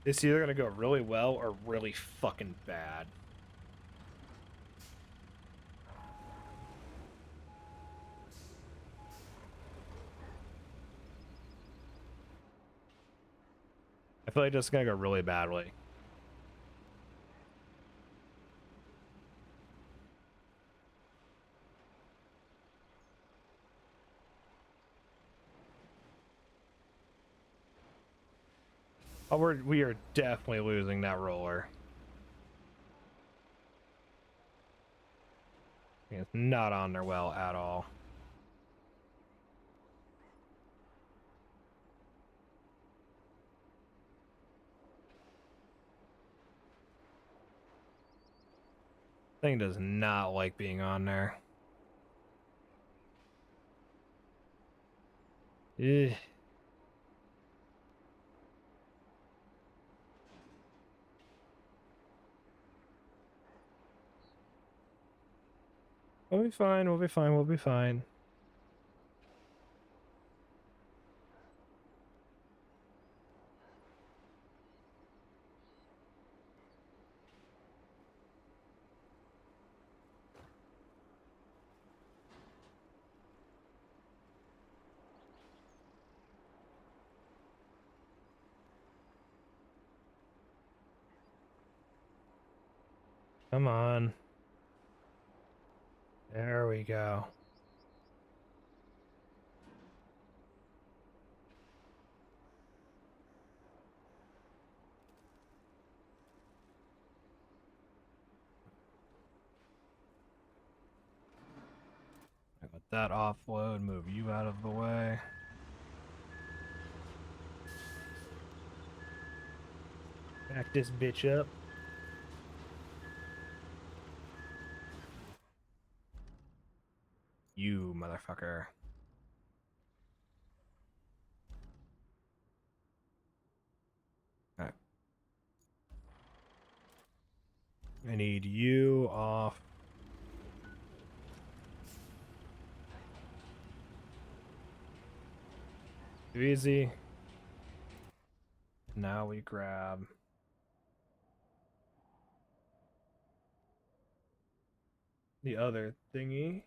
[SPEAKER 1] It's either gonna go really well or really fucking bad. I feel like it's gonna go really badly. Oh, we are definitely losing that roller. It's not on there well at all. Thing does not like being on there. Eh. We'll be fine, we'll be fine, we'll be fine. Come on. There we go. Let that offload, move you out of the way. Back this bitch up. You motherfucker. Alright. I need you off. Too easy. Now we grab the other thingy.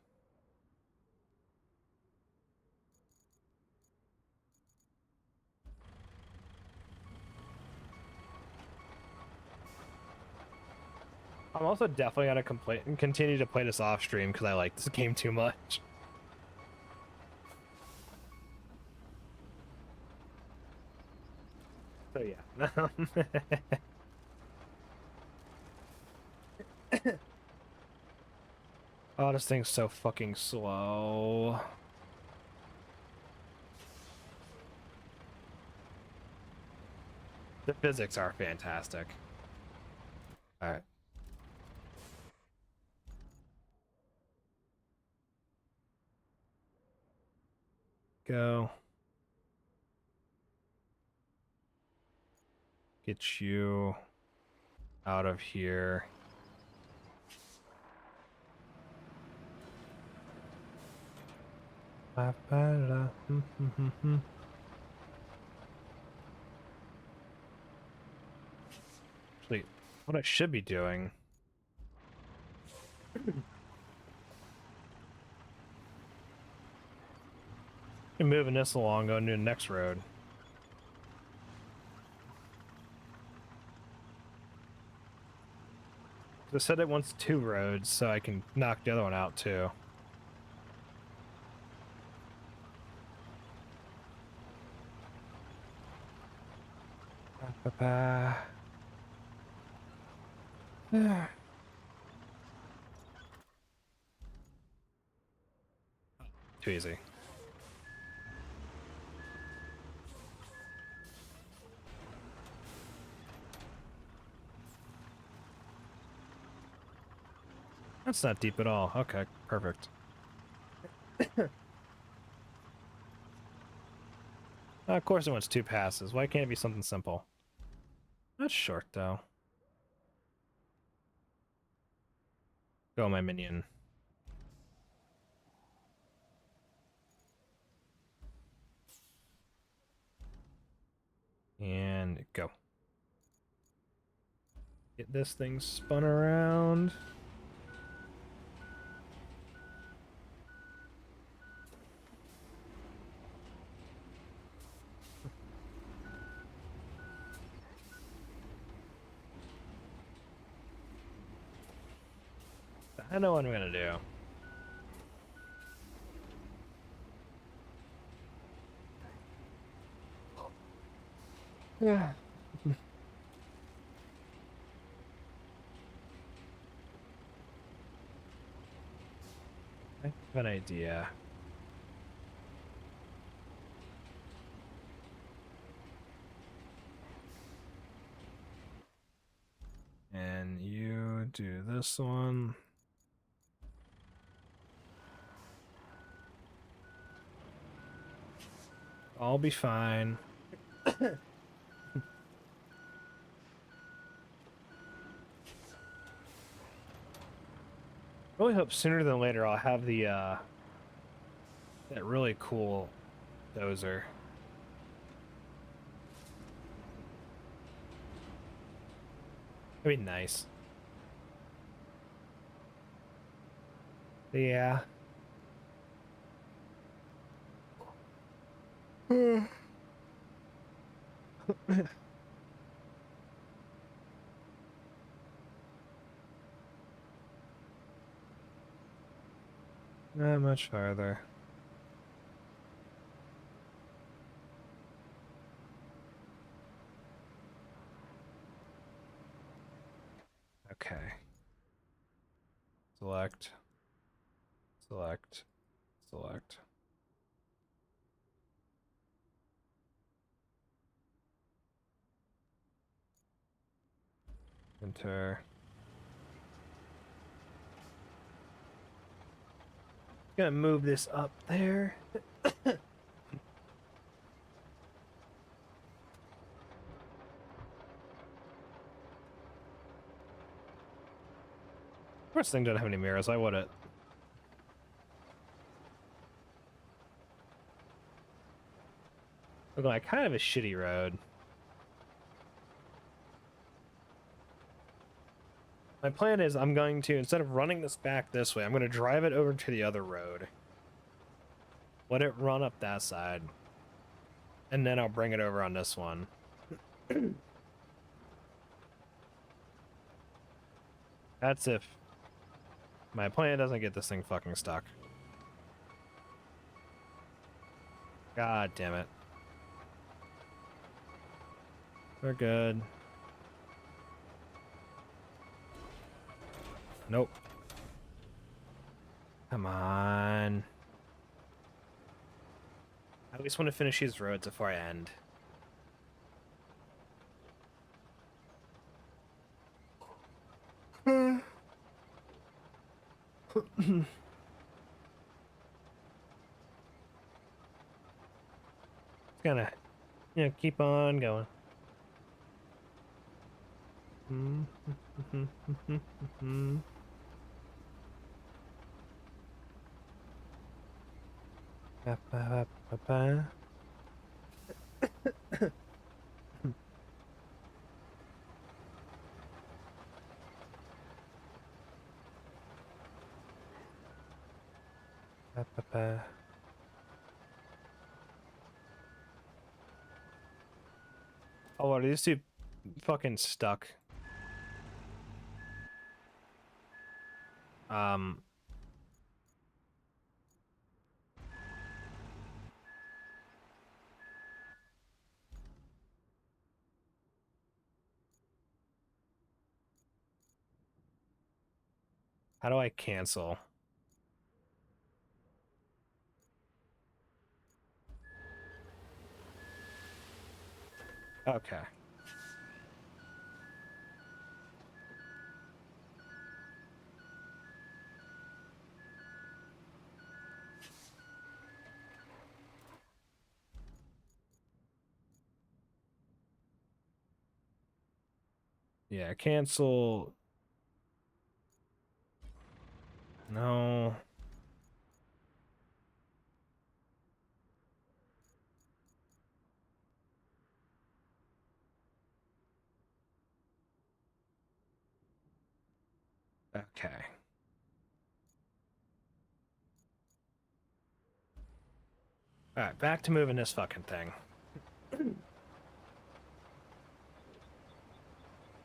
[SPEAKER 1] I'm also definitely gonna continue to play this off stream because I like this game too much. So yeah. Oh, this thing's so fucking slow. The physics are fantastic. Alright. Go. Get you out of here. Actually, what I should be doing. I'm moving this along, going to the next road. It said it wants 2 roads, so I can knock the other one out too. Too easy. That's not deep at all. Okay, perfect. Of course it wants 2 passes. Why can't it be something simple? That's short, though. Go, my minion. And go. Get this thing spun around. I know what I'm gonna do. Yeah. I have an idea. And you do this one. I'll be fine. Really hope sooner than later I'll have the that really cool dozer. That'd be nice. Yeah. Not much farther. Okay. Select. Select. Select. Enter. Gonna move this up there. This thing doesn't have any mirrors. Why would it? Look like kind of a shitty road. My plan is I'm going to, instead of running this back this way, I'm going to drive it over to the other road. Let it run up that side. And then I'll bring it over on this one. That's if my plan doesn't get this thing fucking stuck. God damn it. We're good. Nope. Come on. I at least want to finish these roads before I end. Gonna, keep on going. Oh, what are these two fucking stuck? How do I cancel? Okay. Yeah, cancel. No. Okay. Alright, back to moving this fucking thing.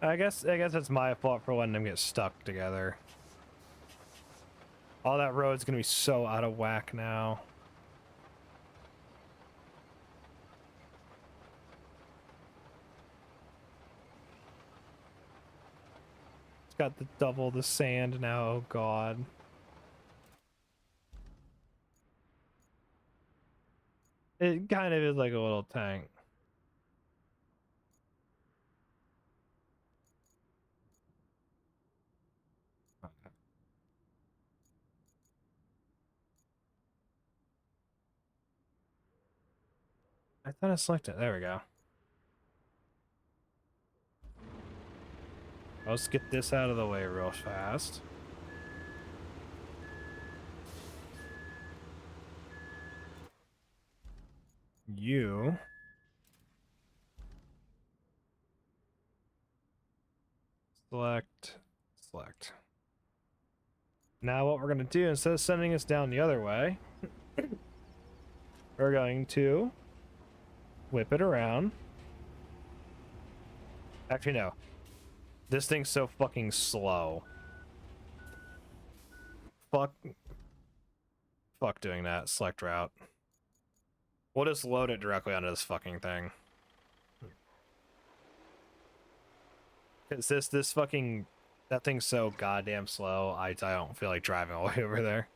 [SPEAKER 1] I guess it's my fault for letting them get stuck together. All that road's gonna be so out of whack now. It's got the double the sand now, oh god. It kind of is like a little tank. I thought I selected it. There we go. Let's get this out of the way real fast. You. Select. Now what we're going to do, instead of sending us down the other way, we're going to whip it around. Actually, no. This thing's so fucking slow. Fuck. Fuck doing that. Select route. We'll just load it directly onto this fucking thing. Cause this fucking that thing's so goddamn slow. I don't feel like driving all the way over there.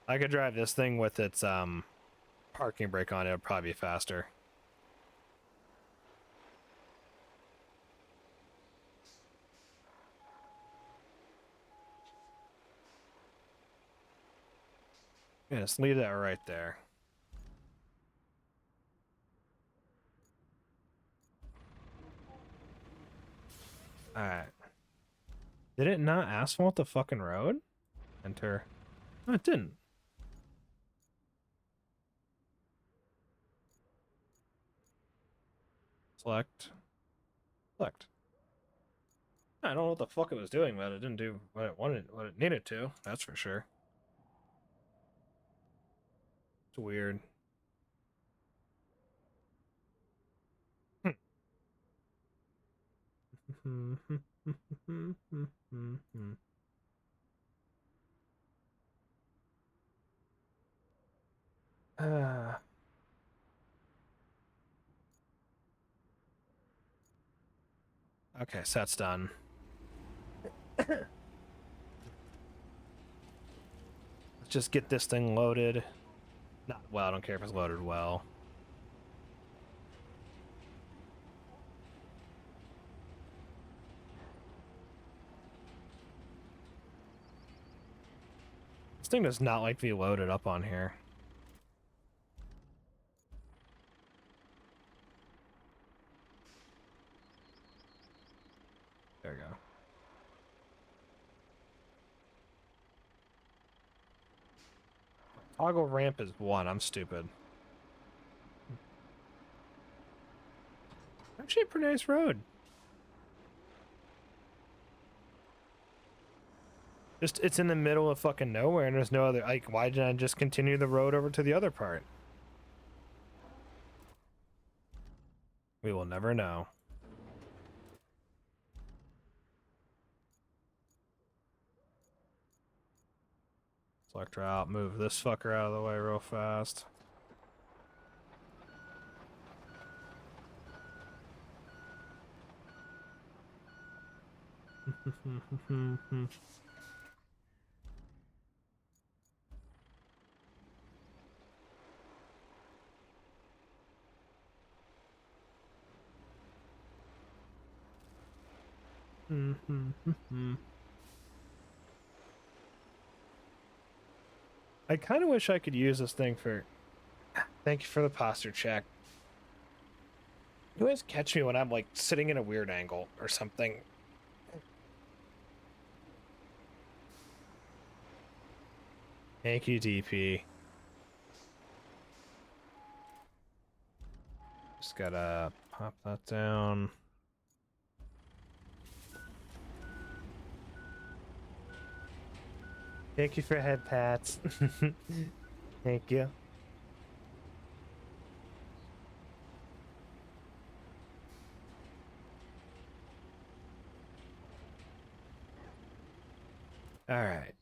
[SPEAKER 1] I could drive this thing with its parking brake on. It would probably be faster. Yeah, just leave that right there. Alright. Did it not asphalt the fucking road? Enter. No, it didn't. Select. Select. I don't know what the fuck it was doing, but it didn't do what it wanted, what it needed to. That's for sure. It's weird. uh, okay, so that's done. Let's just get this thing loaded. Not well, I don't care if it's loaded well. This thing does not like to be loaded up on here. There we go. Toggle ramp is 1. I'm stupid. Actually, a pretty nice road. Just, it's in the middle of fucking nowhere, and there's no other. Like, why didn't I just continue the road over to the other part? We will never know. Select route, move this fucker out of the way real fast. I kind of wish I could use this thing for... Thank you for the posture check. You always catch me when I'm, like, sitting in a weird angle or something. Thank you, DP. Just gotta pop that down. Thank you for head pats. Thank you. All right.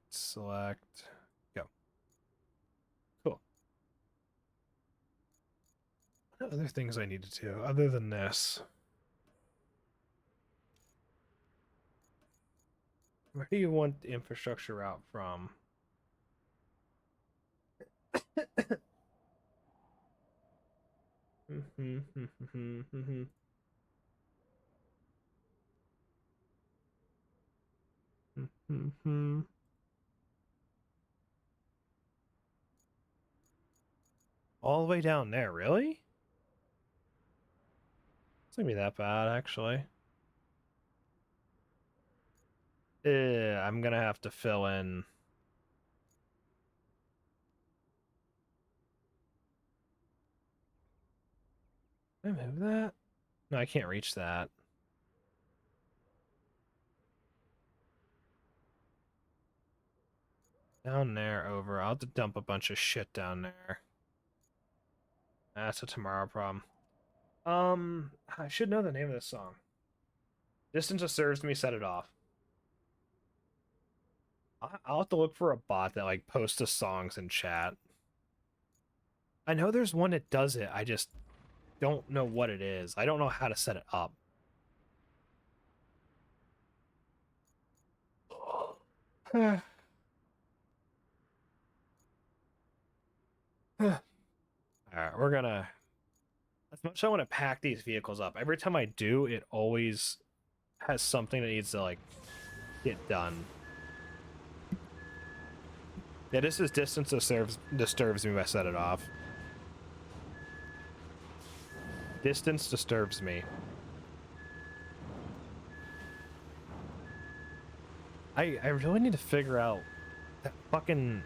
[SPEAKER 1] Select, go. Cool. What other things I need to do other than this? Where do you want the infrastructure route from? All the way down there, really? It's gonna be that bad, actually. I'm gonna have to fill in. Can I move that? No, I can't reach that. Down there, over. I'll have to dump a bunch of shit down there. That's a tomorrow problem. I should know the name of this song. Distance that serves me, set it off. I'll have to look for a bot that like posts the songs in chat. I know there's one that does it. I just don't know what it is. I don't know how to set it up. All right, we're gonna. As much as I want to pack these vehicles up, every time I do, it always has something that needs to like get done. Yeah, this is distance that disturbs me if I set it off. Distance disturbs me. I really need to figure out that fucking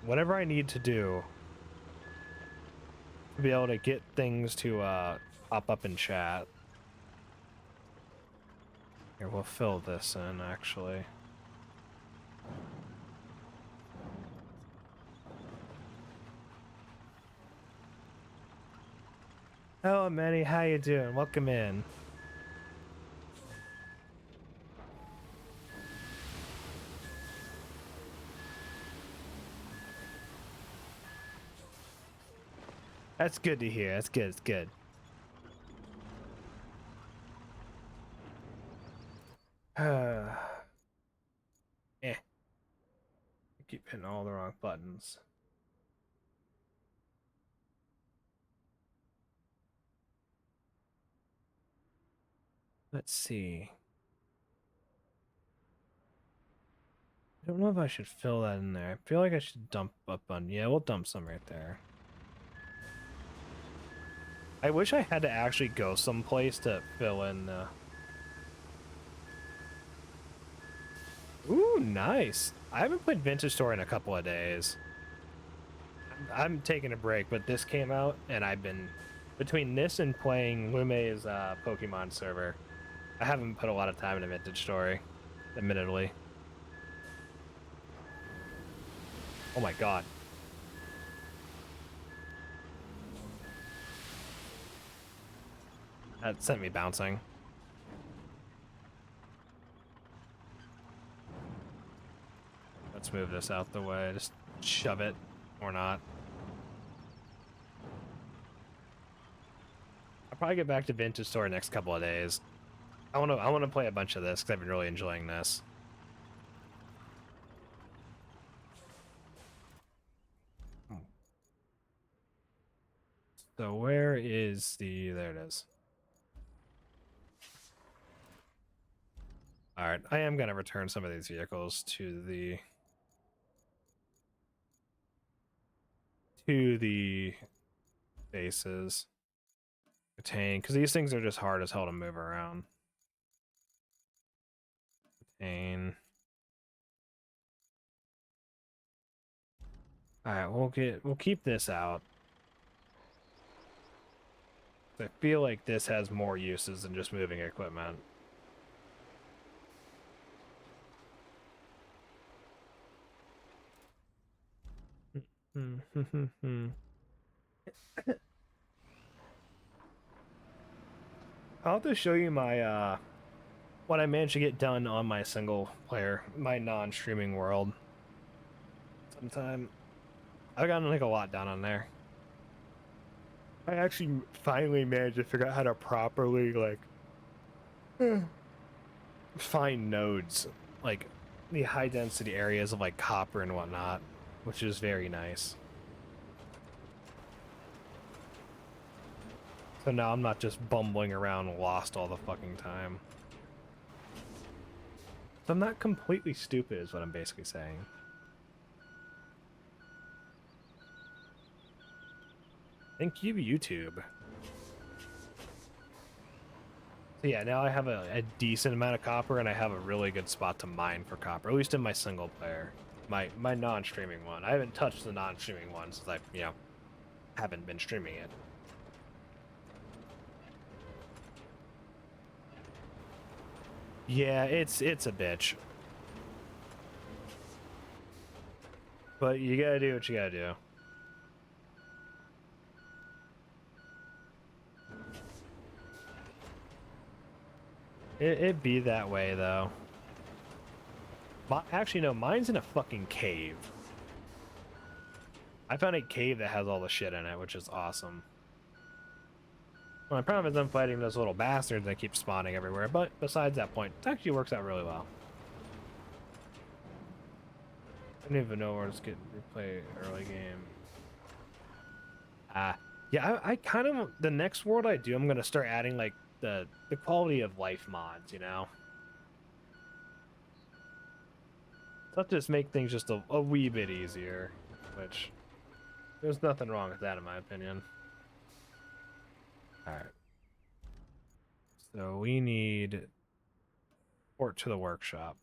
[SPEAKER 1] whatever I need to do to be able to get things to pop up in chat. Here, we'll fill this in actually. Hello, Manny. How you doing? Welcome in. That's good to hear. That's good. It's good. Eh. I keep hitting all the wrong buttons. Let's see. I don't know if I should fill that in there. I feel like I should dump up on... Yeah, we'll dump some right there. I wish I had to actually go someplace to fill in the... Ooh, nice. I haven't played Vintage Story in a couple of days. I'm taking a break, but this came out, and I've been... Between this and playing Lume's Pokemon server, I haven't put a lot of time into Vintage Story, admittedly. Oh my god. That sent me bouncing. Let's move this out the way. Just shove it, or not. I'll probably get back to Vintage Story next couple of days. I want to play a bunch of this because I've been really enjoying this. So where is the... There it is. All right, I am going to return some of these vehicles to the bases. Retain, because these things are just hard as hell to move around. Retain. All right, we'll keep this out. I feel like this has more uses than just moving equipment. I'll have to show you my what I managed to get done on my single player, my non-streaming world. Sometime. I've gotten like a lot done on there. I actually finally managed to figure out how to properly like find nodes, like the high density areas of like copper and whatnot, which is very nice. So now I'm not just bumbling around lost all the fucking time. So I'm not completely stupid is what I'm basically saying. Thank you, YouTube. So yeah, now I have a decent amount of copper, and I have a really good spot to mine for copper, at least in my single player. My non-streaming one. I haven't touched the non-streaming one since I, haven't been streaming it. Yeah, it's a bitch. But you gotta do what you gotta do. It be that way though. Actually, no, mine's in a fucking cave. I found a cave that has all the shit in it, which is awesome. Well, the problem is I'm fighting those little bastards that keep spawning everywhere, but besides that point, it actually works out really well. I don't even know where to get replay early game. Yeah, I kind of, the next world I do, I'm gonna start adding like the quality of life mods, you know? Let's just make things just a wee bit easier, which there's nothing wrong with that in my opinion. All right. So we need port to the workshop.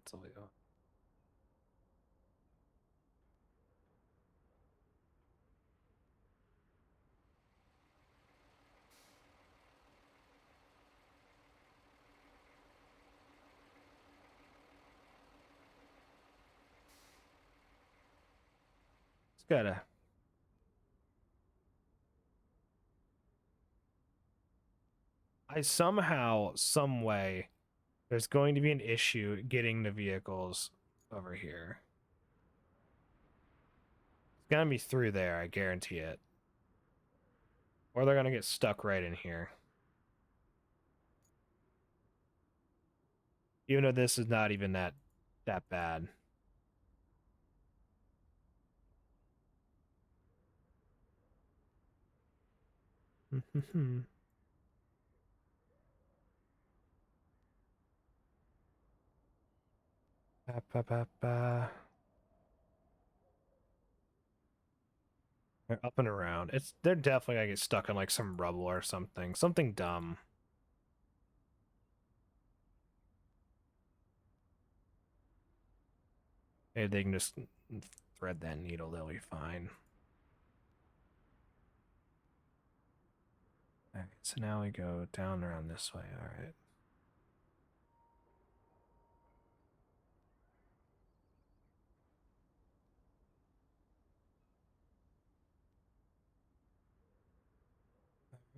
[SPEAKER 1] Toledo. It's gotta. I somehow, some way, there's going to be an issue getting the vehicles over here. It's gonna be through there, I guarantee it. Or they're gonna get stuck right in here. Even though this is not even that bad. Ba, ba, ba, ba. They're up and around. They're definitely gonna get stuck in like some rubble or something. Something dumb. Maybe they can just thread that needle, they'll be fine. Alright, so now we go down around this way, alright.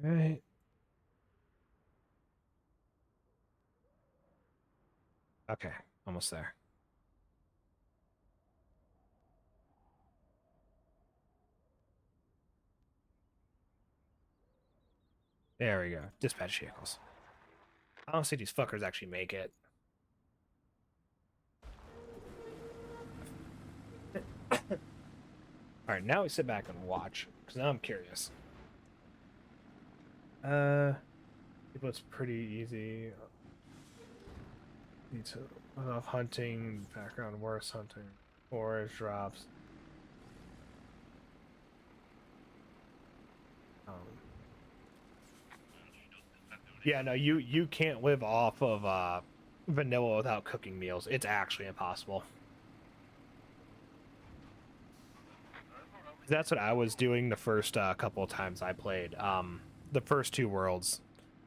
[SPEAKER 1] Alright. Okay, almost there. There we go. Dispatch vehicles. I don't see these fuckers actually make it. Alright, now we sit back and watch, because now I'm curious. It's pretty easy. Need to hunting, background worse hunting, forage drops. Yeah, no, you can't live off of vanilla without cooking meals. It's actually impossible. That's what I was doing the first couple of times I played. The first two worlds.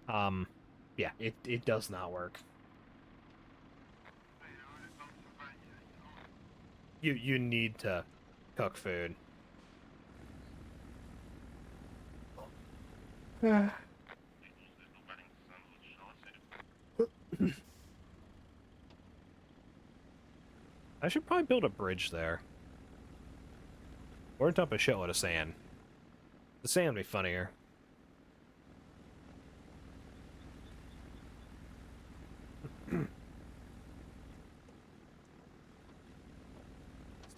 [SPEAKER 1] Yeah, it does not work. You need to cook food. I should probably build a bridge there. Or dump a shitload of sand. The sand would be funnier. This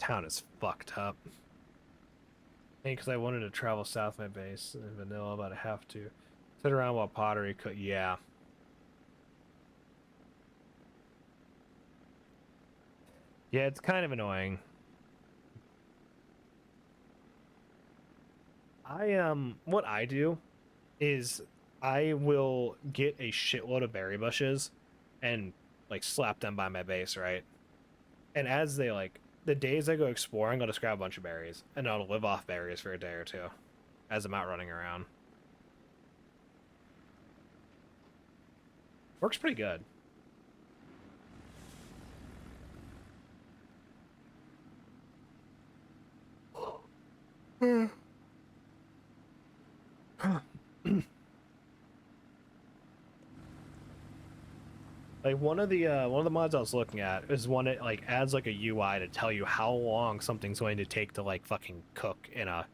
[SPEAKER 1] town is fucked up. Because I wanted to travel south my base in vanilla, but I have to. Sit around while pottery cook. Yeah. Yeah, it's kind of annoying. What I do is I will get a shitload of berry bushes and like slap them by my base, right? And as they like the days I go exploring, I'll just grab a bunch of berries and I'll live off berries for a day or two as I'm out running around. Works pretty good. Like one of the mods I was looking at is one that like adds like a UI to tell you how long something's going to take to like fucking cook in a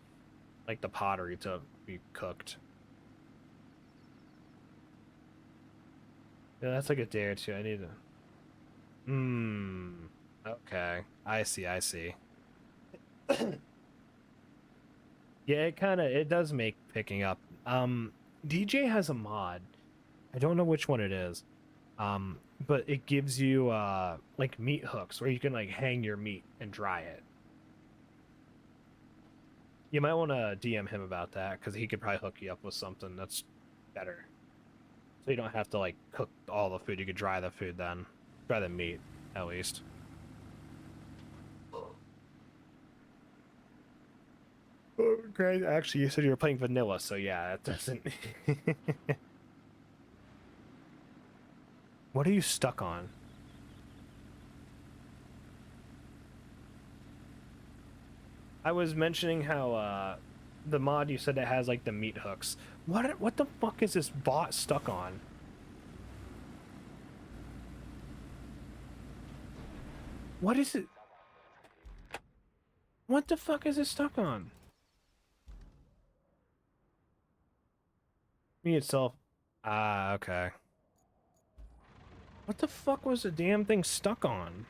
[SPEAKER 1] like the pottery to be cooked. Yeah, that's like a day or two. I need to. Hmm. Okay. I see. I see. Yeah, it does make picking up. DJ has a mod. I don't know which one it is. But it gives you like meat hooks where you can like hang your meat and dry it. You might want to DM him about that because he could probably hook you up with something that's better. So you don't have to like cook all the food. You could dry the food then. Dry the meat, at least. Oh, great. Actually, you said you were playing vanilla, so yeah, that doesn't. What are you stuck on? I was mentioning how the mod you said that has like the meat hooks. What the fuck is this bot stuck on? What is it? What the fuck is it stuck on? Me itself. Ah, okay. What the fuck was the damn thing stuck on?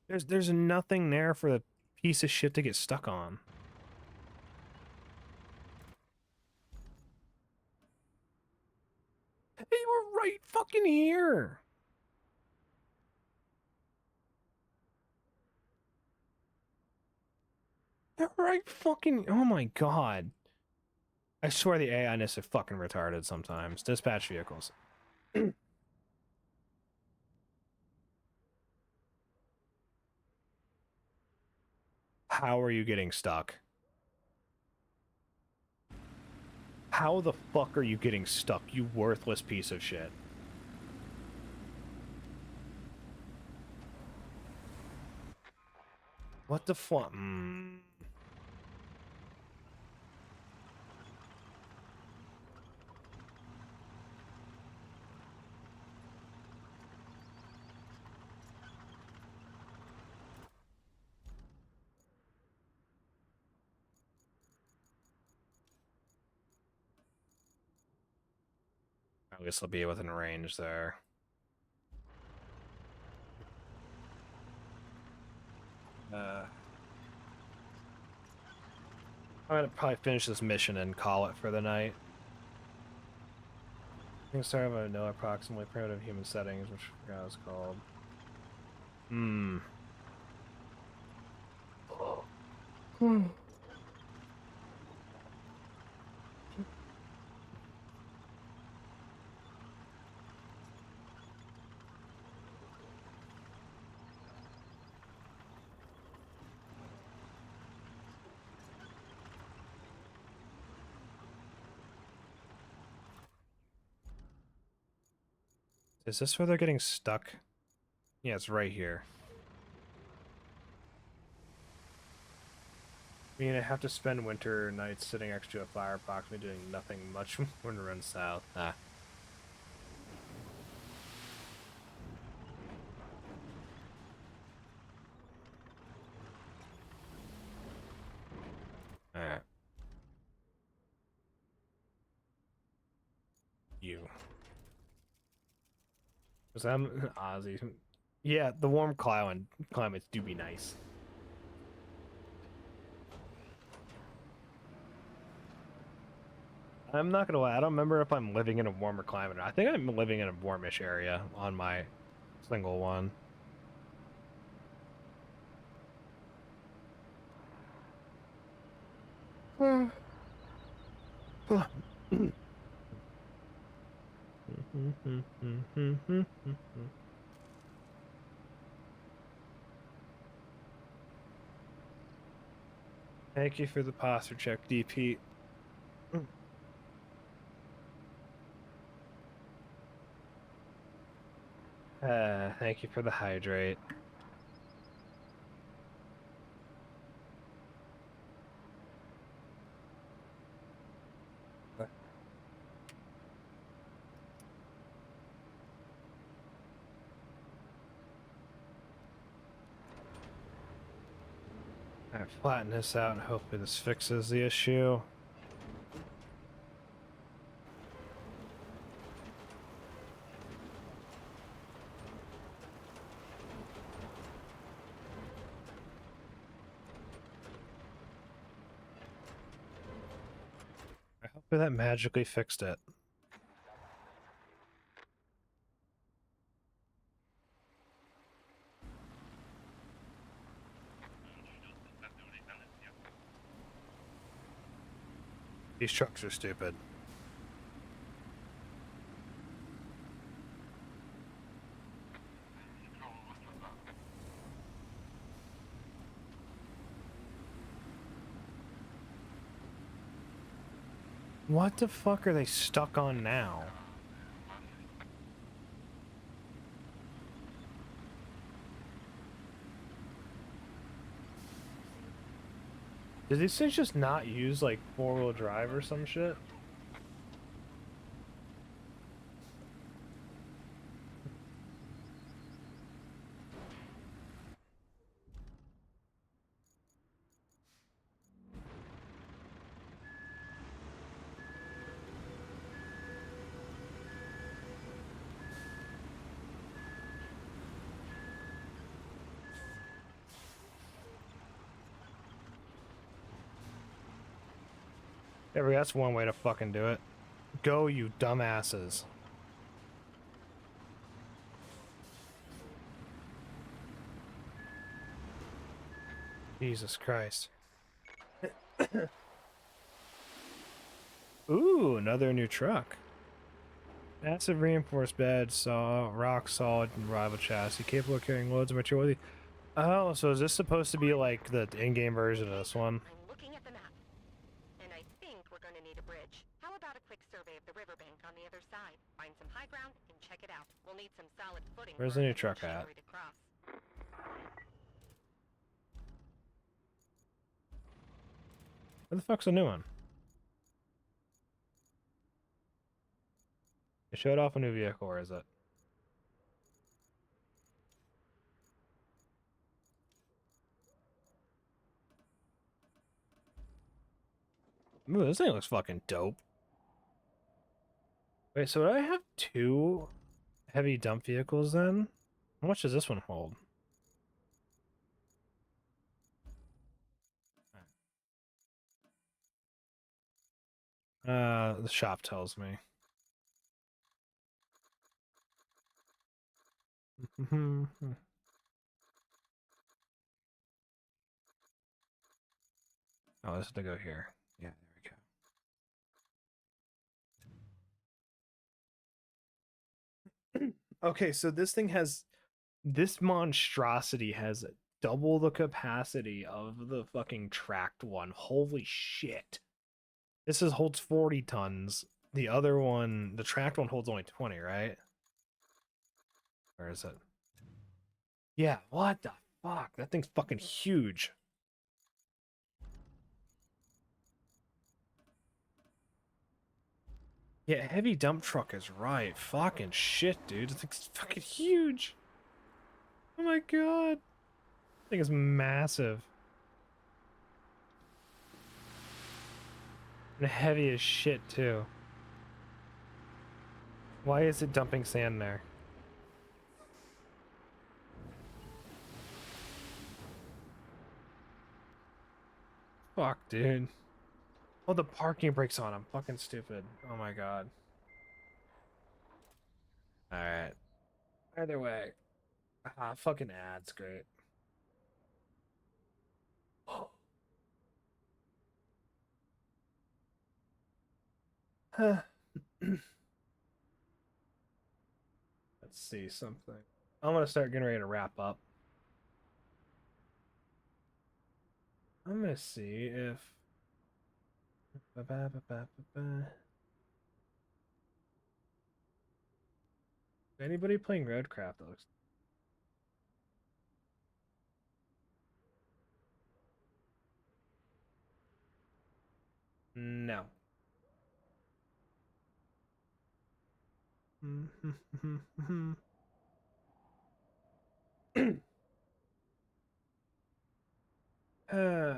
[SPEAKER 1] There's nothing there for the piece of shit to get stuck on. They were right fucking here. They're right fucking. Oh my god. I swear the AI-ness is fucking retarded sometimes. Dispatch vehicles. How are you getting stuck? How the fuck are you getting stuck, you worthless piece of shit? What the fuck? At least I'll be within range there. I'm gonna probably finish this mission and call it for the night. Things start with no approximately primitive human settings, which I forgot it's called. Hmm. Is this where they're getting stuck? Yeah, it's right here. I mean, I have to spend winter nights sitting next to a fire, approximately doing nothing much when to run south. Ah. Alright. You. Because I'm Ozzy. Yeah, the warm climates do be nice. I'm not gonna lie, I don't remember if I'm living in a warmer climate. I think I'm living in a warmish area on my single one. Thank you for the posture check, DP. Thank you for the hydrate. Alright, flatten this out and hopefully this fixes the issue. Hopefully that magically fixed it. These trucks are stupid. What the fuck are they stuck on now? Did these things just not use like four-wheel drive or some shit? There we go, that's one way to fucking do it. Go, you dumbasses. Jesus Christ. Ooh, another new truck. Massive reinforced bed, saw, rock solid and rival chassis, capable of carrying loads of material. Oh, so is this supposed to be like the in-game version of this one?
[SPEAKER 2] I'm looking at the map, and I think we're going to need a bridge. How about a quick survey of the riverbank on the other side? Find some high ground and check it out. We'll need some solid footing.
[SPEAKER 1] Where's
[SPEAKER 2] for
[SPEAKER 1] the new
[SPEAKER 2] the
[SPEAKER 1] truck at?
[SPEAKER 2] machinery to cross.
[SPEAKER 1] Where the fuck's the new one? They showed off a new vehicle, or is it? Ooh, this thing looks fucking dope. Wait, so do I have two heavy dump vehicles then? How much does this one hold? The shop tells me. Oh, this is to go here. Yeah, there we go. Okay, so this monstrosity has double the capacity of the fucking tracked one. Holy shit. Holds 40 tons. The other one, the tracked one holds only 20, right? Where is it? Yeah, what the fuck? That thing's fucking huge. Yeah, heavy dump truck is right. Fucking shit, dude. This thing's fucking huge. Oh my god. This thing is massive. And heavy as shit, too. Why is it dumping sand there? Fuck, dude. Oh, the parking brake's on. I'm fucking stupid. Oh my god. Alright. Either way. Ah, fucking ads, great. Let's see something. I'm gonna start getting ready to wrap up. I'm gonna see if... Anybody playing Roadcraft that looks... No. Uh,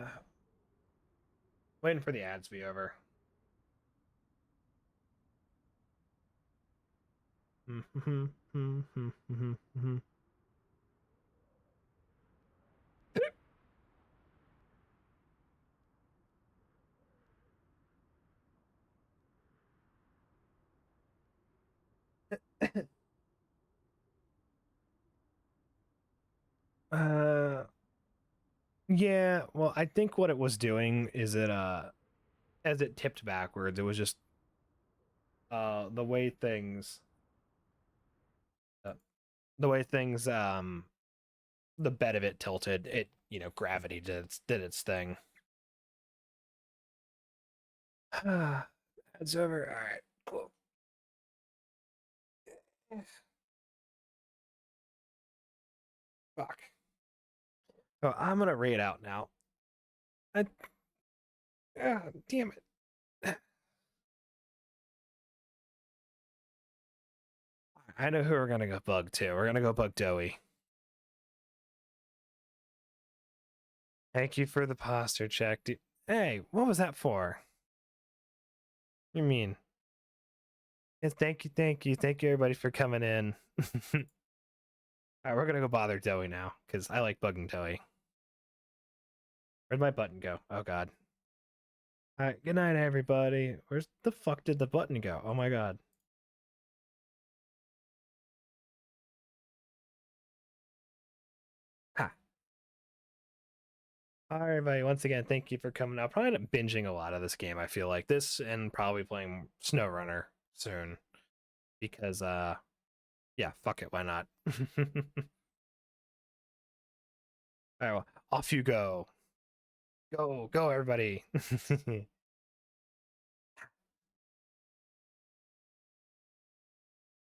[SPEAKER 1] waiting for the ads to be over. uh, yeah. Well, I think what it was doing is it as it tipped backwards, it was just the way things uh, the way things the bed of it tilted. It gravity did its thing. It's over. All right. Cool. Fuck. Oh, I'm gonna rate out now. I, damn it. I know who we're gonna go bug to. We're gonna go bug Doey. Thank you for the posture check. Hey, what was that for? You mean? Yes, thank you, everybody for coming in. All right, we're gonna go bother Doey now because I like bugging Doey. Where'd my button go? Oh God. All right, good night, everybody. Where's the fuck did the button go? Oh my God. Ha. All right, everybody. Once again, thank you for coming out. Probably end up binging a lot of this game. I feel like this, and probably playing SnowRunner soon because yeah, fuck it, why not? All right, well, off you go. Go, everybody.